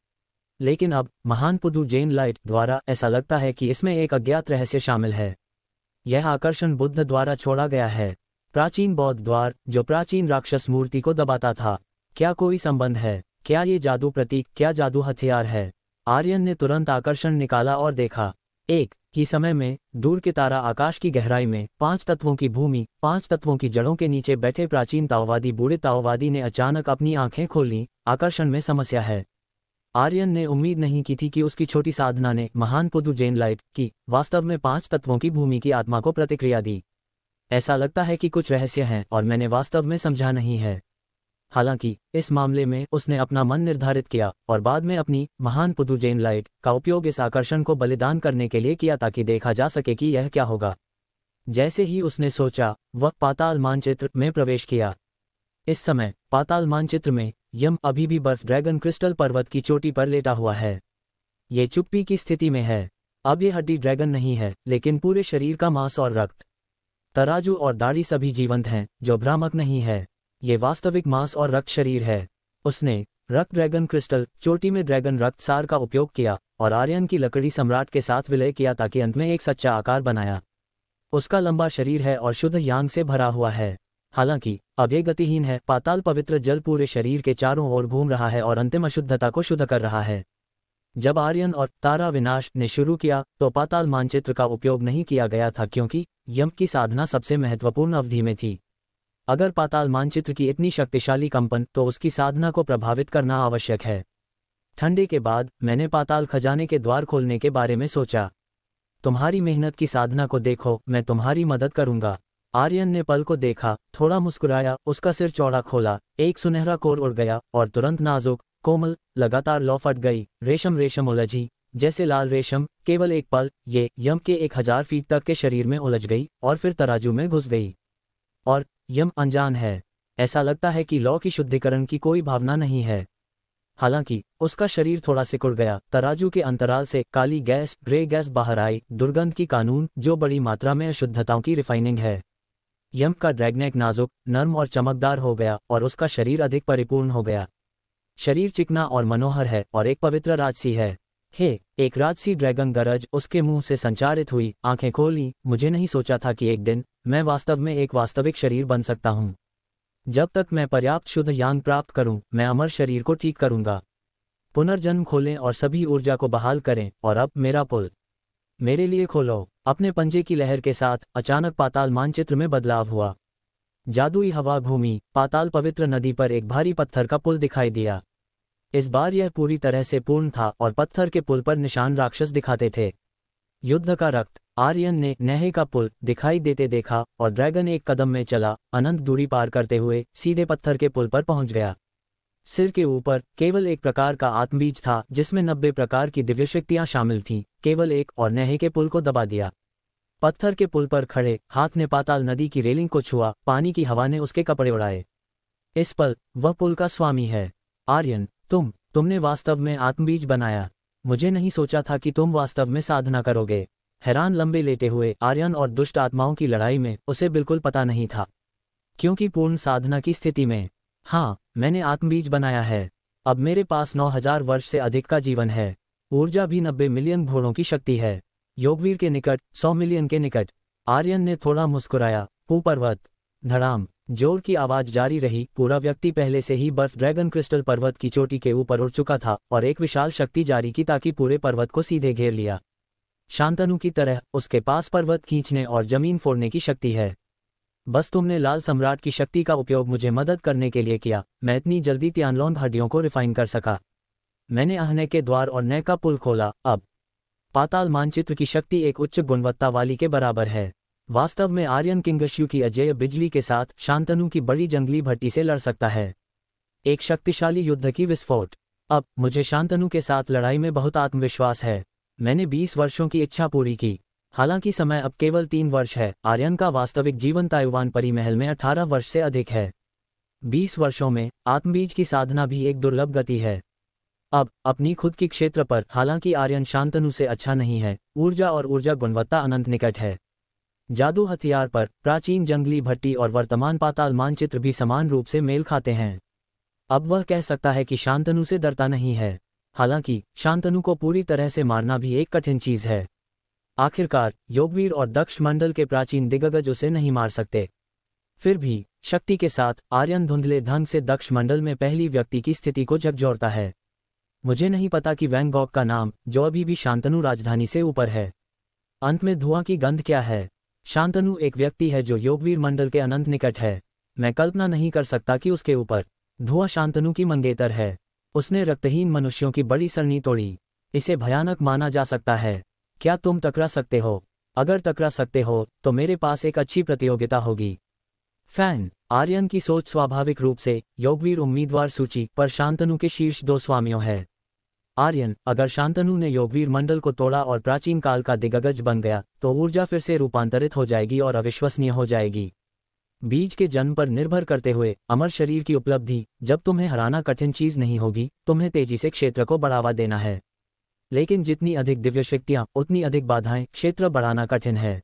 लेकिन अब महान पुदुजेन लाइट द्वारा ऐसा लगता है कि इसमें एक अज्ञात रहस्य शामिल है। यह आकर्षण बुद्ध द्वारा छोड़ा गया है। प्राचीन बौद्ध द्वार जो प्राचीन राक्षस मूर्ति को दबाता था। क्या कोई संबंध है? क्या ये जादू प्रतीक, क्या जादू हथियार है? आर्यन ने तुरंत आकर्षण निकाला और देखा। एक ही समय में दूर के तारा आकाश की गहराई में 5 तत्वों की भूमि, 5 तत्वों की जड़ों के नीचे बैठे प्राचीन ताओवादी बूढ़े ताओवादी ने अचानक अपनी आंखें खोलीं। आकर्षण में समस्या है। आर्यन ने उम्मीद नहीं की थी कि उसकी छोटी साधना ने महान पुदुजेन लाइट की वास्तव में 5 तत्वों की भूमि की आत्मा को प्रतिक्रिया दी। ऐसा लगता है कि कुछ रहस्य हैं और मैंने वास्तव में समझा नहीं है। हालांकि इस मामले में उसने अपना मन निर्धारित किया और बाद में अपनी महान पुदुजेन लाइट का उपयोग इस आकर्षण को बलिदान करने के लिए किया ताकि देखा जा सके कि यह क्या होगा। जैसे ही उसने सोचा, वह पाताल मानचित्र में प्रवेश किया। इस समय पाताल मानचित्र में यम अभी भी बर्फ ड्रैगन क्रिस्टल पर्वत की चोटी पर लेटा हुआ है। ये चुप्पी की स्थिति में है। अब ये हड्डी ड्रैगन नहीं है, लेकिन पूरे शरीर का मांस और रक्त, तराजू और दाढ़ी सभी जीवंत हैं, जो भ्रामक नहीं है। ये वास्तविक मांस और रक्त शरीर है। उसने रक्त ड्रैगन क्रिस्टल चोटी में ड्रैगन रक्त सार का उपयोग किया और आर्यन की लकड़ी सम्राट के साथ विलय किया ताकि अंत में एक सच्चा आकार बनाया। उसका लंबा शरीर है और शुद्ध यांग से भरा हुआ है। हालांकि अब ये गतिहीन है। पाताल पवित्र जल पूरे शरीर के चारों ओर घूम रहा है और अंतिम अशुद्धता को शुद्ध कर रहा है। जब आर्यन और तारा विनाश ने शुरू किया तो पाताल मानचित्र का उपयोग नहीं किया गया था, क्योंकि यम की साधना सबसे महत्वपूर्ण अवधि में थी। अगर पाताल मानचित्र की इतनी शक्तिशाली कंपन, तो उसकी साधना को प्रभावित करना आवश्यक है। ठंडे के बाद मैंने पाताल खजाने के द्वार खोलने के बारे में सोचा। तुम्हारी मेहनत की साधना को देखो, मैं तुम्हारी मदद करूंगा। आर्यन ने पल को देखा, थोड़ा मुस्कुराया, उसका सिर चौड़ा खोला, एक सुनहरा कोर उड़ गया और तुरंत नाजुक कोमल लगातार लौ फट गई। रेशम रेशम उलझी जैसे लाल रेशम। केवल एक पल ये यम के 1000 फीट तक के शरीर में उलझ गई और फिर तराजू में घुस गई। और यम अनजान है। ऐसा लगता है कि लौ की शुद्धिकरण की कोई भावना नहीं है। हालांकि उसका शरीर थोड़ा सिकुड़ गया। तराजू के अंतराल से काली गैस, ग्रे गैस बाहर आई, दुर्गंध की कानून जो बड़ी मात्रा में अशुद्धताओं की रिफाइनिंग है। यम का ड्रैगनेक नाजुक, नर्म और चमकदार हो गया और उसका शरीर अधिक परिपूर्ण हो गया। शरीर चिकना और मनोहर है और एक पवित्र राजसी है। हे, एक राजसी ड्रैगन गरज उसके मुंह से संचारित हुई। आंखें खोली। मुझे नहीं सोचा था कि एक दिन मैं वास्तव में एक वास्तविक शरीर बन सकता हूं। जब तक मैं पर्याप्त शुद्ध यांग प्राप्त करूं, मैं अमर शरीर को ठीक करूंगा। पुनर्जन्म खोलें और सभी ऊर्जा को बहाल करें। और अब मेरा पुल मेरे लिए खोलो। अपने पंजे की लहर के साथ अचानक पाताल मानचित्र में बदलाव हुआ। जादुई हवा घूमी। पाताल पवित्र नदी पर एक भारी पत्थर का पुल दिखाई दिया। इस बार यह पूरी तरह से पूर्ण था और पत्थर के पुल पर निशान राक्षस दिखाते थे। युद्ध का रक्त। आर्यन ने नहे का पुल दिखाई देते देखा और ड्रैगन एक कदम में चला, अनंत दूरी पार करते हुए सीधे पत्थर के पुल पर पहुंच गया। सिर के ऊपर केवल एक प्रकार का आत्मबीज था जिसमें 90 प्रकार की दिव्य शक्तियां शामिल थीं। केवल एक और नहे के पुल को दबा दिया। पत्थर के पुल पर खड़े हाथ ने पाताल नदी की रेलिंग को छुआ। पानी की हवा ने उसके कपड़े उड़ाए। इस पल वह पुल का स्वामी है। आर्यन, तुमने वास्तव में आत्मबीज बनाया। मुझे नहीं सोचा था कि तुम वास्तव में साधना करोगे। हैरान लंबे लेटे हुए आर्यन और दुष्ट आत्माओं की लड़ाई में उसे बिल्कुल पता नहीं था, क्योंकि पूर्ण साधना की स्थिति में, हाँ, मैंने आत्मबीज बनाया है। अब मेरे पास 9000 वर्ष से अधिक का जीवन है। ऊर्जा भी 90 मिलियन घोड़ों की शक्ति है। योगवीर के निकट 100 मिलियन के निकट। आर्यन ने थोड़ा मुस्कुराया। पर्वत धड़ाम। जोर की आवाज जारी रही। पूरा व्यक्ति पहले से ही बर्फ ड्रैगन क्रिस्टल पर्वत की चोटी के ऊपर उड़ चुका था और एक विशाल शक्ति जारी की ताकि पूरे पर्वत को सीधे घेर लिया। शांतनु की तरह उसके पास पर्वत खींचने और जमीन फोड़ने की शक्ति है। बस तुमने लाल सम्राट की शक्ति का उपयोग मुझे मदद करने के लिए किया। मैं इतनी जल्दी तियानलोन हड्डियों को रिफाइन कर सका। मैंने आहने के द्वार और नए का पुल खोला। अब पाताल मानचित्र की शक्ति एक उच्च गुणवत्ता वाली के बराबर है। वास्तव में आर्यन किंगशु की अजेय बिजली के साथ शांतनु की बड़ी जंगली भट्टी से लड़ सकता है। एक शक्तिशाली युद्ध की विस्फोट। अब मुझे शांतनु के साथ लड़ाई में बहुत आत्मविश्वास है। मैंने 20 वर्षों की इच्छा पूरी की। हालांकि समय अब केवल 3 वर्ष है। आर्यन का वास्तविक जीवन ताइवान परी महल में 18 वर्ष से अधिक है। 20 वर्षों में आत्मबीज की साधना भी एक दुर्लभ गति है। अब अपनी खुद की क्षेत्र पर हालांकि आर्यन शांतनु से अच्छा नहीं है। ऊर्जा और ऊर्जा गुणवत्ता अनंत निकट है। जादू हथियार पर प्राचीन जंगली भट्टी और वर्तमान पाताल मानचित्र भी समान रूप से मेल खाते हैं। अब वह कह सकता है कि शांतनु से डरता नहीं है। हालांकि शांतनु को पूरी तरह से मारना भी एक कठिन चीज है। आखिरकार योगवीर और दक्ष मंडल के प्राचीन दिग्गज उसे नहीं मार सकते। फिर भी शक्ति के साथ आर्यन धुंधले ढंग से दक्ष मंडल में पहली व्यक्ति की स्थिति को झकझोरता है। मुझे नहीं पता कि वैन गॉग का नाम, जो अभी भी शांतनु राजधानी से ऊपर है, अंत में धुआं की गंध क्या है। शांतनु एक व्यक्ति है जो योगवीर मंडल के अनंत निकट है। मैं कल्पना नहीं कर सकता कि उसके ऊपर धुआं शांतनु की मंगेतर है। उसने रक्तहीन मनुष्यों की बड़ी सरणी तोड़ी। इसे भयानक माना जा सकता है। क्या तुम टकरा सकते हो? अगर टकरा सकते हो तो मेरे पास एक अच्छी प्रतियोगिता होगी। फैन आर्यन की सोच स्वाभाविक रूप से योगवीर उम्मीदवार सूची पर शांतनु के शीर्ष 2 स्वामियों है। आर्यन, अगर शांतनु ने योगवीर मंडल को तोड़ा और प्राचीन काल का दिग्गज बन गया तो ऊर्जा फिर से रूपांतरित हो जाएगी और अविश्वसनीय हो जाएगी। बीज के जन्म पर निर्भर करते हुए अमर शरीर की उपलब्धि, जब तुम्हें हराना कठिन चीज नहीं होगी, तुम्हें तेजी से क्षेत्र को बढ़ावा देना है। लेकिन जितनी अधिक दिव्य शक्तियां उतनी अधिक बाधाएं, क्षेत्र बढ़ाना कठिन है।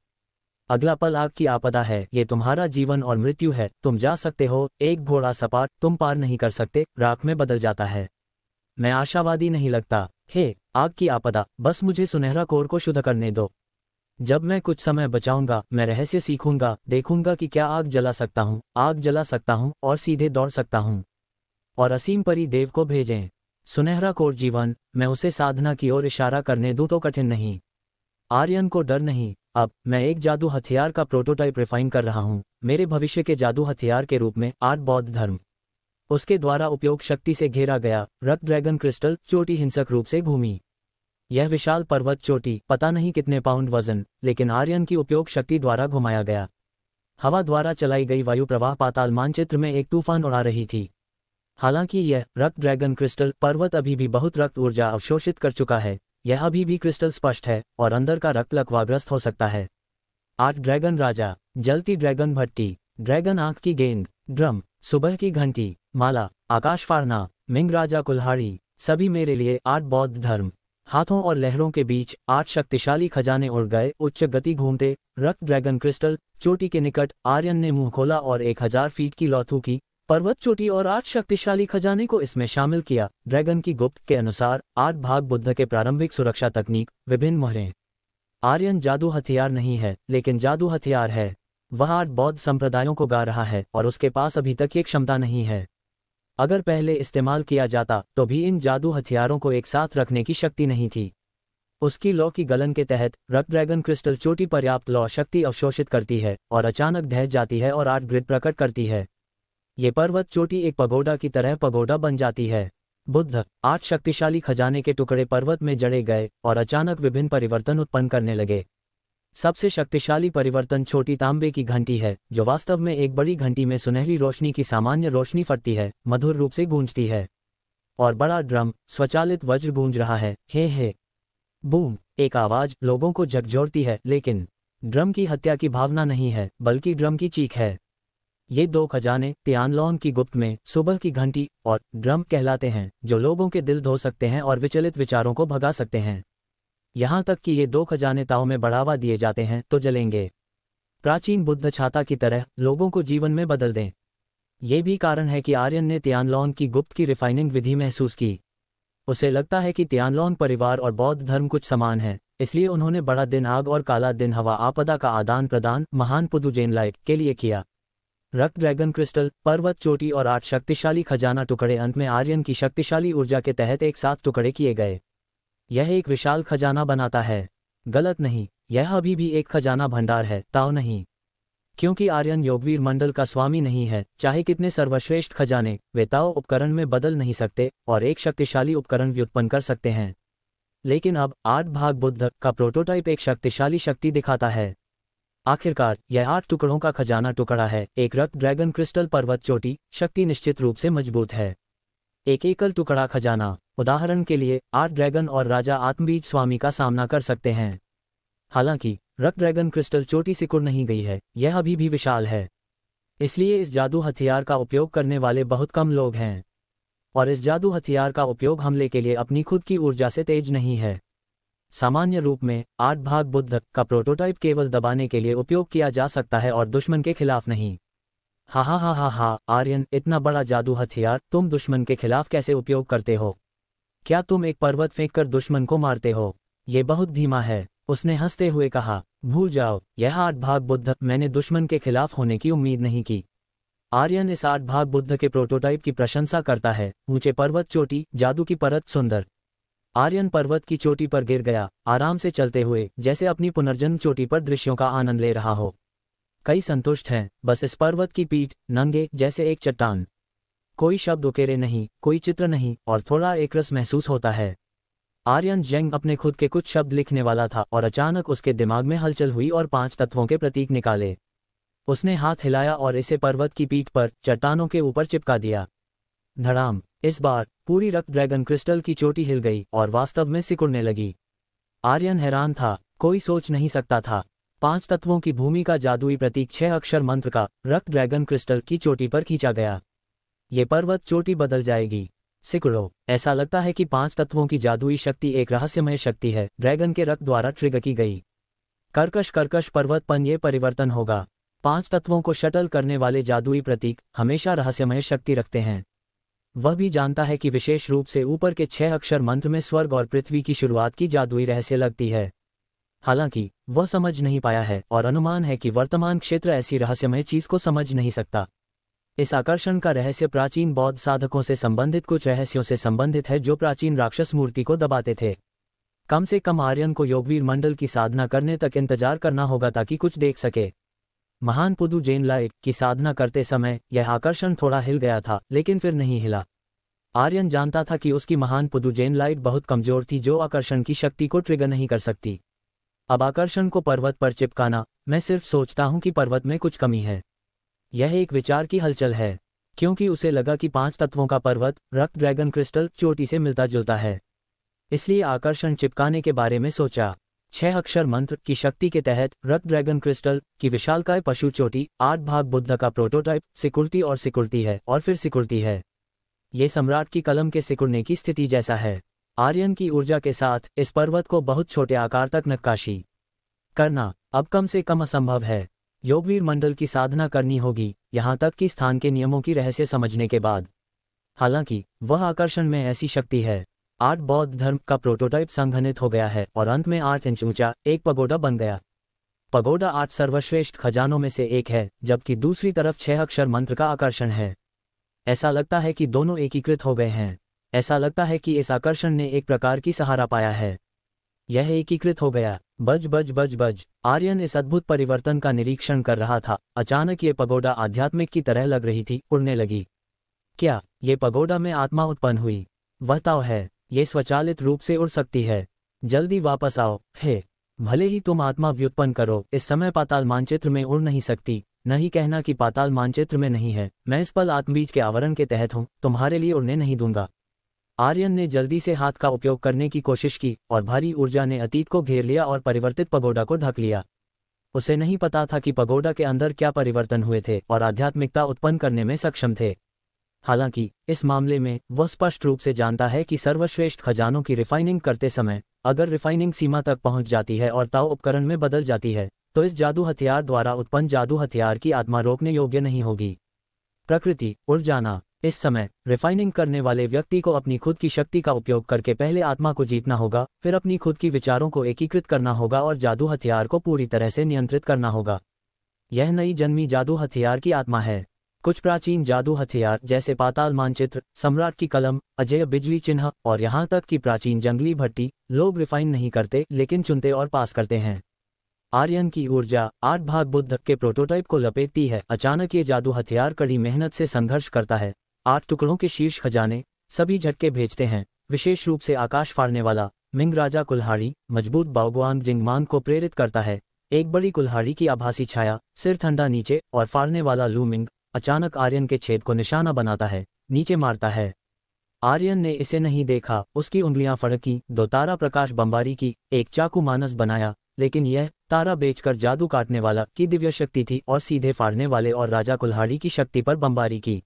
अगला पल आग की आपदा है। ये तुम्हारा जीवन और मृत्यु है। तुम जा सकते हो, एक घोड़ा सपाट, तुम पार नहीं कर सकते, राख में बदल जाता है। मैं आशावादी नहीं लगता। हे आग की आपदा, बस मुझे सुनहरा कोर को शुद्ध करने दो। जब मैं कुछ समय बचाऊंगा, मैं रहस्य सीखूंगा, देखूंगा कि क्या आग जला सकता हूं, आग जला सकता हूं और सीधे दौड़ सकता हूं। और असीम परी देव को भेजें। सुनहरा कोर जीवन, मैं उसे साधना की ओर इशारा करने दूं तो कठिन नहीं। आर्यन को डर नहीं। अब मैं एक जादू हथियार का प्रोटोटाइप रिफाइन कर रहा हूं। मेरे भविष्य के जादू हथियार के रूप में 8 बौद्ध धर्म। उसके द्वारा उपयोग शक्ति से घेरा गया रक्त ड्रैगन क्रिस्टल चोटी हिंसक रूप से घूमी। यह विशाल पर्वत चोटी पता नहीं कितने पाउंड वजन, लेकिन आर्यन की उपयोग शक्ति द्वारा घुमाया गया। हवा द्वारा चलाई गई वायु प्रवाह पाताल मानचित्र में एक तूफान उड़ा रही थी। हालांकि यह रक्त ड्रैगन क्रिस्टल पर्वत अभी भी बहुत रक्त ऊर्जा अवशोषित कर चुका है। यह अभी भी क्रिस्टल स्पष्ट है और अंदर का रक्त लकवाग्रस्त हो सकता है। 8 ड्रैगन राजा, जलती ड्रैगन भट्टी, ड्रैगन आंख की गेंद, ड्रम, सुबह की घंटी, माला, आकाश फाड़ना, मिंग राजा कुल्हाड़ी, सभी मेरे लिए 8 बौद्ध धर्म। हाथों और लहरों के बीच 8 शक्तिशाली खजाने उड़ गए, उच्च गति घूमते रक्त ड्रैगन क्रिस्टल चोटी के निकट। आर्यन ने मुंह खोला और 1000 फीट की लौथू की पर्वत चोटी और 8 शक्तिशाली खजाने को इसमें शामिल किया। ड्रैगन की गुप्त के अनुसार 8 भाग बुद्ध के प्रारंभिक सुरक्षा तकनीक, विभिन्न मोहरें। आर्यन जादू हथियार नहीं है, लेकिन जादू हथियार है। वह 8 बौद्ध संप्रदायों को गा रहा है और उसके पास अभी तक ये क्षमता नहीं है। अगर पहले इस्तेमाल किया जाता तो भी इन जादू हथियारों को एक साथ रखने की शक्ति नहीं थी। उसकी लौ की गलन के तहत रक्त ड्रैगन क्रिस्टल चोटी पर्याप्त लौ शक्ति अवशोषित करती है और अचानक ढह जाती है और 8 ग्रिड प्रकट करती है। ये पर्वत चोटी एक पगोडा की तरह पगोडा बन जाती है। बुद्ध 8 शक्तिशाली खजाने के टुकड़े पर्वत में जड़े गए और अचानक विभिन्न परिवर्तन उत्पन्न करने लगे। सबसे शक्तिशाली परिवर्तन छोटी तांबे की घंटी है, जो वास्तव में एक बड़ी घंटी में सुनहरी रोशनी की सामान्य रोशनी फटती है, मधुर रूप से गूंजती है। और बड़ा ड्रम, स्वचालित वज्र गूंज रहा है, हे बूम। एक आवाज लोगों को झकझोरती है, लेकिन ड्रम की हत्या की भावना नहीं है, बल्कि ड्रम की चीख है। ये 2 खजाने तियानलोन की गुप्त में सुबह की घंटी और ड्रम कहलाते हैं, जो लोगों के दिल धो सकते हैं और विचलित विचारों को भगा सकते हैं। यहाँ तक कि ये 2 खजाने ताव में बढ़ावा दिए जाते हैं तो जलेंगे। प्राचीन बुद्ध छाता की तरह लोगों को जीवन में बदल दें। ये भी कारण है कि आर्यन ने तियानलोन की गुप्त की रिफाइनिंग विधि महसूस की। उसे लगता है कि तियानलोन परिवार और बौद्ध धर्म कुछ समान है, इसलिए उन्होंने बड़ा दिन आग और काला दिन हवा आपदा का आदान प्रदान महान पुदुजेन लाइट के लिए किया। रक्त ड्रैगन क्रिस्टल, पर्वत चोटी और 8 शक्तिशाली खजाना टुकड़े अंत में आर्यन की शक्तिशाली ऊर्जा के तहत एक साथ टुकड़े किए गए। यह एक विशाल खजाना बनाता है। गलत नहीं, यह अभी भी एक खजाना भंडार है, ताओ नहीं। क्योंकि आर्यन योगवीर मंडल का स्वामी नहीं है, चाहे कितने सर्वश्रेष्ठ खजाने वे ताओ उपकरण में बदल नहीं सकते और एक शक्तिशाली उपकरण व्युत्पन्न कर सकते हैं। लेकिन अब 8 भाग बुद्ध का प्रोटोटाइप एक शक्तिशाली शक्ति दिखाता है। आखिरकार यह 8 टुकड़ों का खजाना टुकड़ा है। एक रक्त ड्रैगन क्रिस्टल पर्वत चोटी, शक्ति निश्चित रूप से मजबूत है। एक एकल टुकड़ा खजाना, उदाहरण के लिए 8 ड्रैगन और राजा आत्मबीज स्वामी का सामना कर सकते हैं। हालांकि रक्त ड्रैगन क्रिस्टल चोटी सिकुड़ नहीं गई है, यह अभी भी विशाल है। इसलिए इस जादू हथियार का उपयोग करने वाले बहुत कम लोग हैं और इस जादू हथियार का उपयोग हमले के लिए अपनी खुद की ऊर्जा से तेज नहीं है। सामान्य रूप में 8 भाग बुद्ध का प्रोटोटाइप केवल दबाने के लिए उपयोग किया जा सकता है और दुश्मन के खिलाफ नहीं। हा हा हा हा हा, आर्यन, इतना बड़ा जादू हथियार तुम दुश्मन के खिलाफ कैसे उपयोग करते हो? क्या तुम एक पर्वत फेंककर दुश्मन को मारते हो? ये बहुत धीमा है, उसने हंसते हुए कहा। भूल जाओ, यह 8 भाग बुद्ध, मैंने दुश्मन के खिलाफ होने की उम्मीद नहीं की। आर्यन इस 8 भाग बुद्ध के प्रोटोटाइप की प्रशंसा करता है। ऊंचे पर्वत चोटी, जादू की परत, सुंदर। आर्यन पर्वत की चोटी पर गिर गया, आराम से चलते हुए, जैसे अपनी पुनर्जन्म चोटी पर दृश्यों का आनंद ले रहा हो। कई संतुष्ट हैं, बस इस पर्वत की पीठ, नंगे जैसे एक चट्टान। कोई शब्द उकेरे नहीं, कोई चित्र नहीं, और थोड़ा एकरस महसूस होता है। आर्यन जेंग अपने खुद के कुछ शब्द लिखने वाला था और अचानक उसके दिमाग में हलचल हुई और 5 तत्वों के प्रतीक निकाले। उसने हाथ हिलाया और इसे पर्वत की पीठ पर, चट्टानों के ऊपर चिपका दिया। धड़ाम! इस बार पूरी रक्त ड्रैगन क्रिस्टल की चोटी हिल गई और वास्तव में सिकुड़ने लगी। आर्यन हैरान था, कोई सोच नहीं सकता था। 5 तत्वों की भूमि का जादुई प्रतीक 6 अक्षर मंत्र का रक्त ड्रैगन क्रिस्टल की चोटी पर खींचा गया। ये पर्वत चोटी बदल जाएगी। सिकुड़ो! ऐसा लगता है कि 5 तत्वों की जादुई शक्ति एक रहस्यमय शक्ति है, ड्रैगन के रक्त द्वारा ट्रिगर की गई। कर्कश कर्कश पर्वतपन, ये परिवर्तन होगा। 5 तत्वों को शटल करने वाले जादुई प्रतीक हमेशा रहस्यमय शक्ति रखते हैं। वह भी जानता है कि विशेष रूप से ऊपर के 6 अक्षर मंत्र में स्वर्ग और पृथ्वी की शुरुआत की जादुई रहस्य लगती है। हालांकि वह समझ नहीं पाया है और अनुमान है कि वर्तमान क्षेत्र ऐसी रहस्यमय चीज को समझ नहीं सकता। इस आकर्षण का रहस्य प्राचीन बौद्ध साधकों से संबंधित कुछ रहस्यों से संबंधित है जो प्राचीन राक्षस मूर्ति को दबाते थे। कम से कम आर्यन को योगवीर मंडल की साधना करने तक इंतजार करना होगा ताकि कुछ देख सके। महान पुदु जेन लाइट की साधना करते समय यह आकर्षण थोड़ा हिल गया था, लेकिन फिर नहीं हिला। आर्यन जानता था कि उसकी महान पुदु जेन लाइट बहुत कमजोर थी, जो आकर्षण की शक्ति को ट्रिगर नहीं कर सकती। अब आकर्षण को पर्वत पर चिपकाना, मैं सिर्फ सोचता हूं कि पर्वत में कुछ कमी है। यह एक विचार की हलचल है, क्योंकि उसे लगा कि 5 तत्वों का पर्वत रक्त ड्रैगन क्रिस्टल चोटी से मिलता जुलता है। इसलिए आकर्षण चिपकाने के बारे में सोचा। 6 अक्षर मंत्र की शक्ति के तहत रक्त ड्रैगन क्रिस्टल की विशालकाय पशु चोटी, 8 भाग बुद्ध का प्रोटोटाइप, सिकुड़ती और सिकुड़ती है और फिर सिकुड़ती है। ये सम्राट की कलम के सिकुड़ने की स्थिति जैसा है। आर्यन की ऊर्जा के साथ इस पर्वत को बहुत छोटे आकार तक नक्काशी करना अब कम से कम असंभव है। योगवीर मंडल की साधना करनी होगी, यहाँ तक कि स्थान के नियमों की रहस्य समझने के बाद। हालांकि वह आकर्षण में ऐसी शक्ति है। 8 बौद्ध धर्म का प्रोटोटाइप संघनित हो गया है और अंत में 8 इंच ऊंचा एक पगोडा बन गया। पगोडा 8 सर्वश्रेष्ठ खजानों में से एक है, जबकि दूसरी तरफ 6 अक्षर मंत्र का आकर्षण है। ऐसा लगता है कि दोनों एकीकृत हो गए हैं। ऐसा लगता है कि इस आकर्षण ने एक प्रकार की सहारा पाया है। यह एकीकृत हो गया। बज बज बज बज। आर्यन इस अद्भुत परिवर्तन का निरीक्षण कर रहा था। अचानक ये पगोडा आध्यात्मिक की तरह लग रही थी, उड़ने लगी। क्या ये पगोडा में आत्मा उत्पन्न हुई? वह ताओ है, ये स्वचालित रूप से उड़ सकती है। जल्दी वापस आओ। हे, भले ही तुम आत्मा व्युत्पन्न करो, इस समय पाताल मानचित्र में उड़ नहीं सकती। नहीं कहना कि पाताल मानचित्र में नहीं है। मैं इस पल आत्मबीज के आवरण के तहत हूँ, तुम्हारे लिए उड़ने नहीं दूंगा। आर्यन ने जल्दी से हाथ का उपयोग करने की कोशिश की और भारी ऊर्जा ने अतीत को घेर लिया और परिवर्तित पगोडा को ढक लिया। उसे नहीं पता था कि पगोडा के अंदर क्या परिवर्तन हुए थे और आध्यात्मिकता उत्पन्न करने में सक्षम थे। हालांकि इस मामले में वह स्पष्ट रूप से जानता है कि सर्वश्रेष्ठ खजानों की रिफाइनिंग करते समय अगर रिफाइनिंग सीमा तक पहुंच जाती है और ताओ उपकरण में बदल जाती है, तो इस जादू हथियार द्वारा उत्पन्न जादू हथियार की आत्मा रोकने योग्य नहीं होगी। प्रकृति, उड़ जाना। इस समय रिफाइनिंग करने वाले व्यक्ति को अपनी खुद की शक्ति का उपयोग करके पहले आत्मा को जीतना होगा, फिर अपनी खुद की विचारों को एकीकृत करना होगा और जादू हथियार को पूरी तरह से नियंत्रित करना होगा। यह नई जन्मी जादू हथियार की आत्मा है। कुछ प्राचीन जादू हथियार जैसे पाताल मानचित्र, सम्राट की कलम, अजेय बिजली चिन्ह और यहाँ तक कि प्राचीन जंगली भट्टी लोग रिफाइन नहीं करते लेकिन चुनते और पास करते हैं। आर्यन की ऊर्जा 8 भाग बुद्ध के प्रोटोटाइप को लपेटती है। अचानक ये जादू हथियार कड़ी मेहनत से संघर्ष करता है। 8 टुकड़ों के शीर्ष खजाने सभी झटके भेजते हैं। विशेष रूप से आकाश फाड़ने वाला मिंग राजा कुल्हाड़ी मजबूत बाओगुआंग जिंगमान को प्रेरित करता है। एक बड़ी कुल्हाड़ी की आभासी छाया, सिर ठंडा नीचे और फाड़ने वाला लू मिंग अचानक आर्यन के छेद को निशाना बनाता है, नीचे मारता है। आर्यन ने इसे नहीं देखा, उसकी उंगलियां फड़की, 2 तारा प्रकाश बमबारी की, एक चाकू मानस बनाया, लेकिन यह तारा बेचकर जादू काटने वाला की दिव्य शक्ति थी और सीधे फाड़ने वाले और राजा कुल्हाड़ी की शक्ति पर बमबारी की।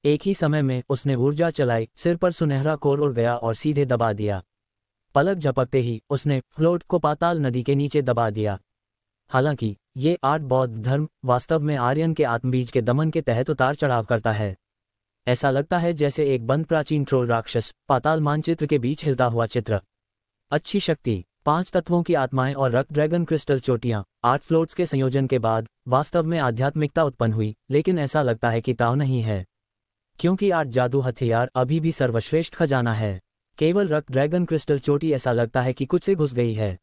एक ही समय में उसने ऊर्जा चलाई, सिर पर सुनहरा कोर उड़ गया और सीधे दबा दिया। पलक झपकते ही उसने फ्लोट को पाताल नदी के नीचे दबा दिया। हालांकि ये 8 बौद्ध धर्म वास्तव में आर्यन के आत्मबीज के दमन के तहत उतार चढ़ाव करता है। ऐसा लगता है जैसे एक बंद प्राचीन ट्रोल राक्षस पाताल मानचित्र के बीच हिलता हुआ चित्र। अच्छी शक्ति, 5 तत्वों की आत्माएं और रक्त ड्रैगन क्रिस्टल चोटियां, 8 फ्लोट्स के संयोजन के बाद वास्तव में आध्यात्मिकता उत्पन्न हुई, लेकिन ऐसा लगता है कि ताव नहीं है, क्योंकि 8 जादू हथियार अभी भी सर्वश्रेष्ठ खजाना है। केवल रक्त ड्रैगन क्रिस्टल चोटी ऐसा लगता है कि कुछ से घुस गई है।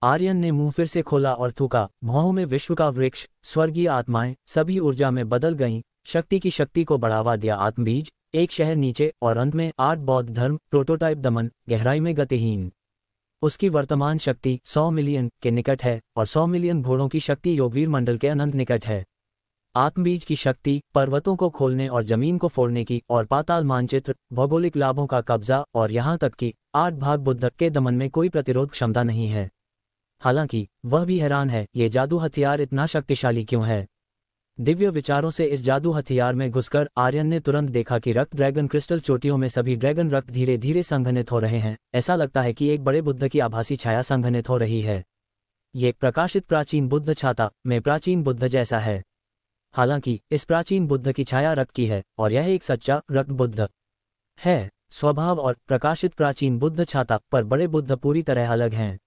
आर्यन ने मुंह फिर से खोला और थूका। भौहों में विश्व का वृक्ष, स्वर्गीय आत्माएं सभी ऊर्जा में बदल गईं। शक्ति की शक्ति को बढ़ावा दिया आत्मबीज, एक शहर नीचे और अंत में 8 बौद्ध धर्म प्रोटोटाइप दमन, गहराई में गतिहीन। उसकी वर्तमान शक्ति 100 मिलियन के निकट है और 100 मिलियन घोड़ों की शक्ति योगवीर मंडल के अनंत निकट है। आत्मबीज की शक्ति पर्वतों को खोलने और जमीन को फोड़ने की और पाताल मानचित्र, भौगोलिक लाभों का कब्जा और यहाँ तक कि 8 भाग बुद्ध के दमन में कोई प्रतिरोध क्षमता नहीं है। हालांकि वह भी हैरान है, ये जादू हथियार इतना शक्तिशाली क्यों है। दिव्य विचारों से इस जादू हथियार में घुसकर आर्यन ने तुरंत देखा कि रक्त ड्रैगन क्रिस्टल चोटियों में सभी ड्रैगन रक्त धीरे धीरे संघनित हो रहे हैं। ऐसा लगता है कि एक बड़े बुद्ध की आभासी छाया संघनित हो रही है। ये प्रकाशित प्राचीन बुद्ध छाता में प्राचीन बुद्ध जैसा है। हालांकि इस प्राचीन बुद्ध की छाया रक्त की है और यह एक सच्चा रक्त बुद्ध है। स्वभाव और प्रकाशित प्राचीन बुद्ध छाता पर बड़े बुद्ध पूरी तरह अलग हैं।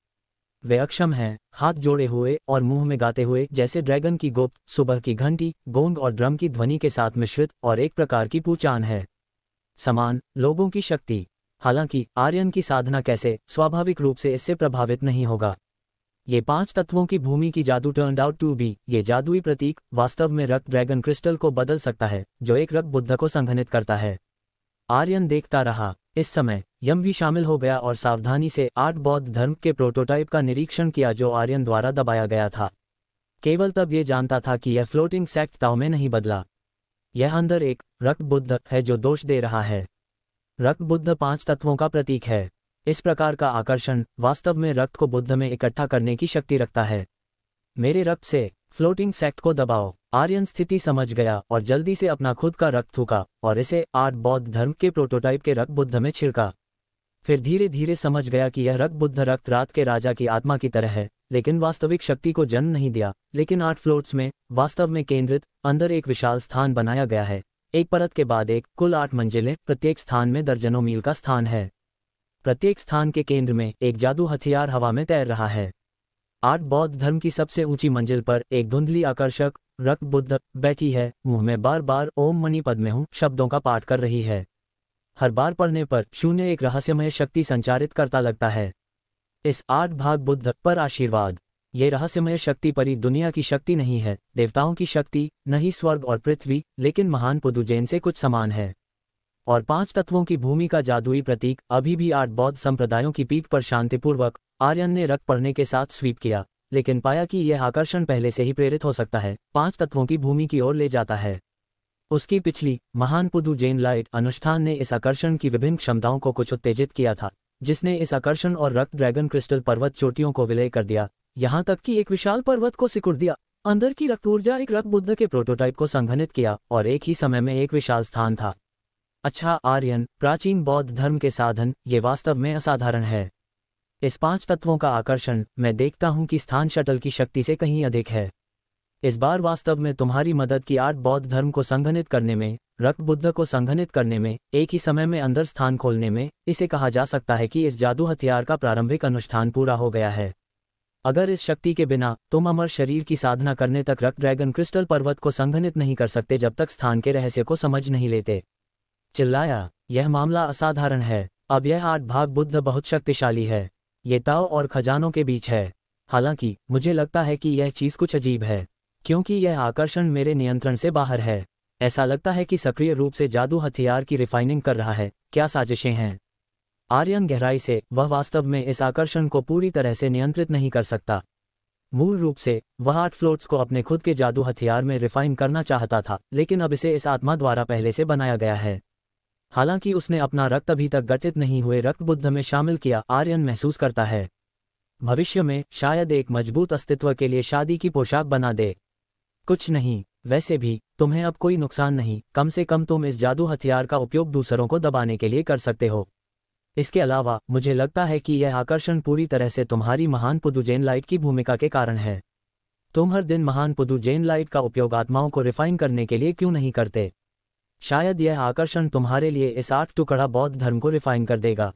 वे अक्षम हैं, हाथ जोड़े हुए और मुंह में गाते हुए जैसे ड्रैगन की गुप्त, सुबह की घंटी, गोंग और ड्रम की ध्वनि के साथ मिश्रित और एक प्रकार की पूचान है। समान लोगों की शक्ति। हालांकि आर्यन की साधना कैसे स्वाभाविक रूप से इससे प्रभावित नहीं होगा। ये 5 तत्वों की भूमि की जादू टर्न्ड आउट टू बी, ये जादुई प्रतीक वास्तव में रक्त ड्रैगन क्रिस्टल को बदल सकता है, जो एक रक्त बुद्ध को संघनित करता है। आर्यन देखता रहा। इस समय यम भी शामिल हो गया और सावधानी से 8 बौद्ध धर्म के प्रोटोटाइप का निरीक्षण किया जो आर्यन द्वारा दबाया गया था। केवल तब ये जानता था कि यह फ्लोटिंग सेक्ट ताव में नहीं बदला। यह अंदर एक रक्त बुद्ध है जो दोष दे रहा है। रक्त बुद्ध 5 तत्वों का प्रतीक है। इस प्रकार का आकर्षण वास्तव में रक्त को बुद्ध में इकट्ठा करने की शक्ति रखता है। मेरे रक्त से फ्लोटिंग सेक्ट को दबाओ। आर्यन स्थिति समझ गया और जल्दी से अपना खुद का रक्त थूका और इसे 8 बौद्ध धर्म के प्रोटोटाइप के रक्त बुद्ध में छिड़का। फिर धीरे धीरे समझ गया कि यह रक्त बुद्ध रक्त रात के राजा की आत्मा की तरह है, लेकिन वास्तविक शक्ति को जन्म नहीं दिया, लेकिन 8 फ्लोट्स में वास्तव में केंद्रित अंदर एक विशाल स्थान बनाया गया है, एक परत के बाद एक, कुल 8 मंजिलें, प्रत्येक स्थान में दर्जनों मील का स्थान है। प्रत्येक स्थान के केंद्र में एक जादू हथियार हवा में तैर रहा है। 8 बौद्ध धर्म की सबसे ऊंची मंजिल पर एक धुंधली आकर्षक रक्त बुद्ध बैठी है, मुंह में बार बार ओम मणि पद्मे हूं शब्दों का पाठ कर रही है। हर बार पढ़ने पर शून्य एक रहस्यमय शक्ति संचारित करता लगता है। इस 8 भाग बुद्ध पर आशीर्वाद। ये रहस्यमय शक्ति परी दुनिया की शक्ति नहीं है, देवताओं की शक्ति नहीं, स्वर्ग और पृथ्वी, लेकिन महान पुदुजैन से कुछ समान है। और 5 तत्वों की भूमि का जादुई प्रतीक अभी भी 8 बौद्ध संप्रदायों की पीठ पर शांतिपूर्वक आर्यन ने रक्त पढ़ने के साथ स्वीप किया, लेकिन पाया कि यह आकर्षण पहले से ही प्रेरित हो सकता है, 5 तत्वों की भूमि की ओर ले जाता है। उसकी पिछली महान पुदुजैन लाइट अनुष्ठान ने इस आकर्षण की विभिन्न क्षमताओं को कुछ उत्तेजित किया था, जिसने इस आकर्षण और रक्त ड्रैगन क्रिस्टल पर्वत चोटियों को विलय कर दिया, यहाँ तक कि एक विशाल पर्वत को सिकुड़ दिया। अंदर की रक्त ऊर्जा एक रक्त बुद्ध के प्रोटोटाइप को संघनित किया और एक ही समय में एक विशाल स्थान था। अच्छा आर्यन, प्राचीन बौद्ध धर्म के साधन, ये वास्तव में असाधारण है। इस 5 तत्वों का आकर्षण मैं देखता हूं कि स्थान शटल की शक्ति से कहीं अधिक है। इस बार वास्तव में तुम्हारी मदद की 8 बौद्ध धर्म को संघनित करने में, रक्त बुद्ध को संघनित करने में, एक ही समय में अंदर स्थान खोलने में। इसे कहा जा सकता है कि इस जादू हथियार का प्रारंभिक अनुष्ठान पूरा हो गया है। अगर इस शक्ति के बिना तुम अमर शरीर की साधना करने तक रक्त ड्रैगन क्रिस्टल पर्वत को संघनित नहीं कर सकते जब तक स्थान के रहस्य को समझ नहीं लेते। चिल्लाया, यह मामला असाधारण है। अब यह 8 भाग बुद्ध बहुत शक्तिशाली है। ये ताओ और खजानों के बीच है। हालांकि मुझे लगता है कि यह चीज़ कुछ अजीब है, क्योंकि यह आकर्षण मेरे नियंत्रण से बाहर है। ऐसा लगता है कि सक्रिय रूप से जादू हथियार की रिफाइनिंग कर रहा है। क्या साजिशें हैं? आर्यन गहराई से, वह वास्तव में इस आकर्षण को पूरी तरह से नियंत्रित नहीं कर सकता। मूल रूप से वह 8 फ्लोट्स को अपने खुद के जादू हथियार में रिफाइन करना चाहता था, लेकिन अब इसे इस आत्मा द्वारा पहले से बनाया गया है। हालांकि उसने अपना रक्त अभी तक गठित नहीं हुए रक्त बुद्ध में शामिल किया, आर्यन महसूस करता है। भविष्य में शायद एक मजबूत अस्तित्व के लिए शादी की पोशाक बना दे। कुछ नहीं, वैसे भी तुम्हें अब कोई नुकसान नहीं। कम से कम तुम इस जादू हथियार का उपयोग दूसरों को दबाने के लिए कर सकते हो। इसके अलावा मुझे लगता है कि यह आकर्षण पूरी तरह से तुम्हारी महान पुदुजेन लाइट की भूमिका के कारण है। तुम हर दिन महान पुदुजेन लाइट का उपयोग आत्माओं को रिफाइन करने के लिए क्यों नहीं करते? शायद यह आकर्षण तुम्हारे लिए इस 8 टुकड़ा बौद्ध धर्म को रिफाइन कर देगा।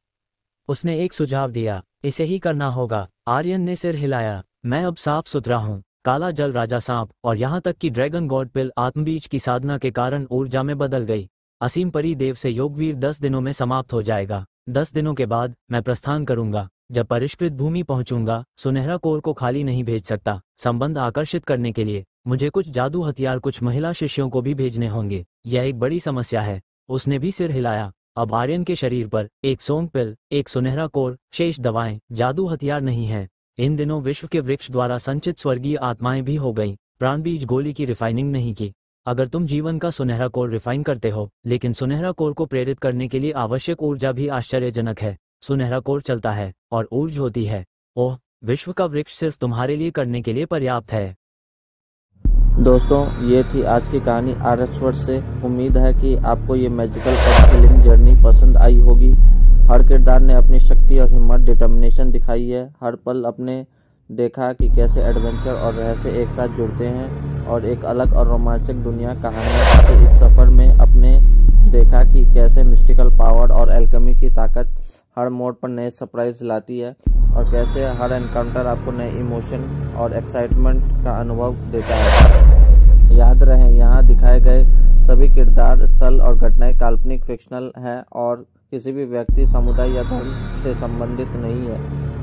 उसने एक सुझाव दिया, इसे ही करना होगा। आर्यन ने सिर हिलाया। मैं अब साफ सुथरा हूँ। काला जल राजा सांप और यहाँ तक कि ड्रैगन गॉड पिल आत्मबीज की साधना के कारण ऊर्जा में बदल गई। असीम परिदेव से योगवीर 10 दिनों में समाप्त हो जाएगा। 10 दिनों के बाद मैं प्रस्थान करूंगा। जब परिष्कृत भूमि पहुंचूंगा, सुनहरा कोर को खाली नहीं भेज सकता। संबंध आकर्षित करने के लिए मुझे कुछ जादू हथियार कुछ महिला शिष्यों को भी भेजने होंगे। यह एक बड़ी समस्या है। उसने भी सिर हिलाया। अब आर्यन के शरीर पर एक सोंग पिल, एक सुनहरा कोर, शेष दवाएं, जादू हथियार नहीं है। इन दिनों विश्व के वृक्ष द्वारा संचित स्वर्गीय आत्माएं भी हो गईं। प्राणबीज गोली की रिफाइनिंग नहीं की। अगर तुम जीवन का सुनहरा कोर रिफाइन करते हो, लेकिन सुनहरा कोर को प्रेरित करने के लिए आवश्यक ऊर्जा भी आश्चर्यजनक है। सुनहरा कोर चलता है और ऊर्जा होती है। ओह, विश्व का वृक्ष सिर्फ तुम्हारे लिए करने के लिए पर्याप्त है। दोस्तों, ये थी आज की कहानी RS वर्ड्स से। उम्मीद है कि आपको ये मैजिकल और थ्रिलिंग जर्नी पसंद आई होगी। हर किरदार ने अपनी शक्ति और हिम्मत, डिटर्मिनेशन दिखाई है। हर पल अपने देखा कि कैसे एडवेंचर और रहस्य एक साथ जुड़ते हैं और एक अलग और रोमांचक दुनिया कहानियों के इस सफ़र में अपने देखा कि कैसे मिस्टिकल पावर और एल्केमी की ताकत हर मोड़ पर नए सरप्राइज लाती है और कैसे हर एनकाउंटर आपको नए इमोशन और एक्साइटमेंट का अनुभव देता है। याद रहे, यहाँ दिखाए गए सभी किरदार, स्थल और घटनाएं काल्पनिक, फिक्शनल हैं और किसी भी व्यक्ति, समुदाय या धर्म से संबंधित नहीं है।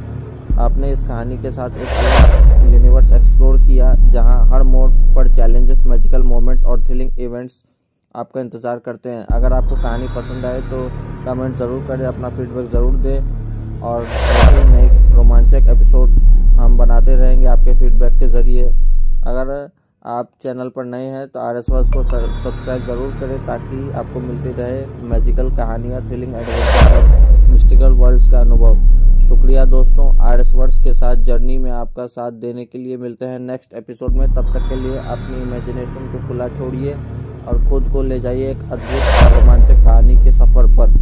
आपने इस कहानी के साथ एक अलग यूनिवर्स एक्सप्लोर किया, जहां हर मोड़ पर चैलेंजेस, मैजिकल मोमेंट्स और थ्रिलिंग इवेंट्स आपका इंतज़ार करते हैं। अगर आपको कहानी पसंद आए तो कमेंट ज़रूर करें, अपना फीडबैक ज़रूर दें और ऐसे नए रोमांचक एपिसोड हम बनाते रहेंगे आपके फीडबैक के ज़रिए। अगर आप चैनल पर नए हैं तो RS वर्ड्स को सब्सक्राइब ज़रूर करें ताकि आपको मिलती रहे मैजिकल कहानियाँ, थ्रिलिंग एडवेंचर और मिस्टिकल वर्ल्ड्स का अनुभव। शुक्रिया दोस्तों, RS वर्ड्स के साथ जर्नी में आपका साथ देने के लिए। मिलते हैं नेक्स्ट एपिसोड में। तब तक के लिए अपनी इमेजिनेशन को खुला छोड़िए और खुद को ले जाइए एक अद्भुत और रोमांचक कहानी के सफ़र पर।